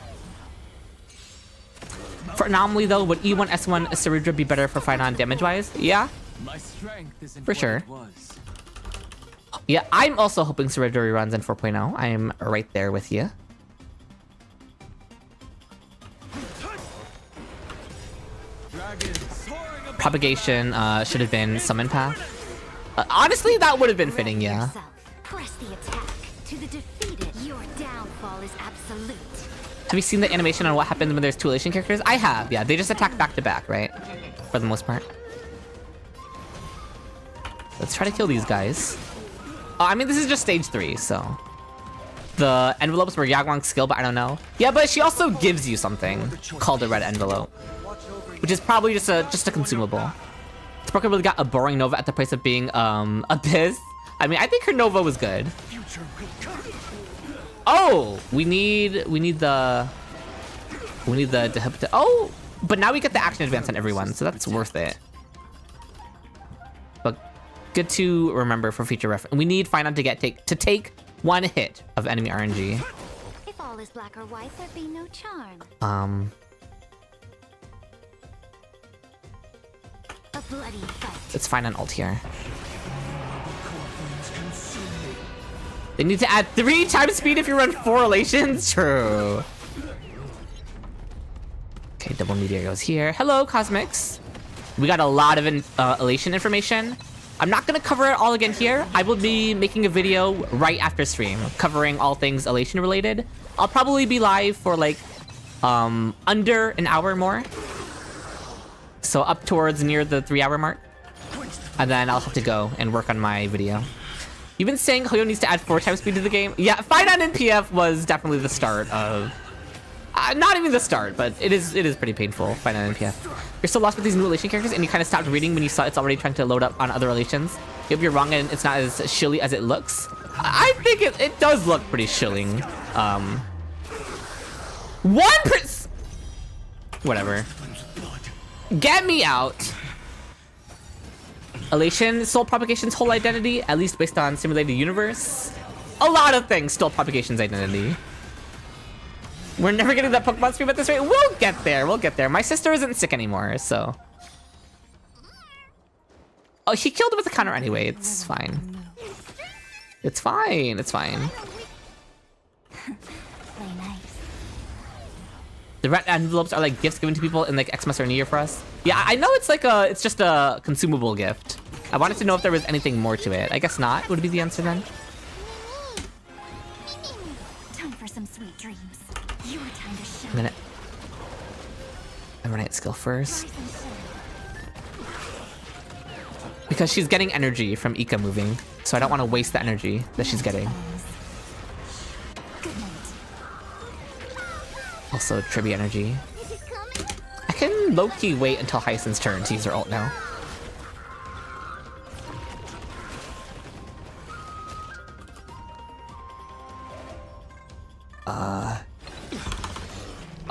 For Anomaly though, would E1 S1 Cerudra be better for Finon damage-wise? Yeah, my strength is in for what sure. it was. Yeah, I'm also hoping Cerudra runs in 4.0. I'm right there with you. Dragon soaring above. Propagation should have been Summon Path. Honestly, that would have been fitting, yeah. Press the attack. To the defeated, your downfall is absolute. Have you seen the animation on what happens when there's two Elation characters? I have, yeah. They just attack back to back, right? For the most part. Let's try to kill these guys. Oh, I mean, this is just stage 3, so... The envelopes were Yao Guang's skill, but I don't know. Yeah, but she also gives you something called a red envelope. Which is probably just a consumable. Sparkle really got a boring Nova at the price of being, Abyss. I mean, I think her Nova was good. Oh, we need the oh, but now we get the action advance on everyone, so that's worth it. But good to remember for future reference. We need Finon to take one hit of enemy RNG. If all is black or white, there'd be no charm. A bloody fight. Let's find an ult here. They need to add 3 times speed if you run 4 Elations? True. Okay, double meteor goes here. Hello, Cosmics. We got a lot of Elation information. I'm not gonna cover it all again here. I will be making a video right after stream covering all things Elation related. I'll probably be live for like under an hour more. So up towards near the 3-hour mark. And then I'll have to go and work on my video. You've been saying Hoyo needs to add 4 times speed to the game? Yeah, Finon in PF was definitely the start of... not even the start, but it is pretty painful, Finon in PF. You're still lost with these new Elation characters and you kind of stopped reading when you saw it's already trying to load up on other Elations. If you're wrong and it's not as shilly as it looks. I think it does look pretty shilling. Whatever. Get me out. Elation stole Propagation's whole identity, at least based on Simulated Universe. A lot of things stole Propagation's identity. We're never getting that Pokemon stream at this rate. We'll get there, we'll get there. My sister isn't sick anymore, so... Oh, he killed him with a counter anyway, it's fine. It's fine, it's fine. Play nice. The red envelopes are like gifts given to people in like Xmas or New Year for us. Yeah, I know it's like it's just a consumable gift. I wanted to know if there was anything more to it. I guess not, would be the answer then. Time for some sweet dreams. Your time to shine. I'm gonna hit skill first. Because she's getting energy from Ika moving, so I don't want to waste the energy that she's getting. Good night. Also, Tribby energy. I can low-key wait until Hyacinth's turn to use her ult now.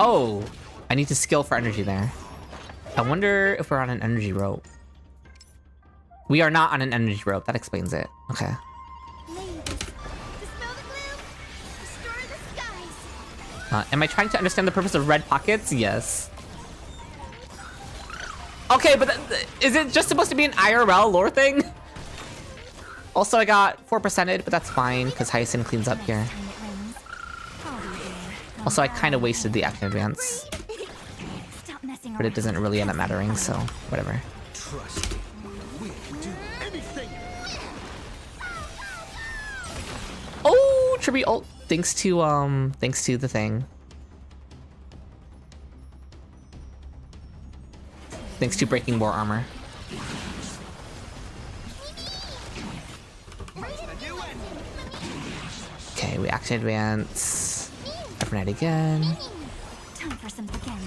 Oh, I need to skill for energy there. I wonder if we're on an energy rope. We are not on an energy rope. That explains it. Okay. Ladies, dispel the Am I trying to understand the purpose of red pockets? Yes. Okay, but is it just supposed to be an IRL lore thing? Also, I got 4%ed, but that's fine, because Hyacinth cleans up here. Also, I kind of wasted the action advance. But it doesn't really end up mattering, so whatever. Trust me, we'll do anything. Oh, tribute ult thanks to the thing. Thanks to breaking more armor. Okay, we action advance. Evernight again. Time for some again.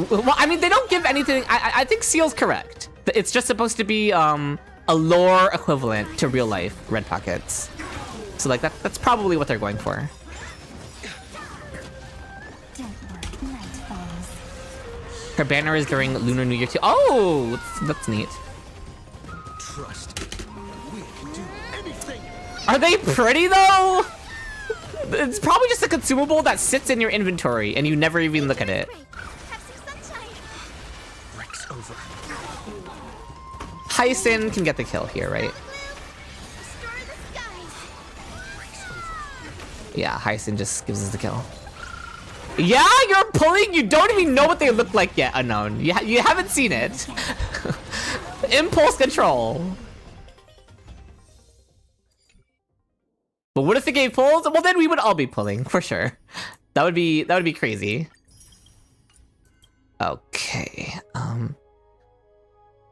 Well, I mean, they don't give anything. I think Seal's correct. It's just supposed to be a lore equivalent to real life red pockets. So like that's probably what they're going for. Her banner is during Lunar New Year too. Oh, that's neat. Trust me, we'll do anything. Are they pretty though? It's probably just a consumable that sits in your inventory and you never even look at it. Breaks over. Hyacinth can get the kill here, right? Yeah, Hyacinth just gives us the kill. Yeah, you're pulling. You don't even know what they look like yet, Unknown. You haven't seen it. Impulse control. But what if the game pulls? Well, then we would all be pulling for sure. That would be crazy. Okay.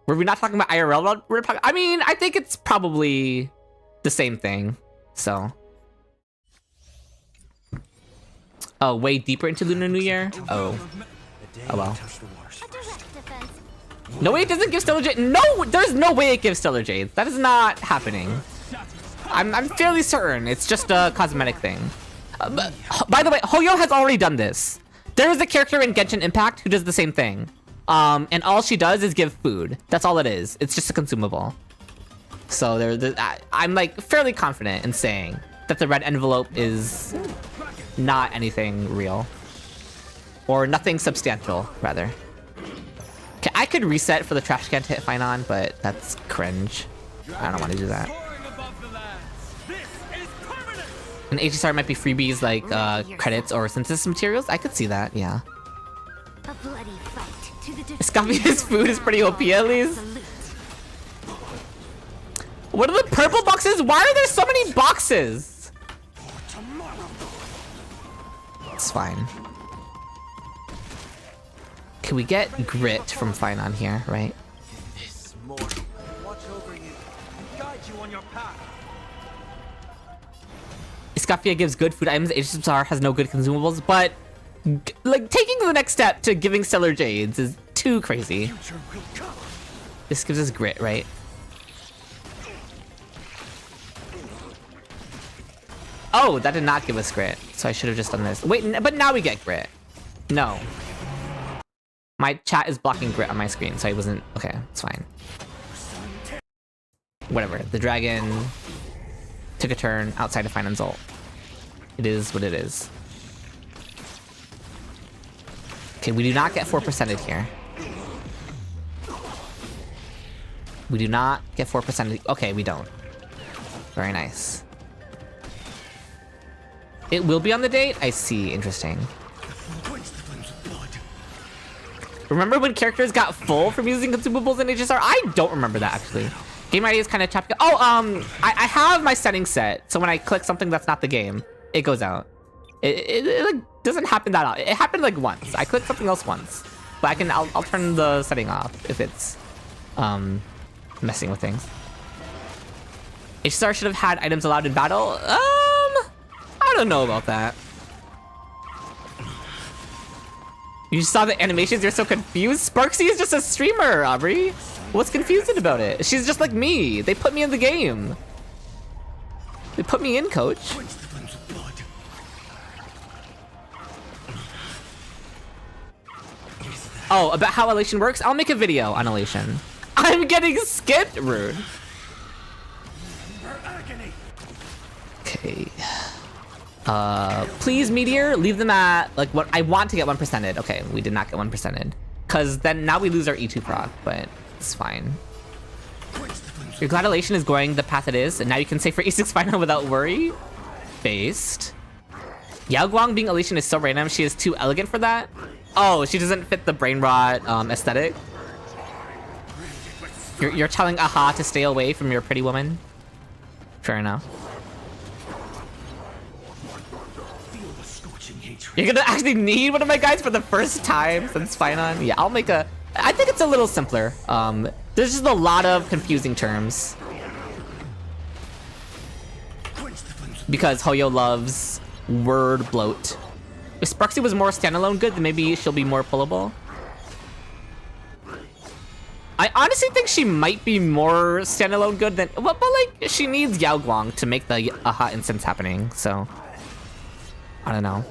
Were we not talking about IRL? I mean, I think it's probably the same thing. So. Oh, way deeper into Lunar New Year? Oh. Oh well. No way it doesn't give Stellar Jade. No, there's no way it gives Stellar Jade. That is not happening. I'm fairly certain it's just a cosmetic thing. By the way, Hoyo has already done this. There is a character in Genshin Impact who does the same thing. And all she does is give food. That's all it is. It's just a consumable. So I'm like fairly confident in saying that the red envelope is not anything real. Or nothing substantial, rather. Okay, I could reset for the trash can to hit Finon, but that's cringe. I don't want to do that. And HSR might be freebies like credits or synthesis materials. I could see that, yeah. A bloody fight to the Escapia's food is pretty OP at least. What are the purple boxes? Why are there so many boxes? It's fine. Can we get grit from Finon here, right? This mortal Watch over you and guide you on your path. Escafia gives good food items. HSR has no good consumables, but like taking the next step to giving Stellar Jades is too crazy. future will come. This gives us grit, right? Oh, that did not give us grit, so I should have just done this. Wait, but now we get grit. No. My chat is blocking grit on my screen, so I wasn't... Okay, it's fine. Whatever. The dragon took a turn outside of Finon's ult. It is what it is. Okay, we do not get 4%ed here. We do not get 4%ed. Okay, we don't. Very nice. It will be on the date? I see. Interesting. Remember when characters got full from using consumables in HSR? I don't remember that, actually. Game ID is kind of choppy. Oh, I have my settings set, so when I click something that's not the game, it goes out. It like, doesn't happen that often. It happened like once. I clicked something else once. But I'll turn the setting off if it's messing with things. HSR should have had items allowed in battle. I don't know about that. You saw the animations, you're so confused? Sparksy is just a streamer, Aubrey. What's confusing about it? She's just like me. They put me in the game. They put me in, coach. Oh, about how Elation works? I'll make a video on Elation. I'm getting skipped, rude. Okay. Okay. Please, Meteor, leave them at, like, what I want to get 1%ed. Okay, we did not get 1%ed. Because then now we lose our E2 proc, but it's fine. Your glad Elation is going the path it is, and now you can say for E6 final without worry. Based. Yao Guang being Elation is so random, she is too elegant for that. Oh, she doesn't fit the brain rot aesthetic. You're telling Aha to stay away from your pretty woman? Fair enough. You're gonna actually need one of my guys for the first time since Finon? Yeah, I'll make a... I think it's a little simpler. There's just a lot of confusing terms. Because Hoyo loves word bloat. If Sparksy was more standalone good, then maybe she'll be more pullable. I honestly think she might be more standalone good than... But like, she needs Yao Guang to make the Aha instance happening, so... I don't know.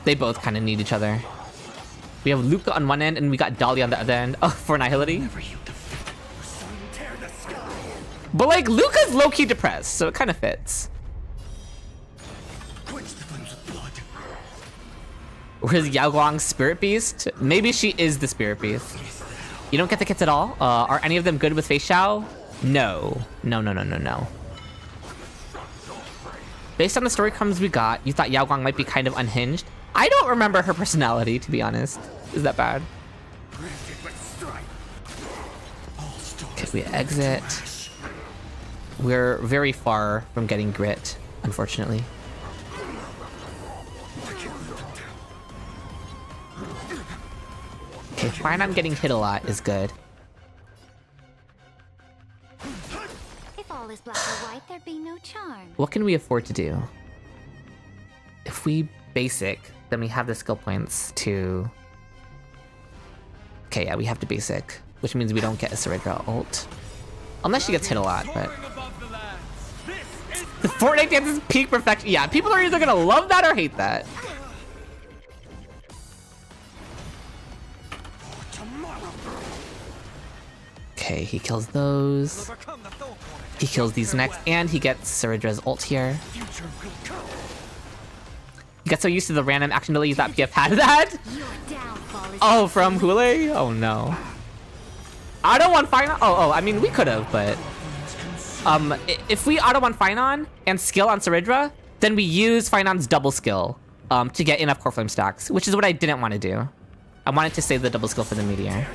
They both kind of need each other. We have Luca on one end, and we got Dolly on the other end. Oh, for Annihility. But like, Luca's low-key depressed, so it kind of fits. Where's Yao Guang's Spirit Beast? Maybe she is the Spirit Beast. You don't get the kits at all? Are any of them good with Fei Xiao? No. No. Based on the story crumbs we got, you thought Yao Guang might be kind of unhinged? I don't remember her personality, to be honest. Is that bad? Okay, we exit. We're very far from getting grit, unfortunately. Okay, fine, I'm getting hit a lot is good. If all is black or white, there'd be no charm. What can we afford to do? If we basic, then we have the skill points to... Okay, yeah, we have to basic, which means we don't get a Saridra ult. Unless she gets hit a lot, but... The Fortnite dance is peak perfection. Yeah, people are either gonna love that or hate that. Okay, he kills those. He kills these next, and he gets Saridra's ult here. You got so used to the random action delay you thought PF had that? Oh, from Hule? Oh no. Auto on Finon? Oh, I mean, we could have, but... if we auto on Finon and skill on Saridra, then we use Finon's double skill to get enough core flame stacks, which is what I didn't want to do. I wanted to save the double skill for the Meteor.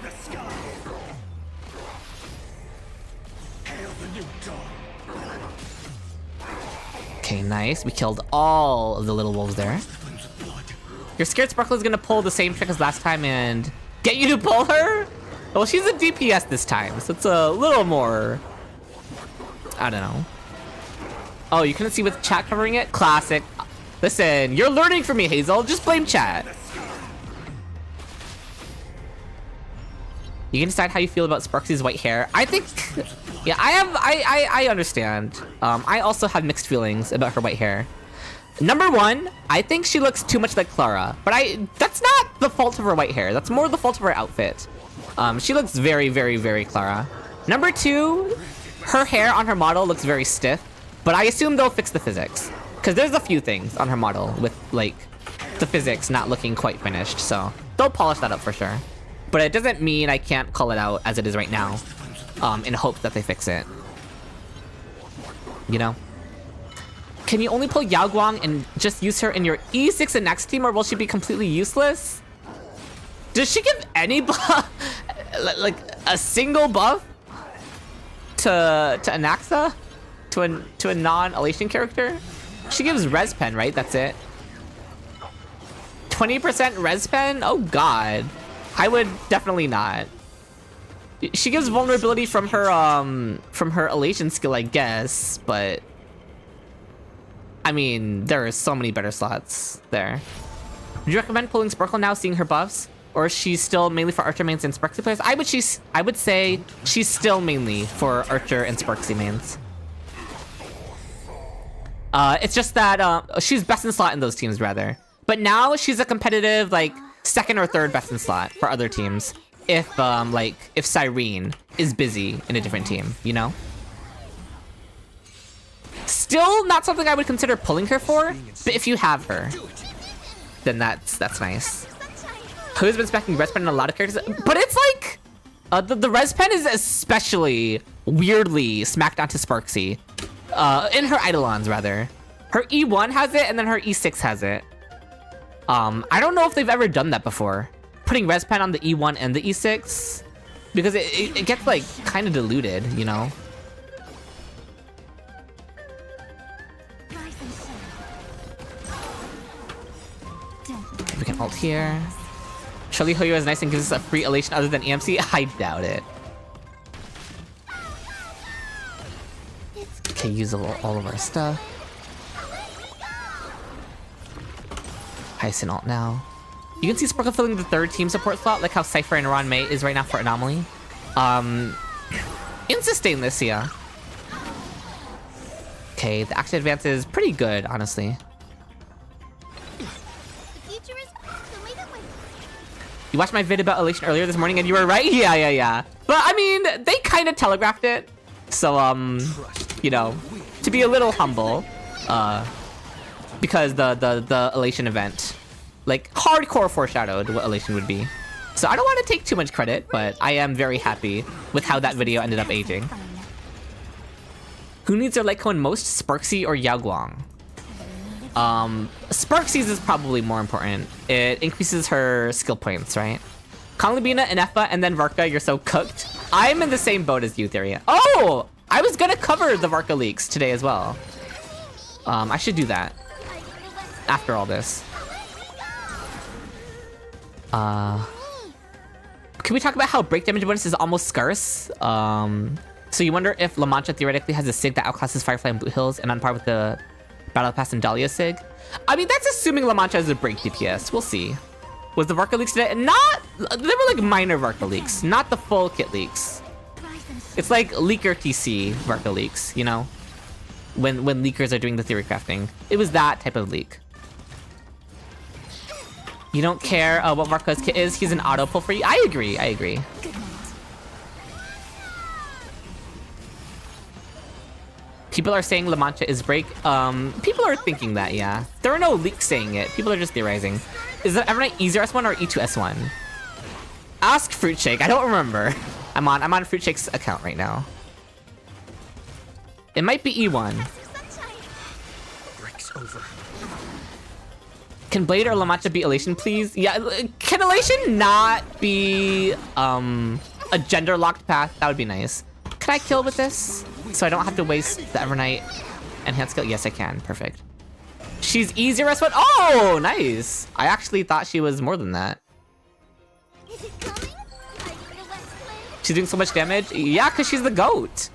Okay, nice. We killed all of the little wolves there. You're scared Sparkle is gonna pull the same trick as last time and get you to pull her? Well, she's a DPS this time, so it's a little more... I don't know. Oh, you couldn't see with chat covering it? Classic. Listen, you're learning from me, Hazel. Just blame chat. You can decide how you feel about Sparksy's white hair. I think... Yeah, I understand. I also have mixed feelings about her white hair. Number one, I think she looks too much like Clara, but that's not the fault of her white hair. That's more the fault of her outfit. She looks very, very, very Clara. Number two, her hair on her model looks very stiff, but I assume they'll fix the physics. Because there's a few things on her model with, like, the physics not looking quite finished, so they'll polish that up for sure. But it doesn't mean I can't call it out as it is right now, in hopes that they fix it. You know? Can you only pull Yao Guang and just use her in your E6 and next team, or will she be completely useless? Does she give any buff? Like, a single buff? To Anaxa? To a non-Elation character? She gives res pen, right? That's it. 20% res pen? Oh god. I would definitely not. She gives vulnerability from her Elation skill, I guess, but I mean, there are so many better slots there. Would you recommend pulling Sparkle now, seeing her buffs? Or is she still mainly for Archer mains and Sparksy players? I would say she's still mainly for Archer and Sparksy mains. It's just that she's best in slot in those teams, rather. But now she's a competitive, like, second or third best in slot for other teams. If Cyrene is busy in a different team, you know? Still not something I would consider pulling her for, but if you have her, then that's nice. Who's been specking res pen in a lot of characters, but it's like the res pen is especially weirdly smacked onto Sparksy. In her Eidolons rather. Her E1 has it and then her E6 has it. I don't know if they've ever done that before. Putting res pen on the E1 and the E6, because it gets like kind of diluted, you know. We can ult here. Surely Hoyo is nice and gives us a free elation other than EMC? I doubt it. Okay, use all of our stuff. Heist and ult now. You can see Sparkle filling the 3rd team support slot, like how Cypher and Ron May is right now for Anomaly. Insta-stain this, yeah. Okay, the action advance is pretty good, honestly. You watched my vid about Elation earlier this morning and you were right? Yeah. But I mean, they kind of telegraphed it. So, you know, to be a little humble, because the Elation event, like, hardcore foreshadowed what Elation would be. So I don't want to take too much credit, but I am very happy with how that video ended up aging. Who needs their light cone most, Sparksy or Yao Guang? Sparksy's is probably more important. It increases her skill points, right? Conlabina and Effa and then Varka, you're so cooked. I'm in the same boat as you, Theria. Oh! I was gonna cover the Varka leaks today as well. I should do that. After all this. Can we talk about how break damage bonus is almost scarce? So you wonder if La Mancha theoretically has a sig that outclasses Firefly and Blue Hills and on par with the Battle Pass and Dahlia sig? I mean, that's assuming La Mancha has a break DPS. We'll see. Was the Varka leaks today? Not, they were like minor Varka leaks, not the full kit leaks. It's like leaker TC Varka leaks, you know? When leakers are doing the theory crafting. It was that type of leak. You don't care what Varka's kit is, he's an auto pull for you. I agree. People are saying La Mancha is break. People are thinking that, yeah. There are no leaks saying it. People are just theorizing. Is that Evernight easier S1 or E2 S1? Ask Fruit Shake. I don't remember. I'm on Fruit Shake's account right now. It might be E1. Breaks over. Can Blade or La Mancha be Elation, please? Yeah, can Elation not be a gender-locked path? That would be nice. Can I kill with this? So I don't have to waste the Evernight enhanced skill? Yes, I can. Perfect. She's easier S1. Oh, nice. I actually thought she was more than that. She's doing so much damage? Yeah, because she's the GOAT.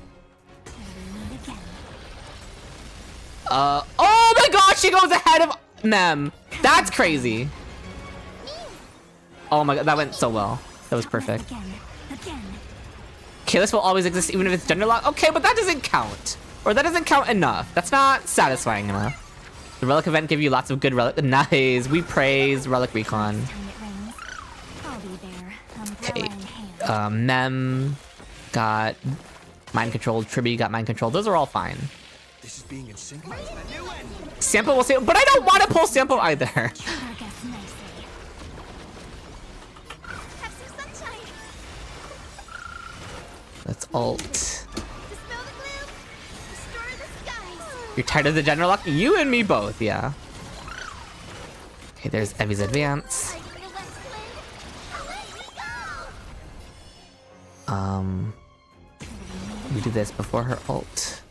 Oh my god, she goes ahead of Mem. That's crazy. Oh my god, that went so well. That was perfect. Okay, this will always exist even if it's gender lock. Okay, but that doesn't count. Or that doesn't count enough. That's not satisfying enough. The Relic event give you lots of good Relic. Nice. We praise Relic Recon. Okay. Mem got mind control. Tribby got mind control. Those are all fine. This is being in sync. Sample will say, but I don't want to pull Sample either. Let's ult. You're tired of the general lock? You and me both, yeah. Okay, there's Evie's advance. We do this before her ult.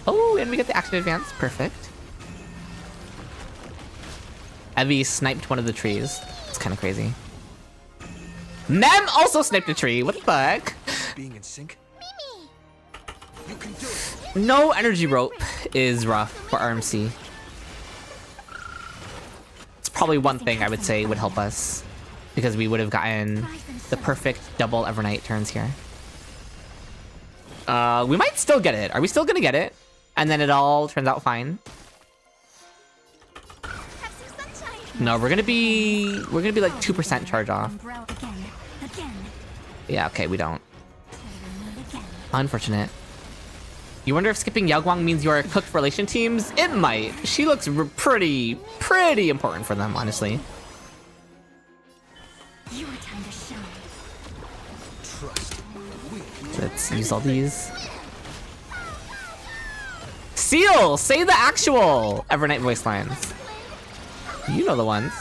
Oh, and we get the action advance. Perfect. Evie sniped one of the trees. It's kind of crazy. Mem also sniped a tree. What the heck? Being in sync. You can do it. No energy rope is rough for RMC. It's probably one thing I would say would help us, because we would have gotten the perfect double Evernight turns here. We might still get it. Are we still gonna get it? And then it all turns out fine. No, we're gonna be like 2% charge off. Yeah, okay, we don't. Unfortunate. You wonder if skipping Yao Guang means you're cooked for Elation teams? It might. She looks pretty important for them, honestly. Your time to shine. Trust me. Let's use all these. Seal! Say the actual Evernight voice lines. You know the ones.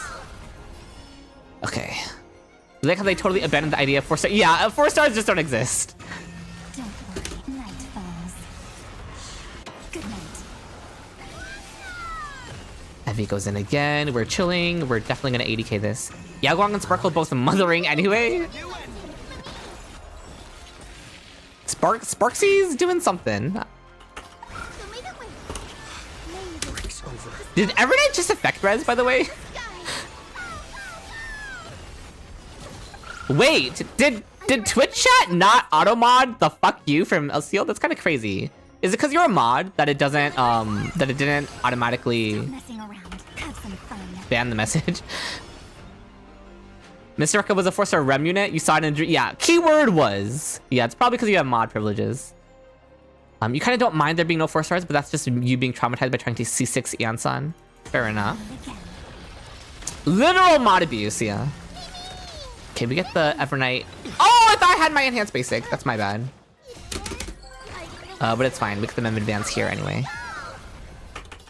Okay. You like how they totally abandoned the idea of 4 stars? Yeah, 4 stars just don't exist. Don't worry, night falls. Good night. Evie goes in again. We're chilling. We're definitely gonna 80k this. Yao Guang and Sparkle both mothering anyway. Sparksy's doing something. Did Evernight just affect res, by the way? Wait, did Twitch chat not auto mod the fuck you from LCL? That's kind of crazy. Is it because you're a mod that it doesn't that it didn't automatically Messing around. Have some fun. ban the message? Mr. Rucka was a 4-star rem unit. You saw it in yeah. Keyword was yeah. It's probably because you have mod privileges. You kind of don't mind there being no 4 stars, but that's just you being traumatized by trying to C6 Eon-san. Fair enough. Literal mod abuse, yeah. Okay, we get the Evernight. Oh, I thought I had my enhanced basic. That's my bad. But it's fine. We get the mem advance here anyway.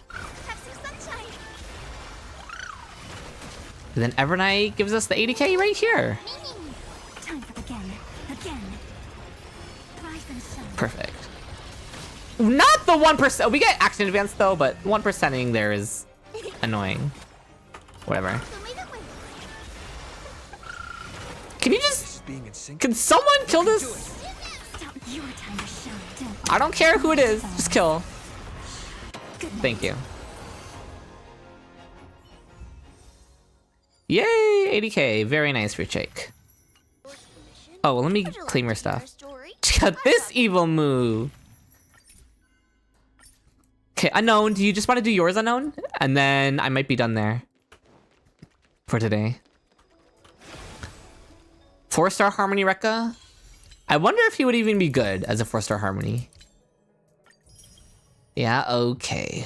Have some sunshine. And then Evernight gives us the 80k right here. Time for again. Rise and shine. Perfect. Not the 1%. We get action advance though, but 1%ing there is annoying. Whatever. Can you just... Can someone kill this? Stop your time to shine. Don't I don't care who it is. Just kill. Good night. Thank you. Yay! 80k. Very nice for Jake. Oh, well, let me claim your stuff. Check out this evil move. Okay, Unknown. Do you just want to do yours, Unknown? And then I might be done there. For today. 4-star Harmony Rekka? I wonder if he would even be good as a 4-star Harmony. Yeah, okay.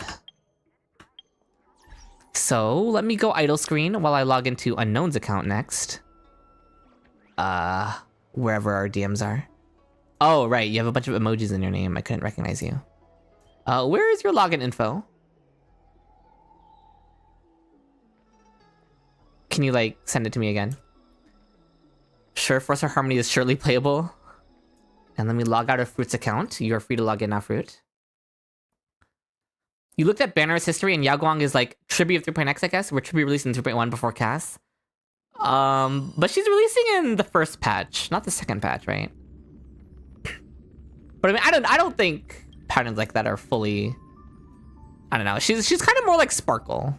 So, let me go idle screen while I log into Unknown's account next. Wherever our DMs are. Oh, right, you have a bunch of emojis in your name. I couldn't recognize you. Where is your login info? Can you, like, send it to me again? Sure, 4-star Harmony is surely playable. And let me log out of Fruit's account. You are free to log in now, Fruit. You looked at Banner's history, and Yao Guang is like Tribute of 3.x, I guess. Where Tribute released in 3.1 before Cass. But she's releasing in the first patch, not the second patch, right? But I mean, I don't think patterns like that are fully... I don't know. She's kind of more like Sparkle.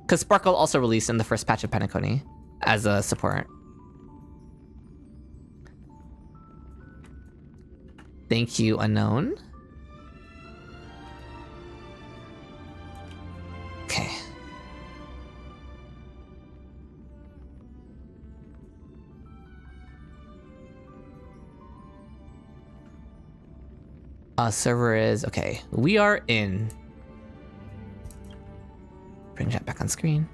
Because Sparkle also released in the first patch of Penacony as a support. Thank you, Unknown. Okay. Server is... Okay, we are in. Bring chat back on screen.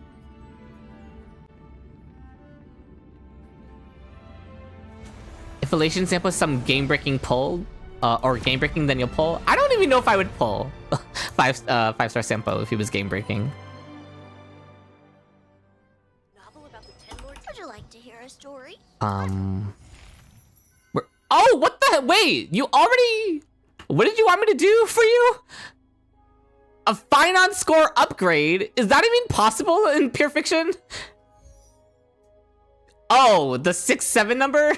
If Elation sample is some game-breaking pull, or game-breaking, then you'll pull. I don't even know if I would pull 5-star Sampo if he was game-breaking. Novel about the 10 lords. Would you like to hear a story? Oh, what the... Wait, you already... What did you want me to do for you? A Finon score upgrade? Is that even possible in Pure Fiction? Oh, the 6-7 number?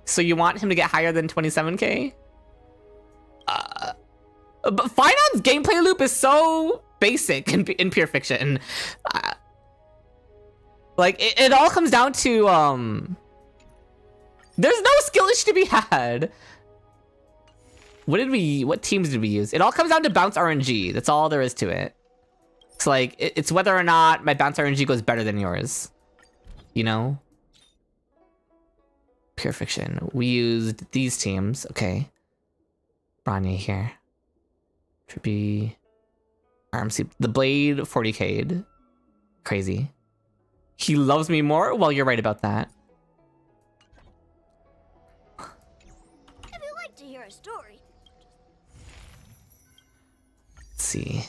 So you want him to get higher than 27k? But Finon's gameplay loop is so basic in Pure Fiction. Like, it all comes down to, there's no skillish to be had. What teams did we use? It all comes down to bounce RNG. That's all there is to it. It's like, it's whether or not my bounce RNG goes better than yours. You know? Pure Fiction. We used these teams. Okay. Branya here. Should be RMC. The blade 40k'd. Crazy. He loves me more? Well, you're right about that. If you like to hear a story. Let's see.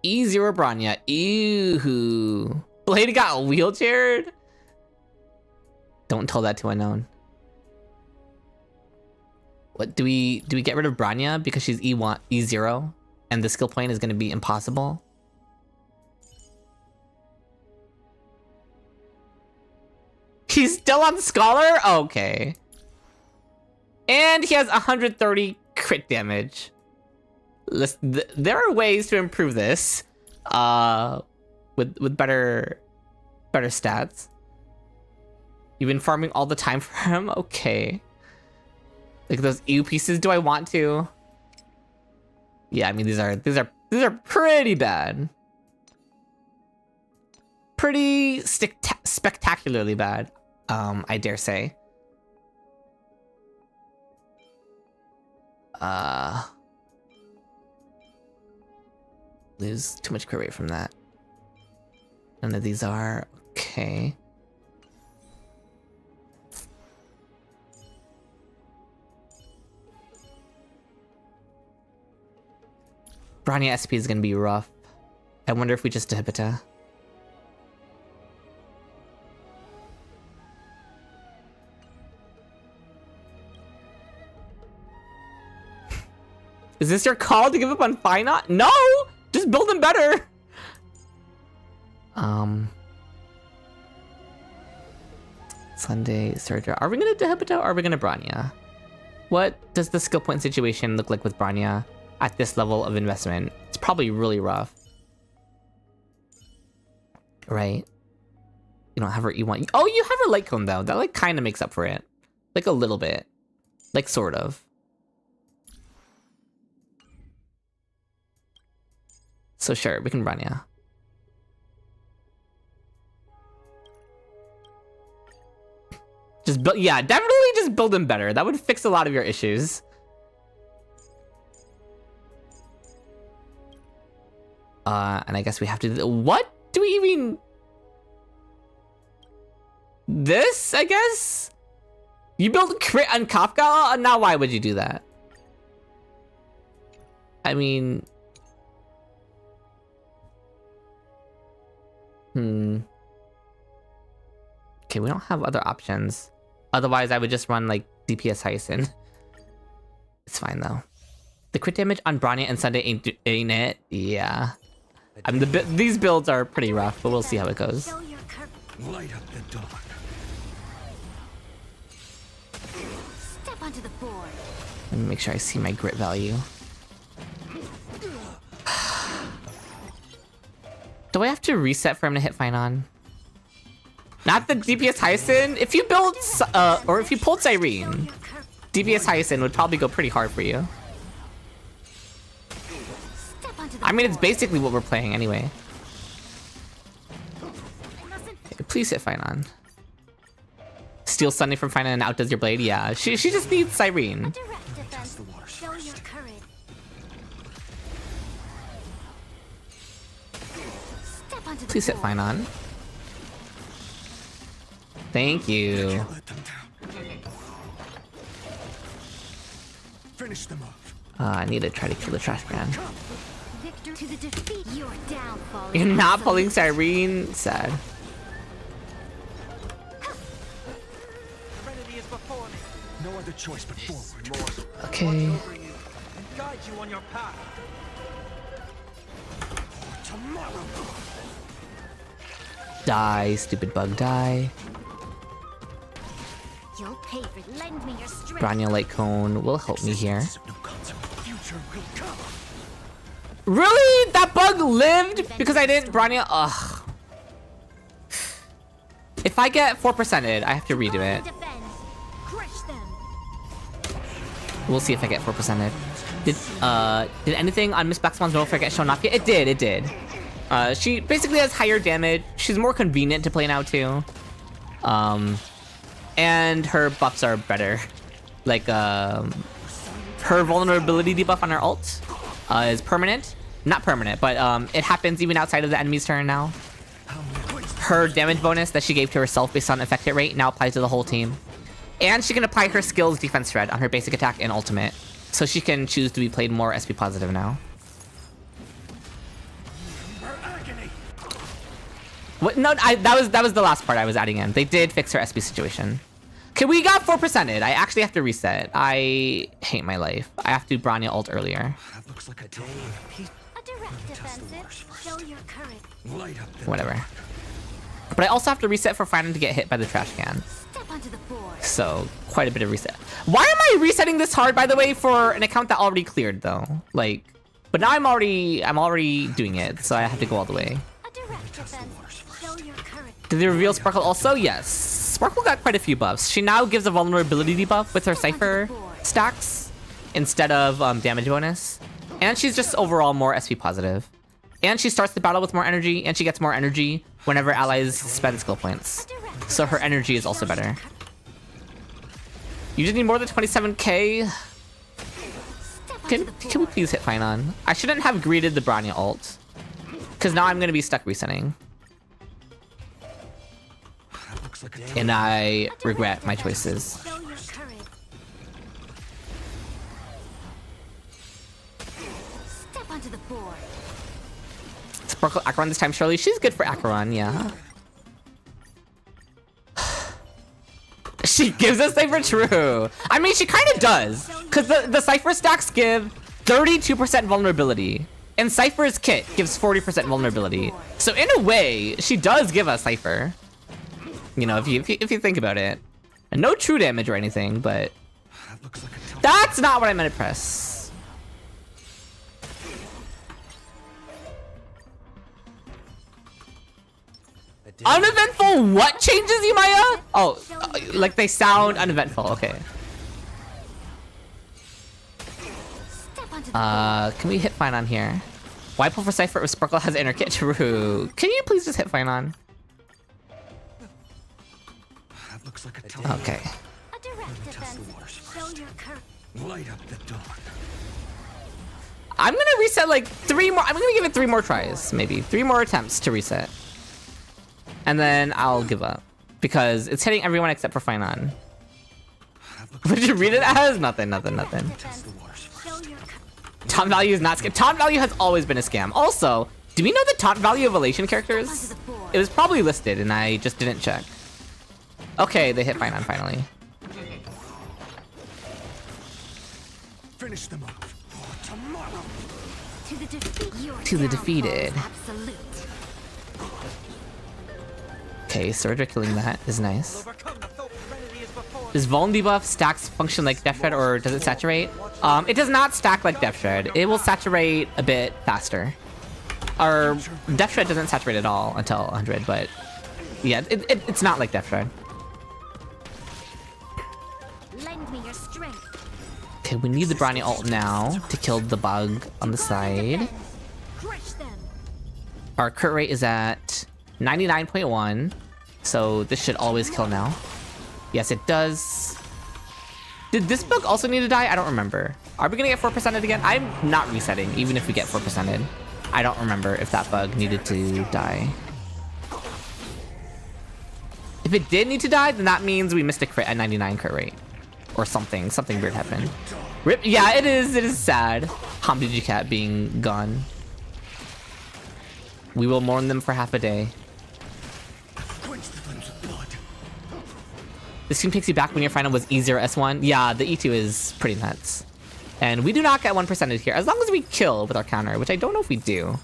E0 Branya. Ew. Blade got wheelchaired? Don't tell that to unknown. What do we get rid of Branya because she's E1 E0 and the skill point is gonna be impossible? He's still on Scholar? Okay. And he has 130 crit damage. There are ways to improve this. With better stats. You've been farming all the time for him? Okay. Like those EU pieces, do I want to? Yeah, I mean these are pretty bad. Pretty spectacularly bad, I dare say. Lose too much crit rate from that. None of these are okay. Branya SP is gonna be rough. I wonder if we just Hipita. Is this your call to give up on Finite? No! Just build him better! Sunday, Surger. Are we gonna Hipita or are we gonna Branya? What does the skill point situation look like with Branya at this level of investment? It's probably really rough. Right? You don't have her E1. Oh, you have her Light Cone though. That like kind of makes up for it. Like a little bit. Like sort of. So sure, we can Branya. Just build, yeah, definitely just build him better. That would fix a lot of your issues. And I guess we have to, what do we even, this, I guess? You build crit on Kafka? Now why would you do that? I mean, okay, we don't have other options. Otherwise, I would just run like DPS Hyacin. It's fine though. The crit damage on Branya and Sunday ain't it? Yeah. I mean, these builds are pretty rough, but we'll see how it goes. Light up the dark. Step onto the board. Let me make sure I see my grit value. Do I have to reset for him to hit Finon? Not the DPS Hyacin. If you build, or if you pulled Cyrene, DPS Hyacin would probably go pretty hard for you. I mean, it's basically what we're playing anyway. Okay, please hit Finon. Steal Sunday from Finon and outdoes your blade? Yeah, she just needs Cyrene. Please hit Finon. Thank you. Finish them off. I need to try to kill the trash can. Victor to the defeat. Your downfall. You're not pulling Cyrene? Sad. Serenity is before me. No other choice but forward. Okay. Watch over you and guide you on your path. Tomorrow. Die, stupid bug, die. You'll pay for lend me your strength. Branya Light Cone will help me here. No consequence. Future will come. Really? That bug lived because I didn't Branya? Ugh. If I get 4%ed, I have to redo it. Defend. Crush them. We'll see if I get 4%ed. Did anything on Miss Black Swan's Nullifier get shown off yet? It did. She basically has higher damage. She's more convenient to play now too. And her buffs are better. Like, her vulnerability debuff on her ult is permanent. Not permanent, but it happens even outside of the enemy's turn now. Her damage bonus that she gave to herself based on affect hit rate now applies to the whole team. And she can apply her skills defense thread on her basic attack and ultimate. So she can choose to be played more SP positive now. What? No, that was the last part I was adding in. They did fix her SP situation. Okay, we got 4%ed. I actually have to reset. I hate my life. I have to Bronya ult earlier. That looks like a day. A direct defensive. Show your courage. Light up the Whatever. But I also have to reset for Fran to get hit by the trash can. Step onto the board. So, quite a bit of reset. Why am I resetting this hard, by the way, for an account that already cleared, though? Like, but now I'm already doing it, so I have to go all the way. A direct defense. Show your courage. Did they reveal Sparkle also? Yes. Sparkle got quite a few buffs. She now gives a vulnerability debuff with her Cypher stacks instead of damage bonus. And she's just overall more SP positive. And she starts the battle with more energy, and she gets more energy whenever allies spend skill points. So her energy is also better. You just need more than 27k? Can we please hit Finon? I shouldn't have greeted the Bronya ult. Because now I'm going to be stuck resetting. And I regret my choices. Show your courage. Step onto the board. Sparkle Acheron this time, surely. She's good for Acheron, yeah. She gives us Cypher True. I mean, she kind of does. Because the Cypher stacks give 32% vulnerability. And Cypher's kit gives 40% vulnerability. So in a way, she does give us Cypher. You know, if you think about it. And no true damage or anything, but... That's not what I meant to press. Uneventful what changes, Yumaya? Oh, like they sound uneventful, okay. Can we hit Fine on here? Why pull for Cypher if Sparkle has inner kit? True. Can you please just hit Fine on? Okay. A direct defense. Show your courage. Light up the dawn. I'm gonna reset like 3 more. I'm gonna give it 3 more tries, maybe 3 more attempts to reset, and then I'll give up because it's hitting everyone except for Finon. What did you read it as? Nothing. Defense. Show your courage. Taunt value is not scam. Taunt value has always been a scam. Also, do we know the taunt value of Elation characters? It was probably listed and I just didn't check. Okay, they hit Finon finally. Finish them off for tomorrow. To the defeat. Your To the downfall defeated. is absolute. Okay, Surge killing that is nice. Overcome the thought serenity is before Does Vuln debuff stacks function like Death Shred or does it saturate? It does not stack like Death Shred. It will saturate a bit faster. Or Death Shred doesn't saturate at all until 100, but yeah, it's not like Death Shred. Lend me your strength. Okay, we need the Bronya ult now to kill the bug on the side. Crush them. Our crit rate is at 99.1, so this should always kill now. Yes, it does. Did this bug also need to die? I don't remember. Are we gonna get 4%ed again? I'm not resetting, even if we get 4%ed. I don't remember if that bug needed to die. If it did need to die, then that means we missed a crit at 99 crit rate. Or something weird happened. Rip, yeah, it is sad. Hamdi Cat being gone. We will mourn them for half a day. This team takes you back when your final was E0 S1. Yeah, the E2 is pretty nuts. And we do not get 1%ed here, as long as we kill with our counter, which I don't know if we do.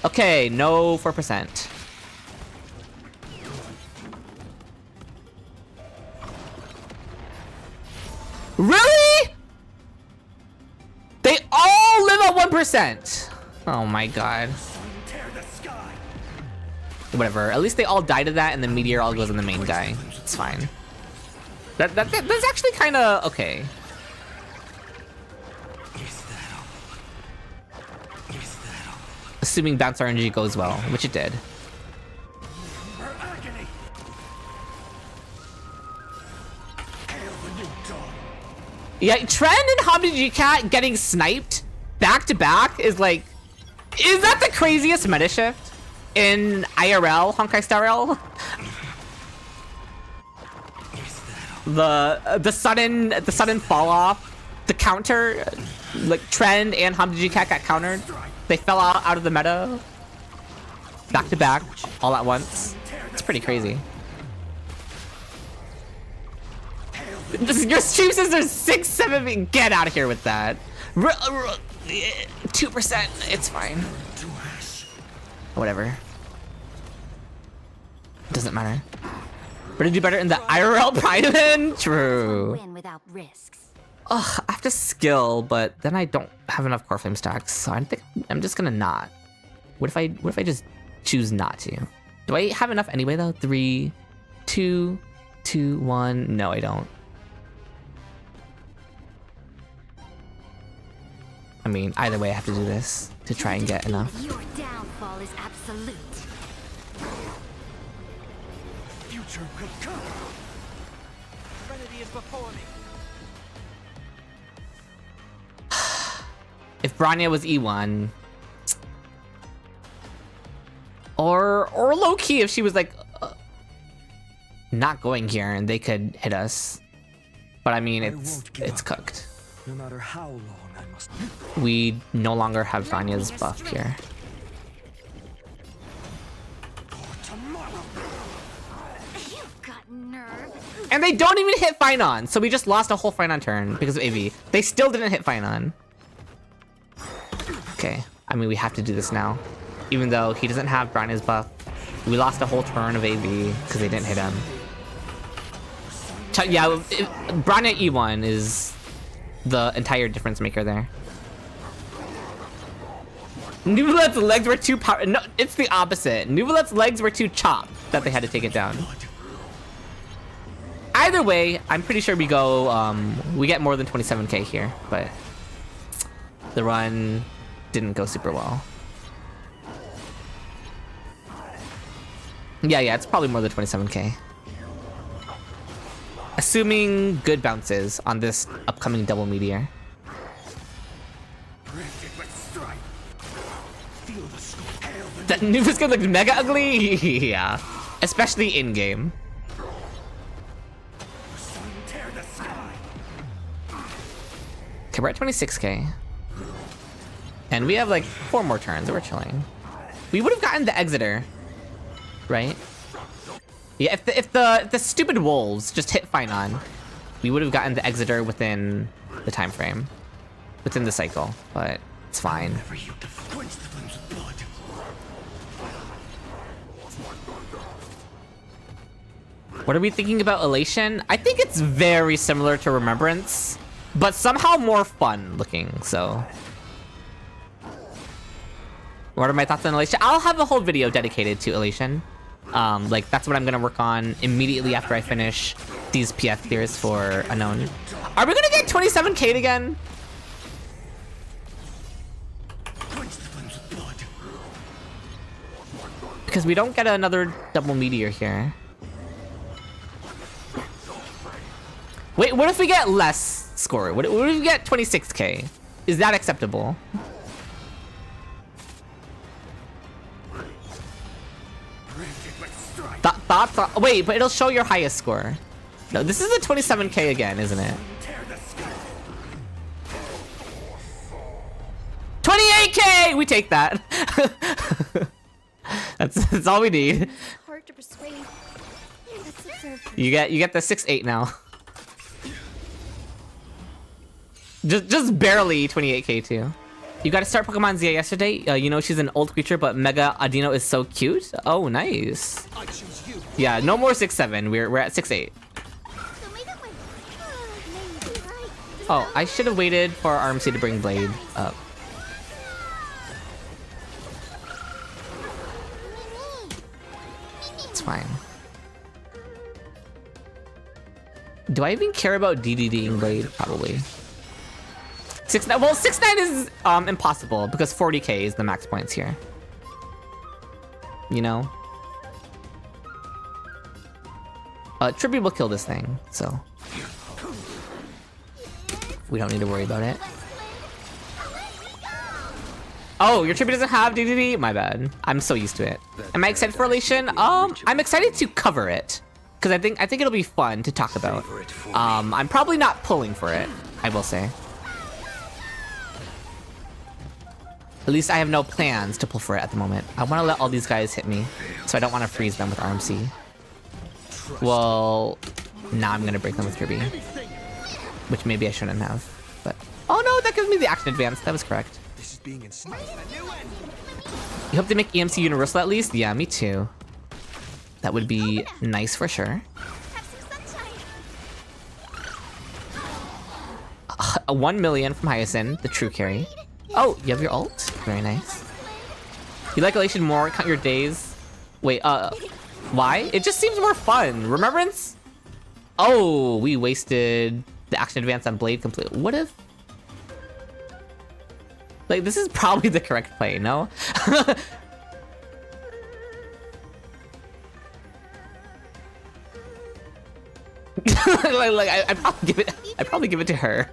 Okay, no 4%. Really? They all live at 1%. Oh my god. Whatever. At least they all die to that, and the meteor all goes on the main guy. It's fine. That's actually kind of okay. Assuming bounce RNG goes well, which it did. Yeah, Trend and Hobby G Cat getting sniped back to back is like, is that the craziest meta shift in IRL Honkai Star Rail? The sudden fall off, the counter, like Trend and Hobby G Cat got countered. They fell out of the meta back to back all at once. It's pretty crazy. Your stream says there's 6, 7. Get out of here with that. 2%. It's fine. Whatever. Doesn't matter. We're gonna do better in the IRL Prime. True. Win without risks. Ugh, I have to skill, but then I don't have enough core flame stacks, so I think I'm just gonna not. What if I just choose not to? Do I have enough anyway though? 3, 2, 2, 1. No, I don't. I mean, either way, I have to do this to try and get enough. Your downfall is absolute. Future will come. Serenity is before me. If Branya was E1, or low key, if she was like not going here and they could hit us, but I mean it's cooked. No matter how long I must. We no longer have Branya's buff here. You've got nerve. And they don't even hit Finon, so we just lost a whole Finon turn because of AV. They still didn't hit Finon. Okay, I mean, we have to do this now. Even though he doesn't have Branya's buff, we lost a whole turn of AV because they didn't hit him. Yeah, Branya E1 is the entire difference maker there. Nuvolet's legs were too power. No, it's the opposite. Nuvolet's legs were too chopped that they had to take it down. Either way, I'm pretty sure we go. We get more than 27k here, but the run didn't go super well. Yeah, it's probably more than 27k. Assuming good bounces on this upcoming double meteor. That Nuva's gonna look mega ugly? Yeah. Especially in-game. Okay, we're at 26k. And we have like 4 more turns, we're chilling. We would have gotten the Exeter, right? Yeah, if the stupid wolves just hit Finon, we would have gotten the Exeter within the time frame, within the cycle. But it's fine. What are we thinking about Elation? I think it's very similar to Remembrance, but somehow more fun looking. So, what are my thoughts on Elation? I'll have a whole video dedicated to Elation. Like that's what I'm gonna work on immediately after I finish these PF clears for Unknown. Are we gonna get 27k again? Because we don't get another double meteor here. Wait, what if we get less score? What if we get 26k? Is that acceptable? Thoughts? Wait, but it'll show your highest score. No, this is a 27k again, isn't it? 28k! We take that. That's all we need. Hard to persuade. Let's observe. You get the 6-8 now. Just barely 28k too. You got to start Pokemon Zia yesterday. You know she's an old creature, but Mega Adino is so cute. Oh, nice. I choose you. Yeah, no more 6-7. We're at 6-8. Oh, I should have waited for RMC to bring Blade up. It's fine. Do I even care about DDDing Blade? Probably. 6-9. Well, 6-9 is impossible because 40k is the max points here. You know? Tribute will kill this thing, so. We don't need to worry about it. Oh, your tribute doesn't have DDD? My bad. I'm so used to it. Am I excited for Elation? I'm excited to cover it. Because I think it'll be fun to talk about. I'm probably not pulling for it, I will say. At least I have no plans to pull for it at the moment. I want to let all these guys hit me, so I don't want to freeze them with RMC. Well, now I'm gonna break them with Kirby, which maybe I shouldn't have. But oh no, that gives me the action advance. That was correct. This is being ensnared. You hope they make EMC universal at least? Yeah, me too. That would be nice for sure. A 1 million from Hyacinth, the true carry. Oh, you have your ult? Very nice. You like Elation more? Count your days. Wait, why? It just seems more fun. Remembrance? Oh, we wasted the action advance on Blade completely. What if... Like, this is probably the correct play, no? I'd probably give it to her.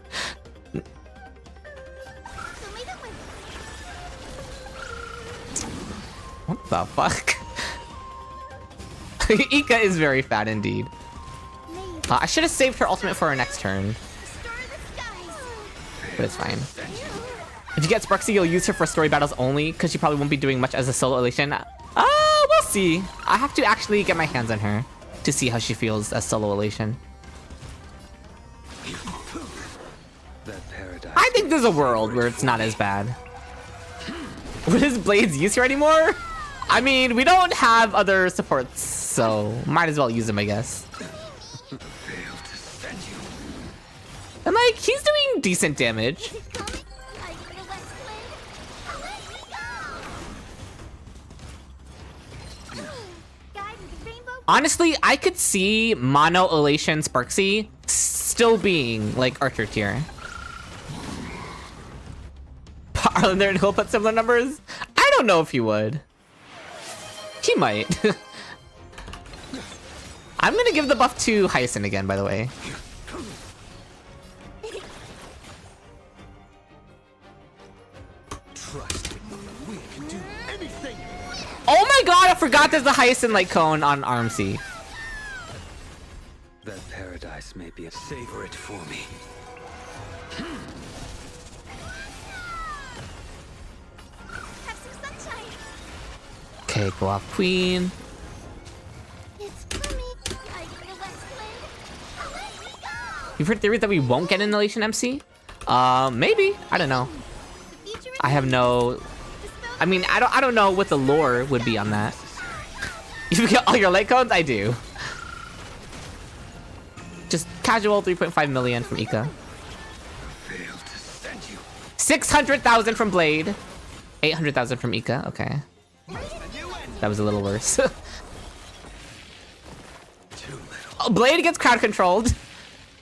What the fuck? Ika is very fat indeed. I should have saved her ultimate for her next turn. But it's fine. If you get Sparksy, you'll use her for story battles only, because she probably won't be doing much as a solo Elation. We'll see. I have to actually get my hands on her to see how she feels as solo Elation. I think there's a world where it's not as bad. What is Blade's use here anymore? I mean, we don't have other supports, so might as well use them, I guess. And like, he's doing decent damage. Honestly, I could see Mono, Elation, Sparksy still being like Archer tier. Arlander and he'll put similar numbers? I don't know if he would. He might. I'm gonna give the buff to Hyacinth again, by the way. Oh my god, I forgot there's the Hyacinth light cone on RMC. That paradise may be a savor it for me. Okay, go off Queen. You've heard theories that we won't get an Elation MC? Maybe. I don't know. I have no... I mean, I don't know what the lore would be on that. You get all your light codes? I do. Just casual 3.5 million from Ika. 600,000 from Blade. 800,000 from Ika. Okay. That was a little worse. Oh, Blade gets crowd controlled.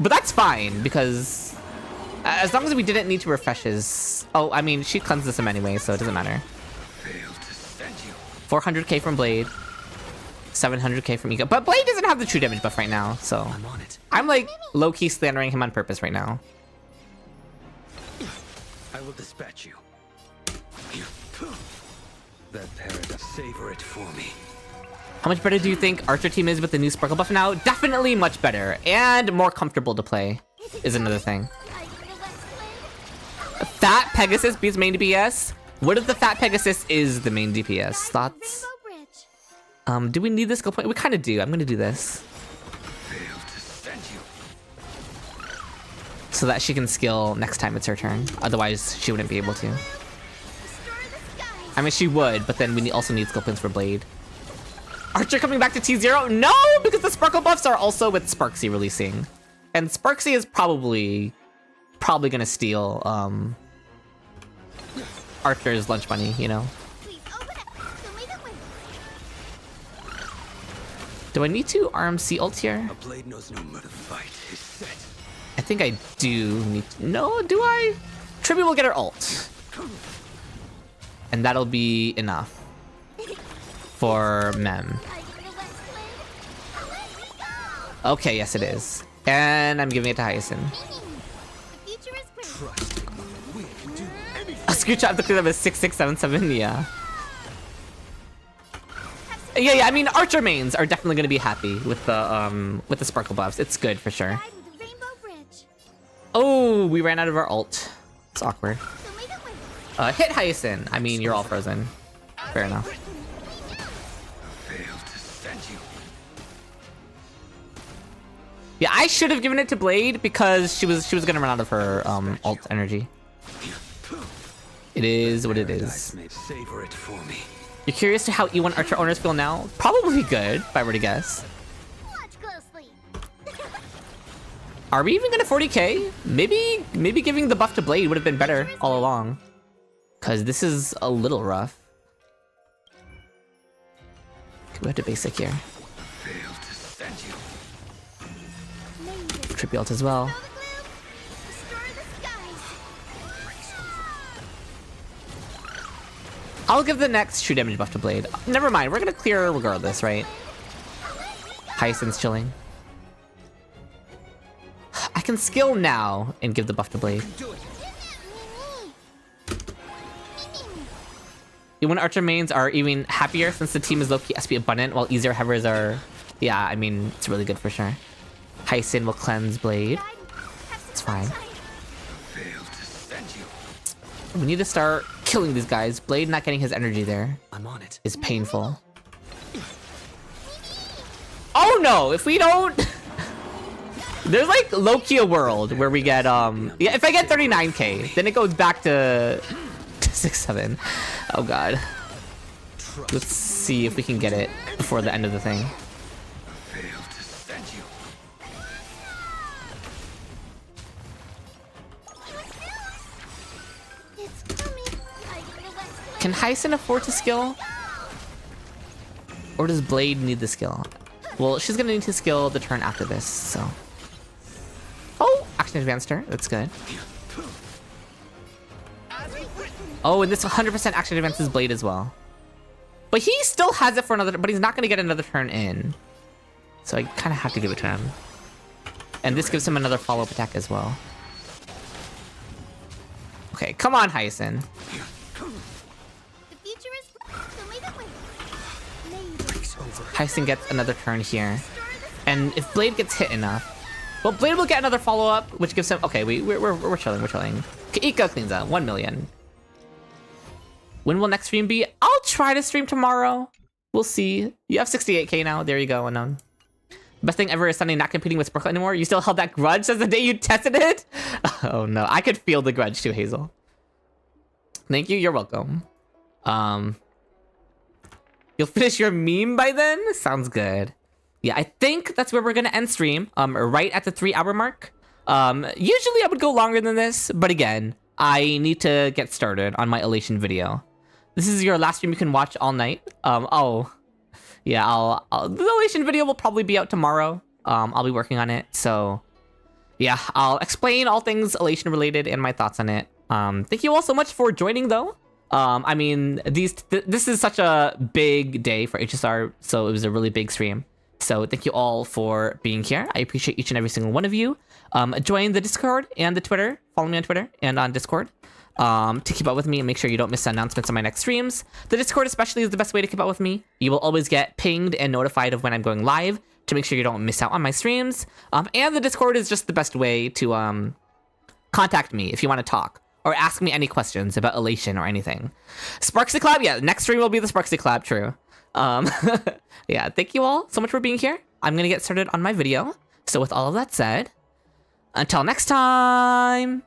But that's fine, because... as long as we didn't need to refresh his... Oh, I mean, she cleanses him anyway, so it doesn't matter. 400k from Blade. 700k from Ika. But Blade doesn't have the true damage buff right now, so... I'm like, low-key slandering him on purpose right now. I will dispatch you. That paradise, savor it for me. How much better do you think Archer team is with the new Sparkle buff now? Definitely much better, and more comfortable to play, is another thing. Fat Pegasus beats main DPS? What if the Fat Pegasus is the main DPS? Thoughts? Do we need this skill point? We kind of do. I'm gonna do this. So that she can skill next time it's her turn. Otherwise, she wouldn't be able to. I mean, she would, but then we also need skill points for Blade. Archer coming back to T0? No, because the Sparkle buffs are also with Sparksy releasing. And Sparksy is probably gonna steal, Archer's lunch money, you know? Do I need to RMC ult here? A blade knows no murder fight is set. I think I do need to... No, do I? Tribute will get her ult. And that'll be enough. For Mem. Okay, yes it is. And I'm giving it to Hyacinth. Trust me, we'll do anything. A screenshot of the clip is 6677. Yeah. Yeah. I mean, archer mains are definitely gonna be happy with the sparkle buffs. It's good for sure. Ride with the Rainbow Bridge. Oh, we ran out of our ult. It's awkward. So make it win. Hit Hyacinth. I mean, you're all frozen. Fair enough. Failed to send you. Yeah, I should have given it to Blade because she was gonna run out of her ult energy. It is what it is. Savor it for me. You're curious to how E1 Archer owners feel now? Probably good, if I were to guess. Watch closely. Are we even gonna 40k? Maybe giving the buff to Blade would have been better all along. Cause this is a little rough. Okay, we have to basic here. Failed to send you. Trippy ult as well. Destroy the skies. I'll give the next true damage buff to Blade. Never mind, we're gonna clear regardless, right? Hyacinth's chilling. I can skill now and give the buff to Blade. E1 Archer mains are even happier since the team is low-key SP abundant, while easier heavers are... Yeah, I mean, it's really good for sure. Hyacinth will cleanse Blade. It's fine. Failed to send you. We need to start killing these guys. Blade not getting his energy there I'm on it. is painful. Oh no! If we don't... There's like low-key a world where we get... Yeah, if I get 39k, then it goes back to 6-7. Oh god. Let's see if we can get it before the end of the thing. Failed to send you. It's coming. Hiding the west. Can Hyacinth afford to skill? Or does Blade need the skill? Well, she's gonna need to skill the turn after this, so... Oh! Action advanced her. That's good. Oh, and this 100% action advances Blade as well. But he still has it for another... But he's not gonna get another turn in. So I kind of have to give it to him. And this gives him another follow-up attack as well. Okay, come on, Hyacinth. The future is so make it win. Hyacinth gets another turn here. And if Blade gets hit enough... Well, Blade will get another follow-up, which gives him... Okay, we're chilling, we're chilling. Kaika cleans up, 1 million. When will next stream be? I'll try to stream tomorrow. We'll see. You have 68k now. There you go, Unknown. Best thing ever is suddenly not competing with Sparkle anymore. You still held that grudge since the day you tested it? Oh no, I could feel the grudge too, Hazel. Thank you, you're welcome. You'll finish your meme by then? Sounds good. Yeah, I think that's where we're gonna end stream. Right at the 3-hour mark. Usually I would go longer than this, but again, I need to get started on my Elation video. This is your last stream you can watch all night. Oh, yeah, the Elation video will probably be out tomorrow. I'll be working on it, so yeah, I'll explain all things Elation related and my thoughts on it. Thank you all so much for joining though. I mean, this is such a big day for HSR, so it was a really big stream. So thank you all for being here. I appreciate each and every single one of you. Join the Discord and the Twitter. Follow me on Twitter and on Discord to keep up with me and make sure you don't miss announcements on my next streams. The Discord especially is the best way to keep up with me. You will always get pinged and notified of when I'm going live to make sure you don't miss out on my streams. And the Discord is just the best way to contact me if you want to talk or ask me any questions about Elation or anything. Sparksy Collab, yeah, next stream will be the Sparksy Collab, true. Yeah, thank you all so much for being here. I'm gonna get started on my video. So with all of that said, until next time.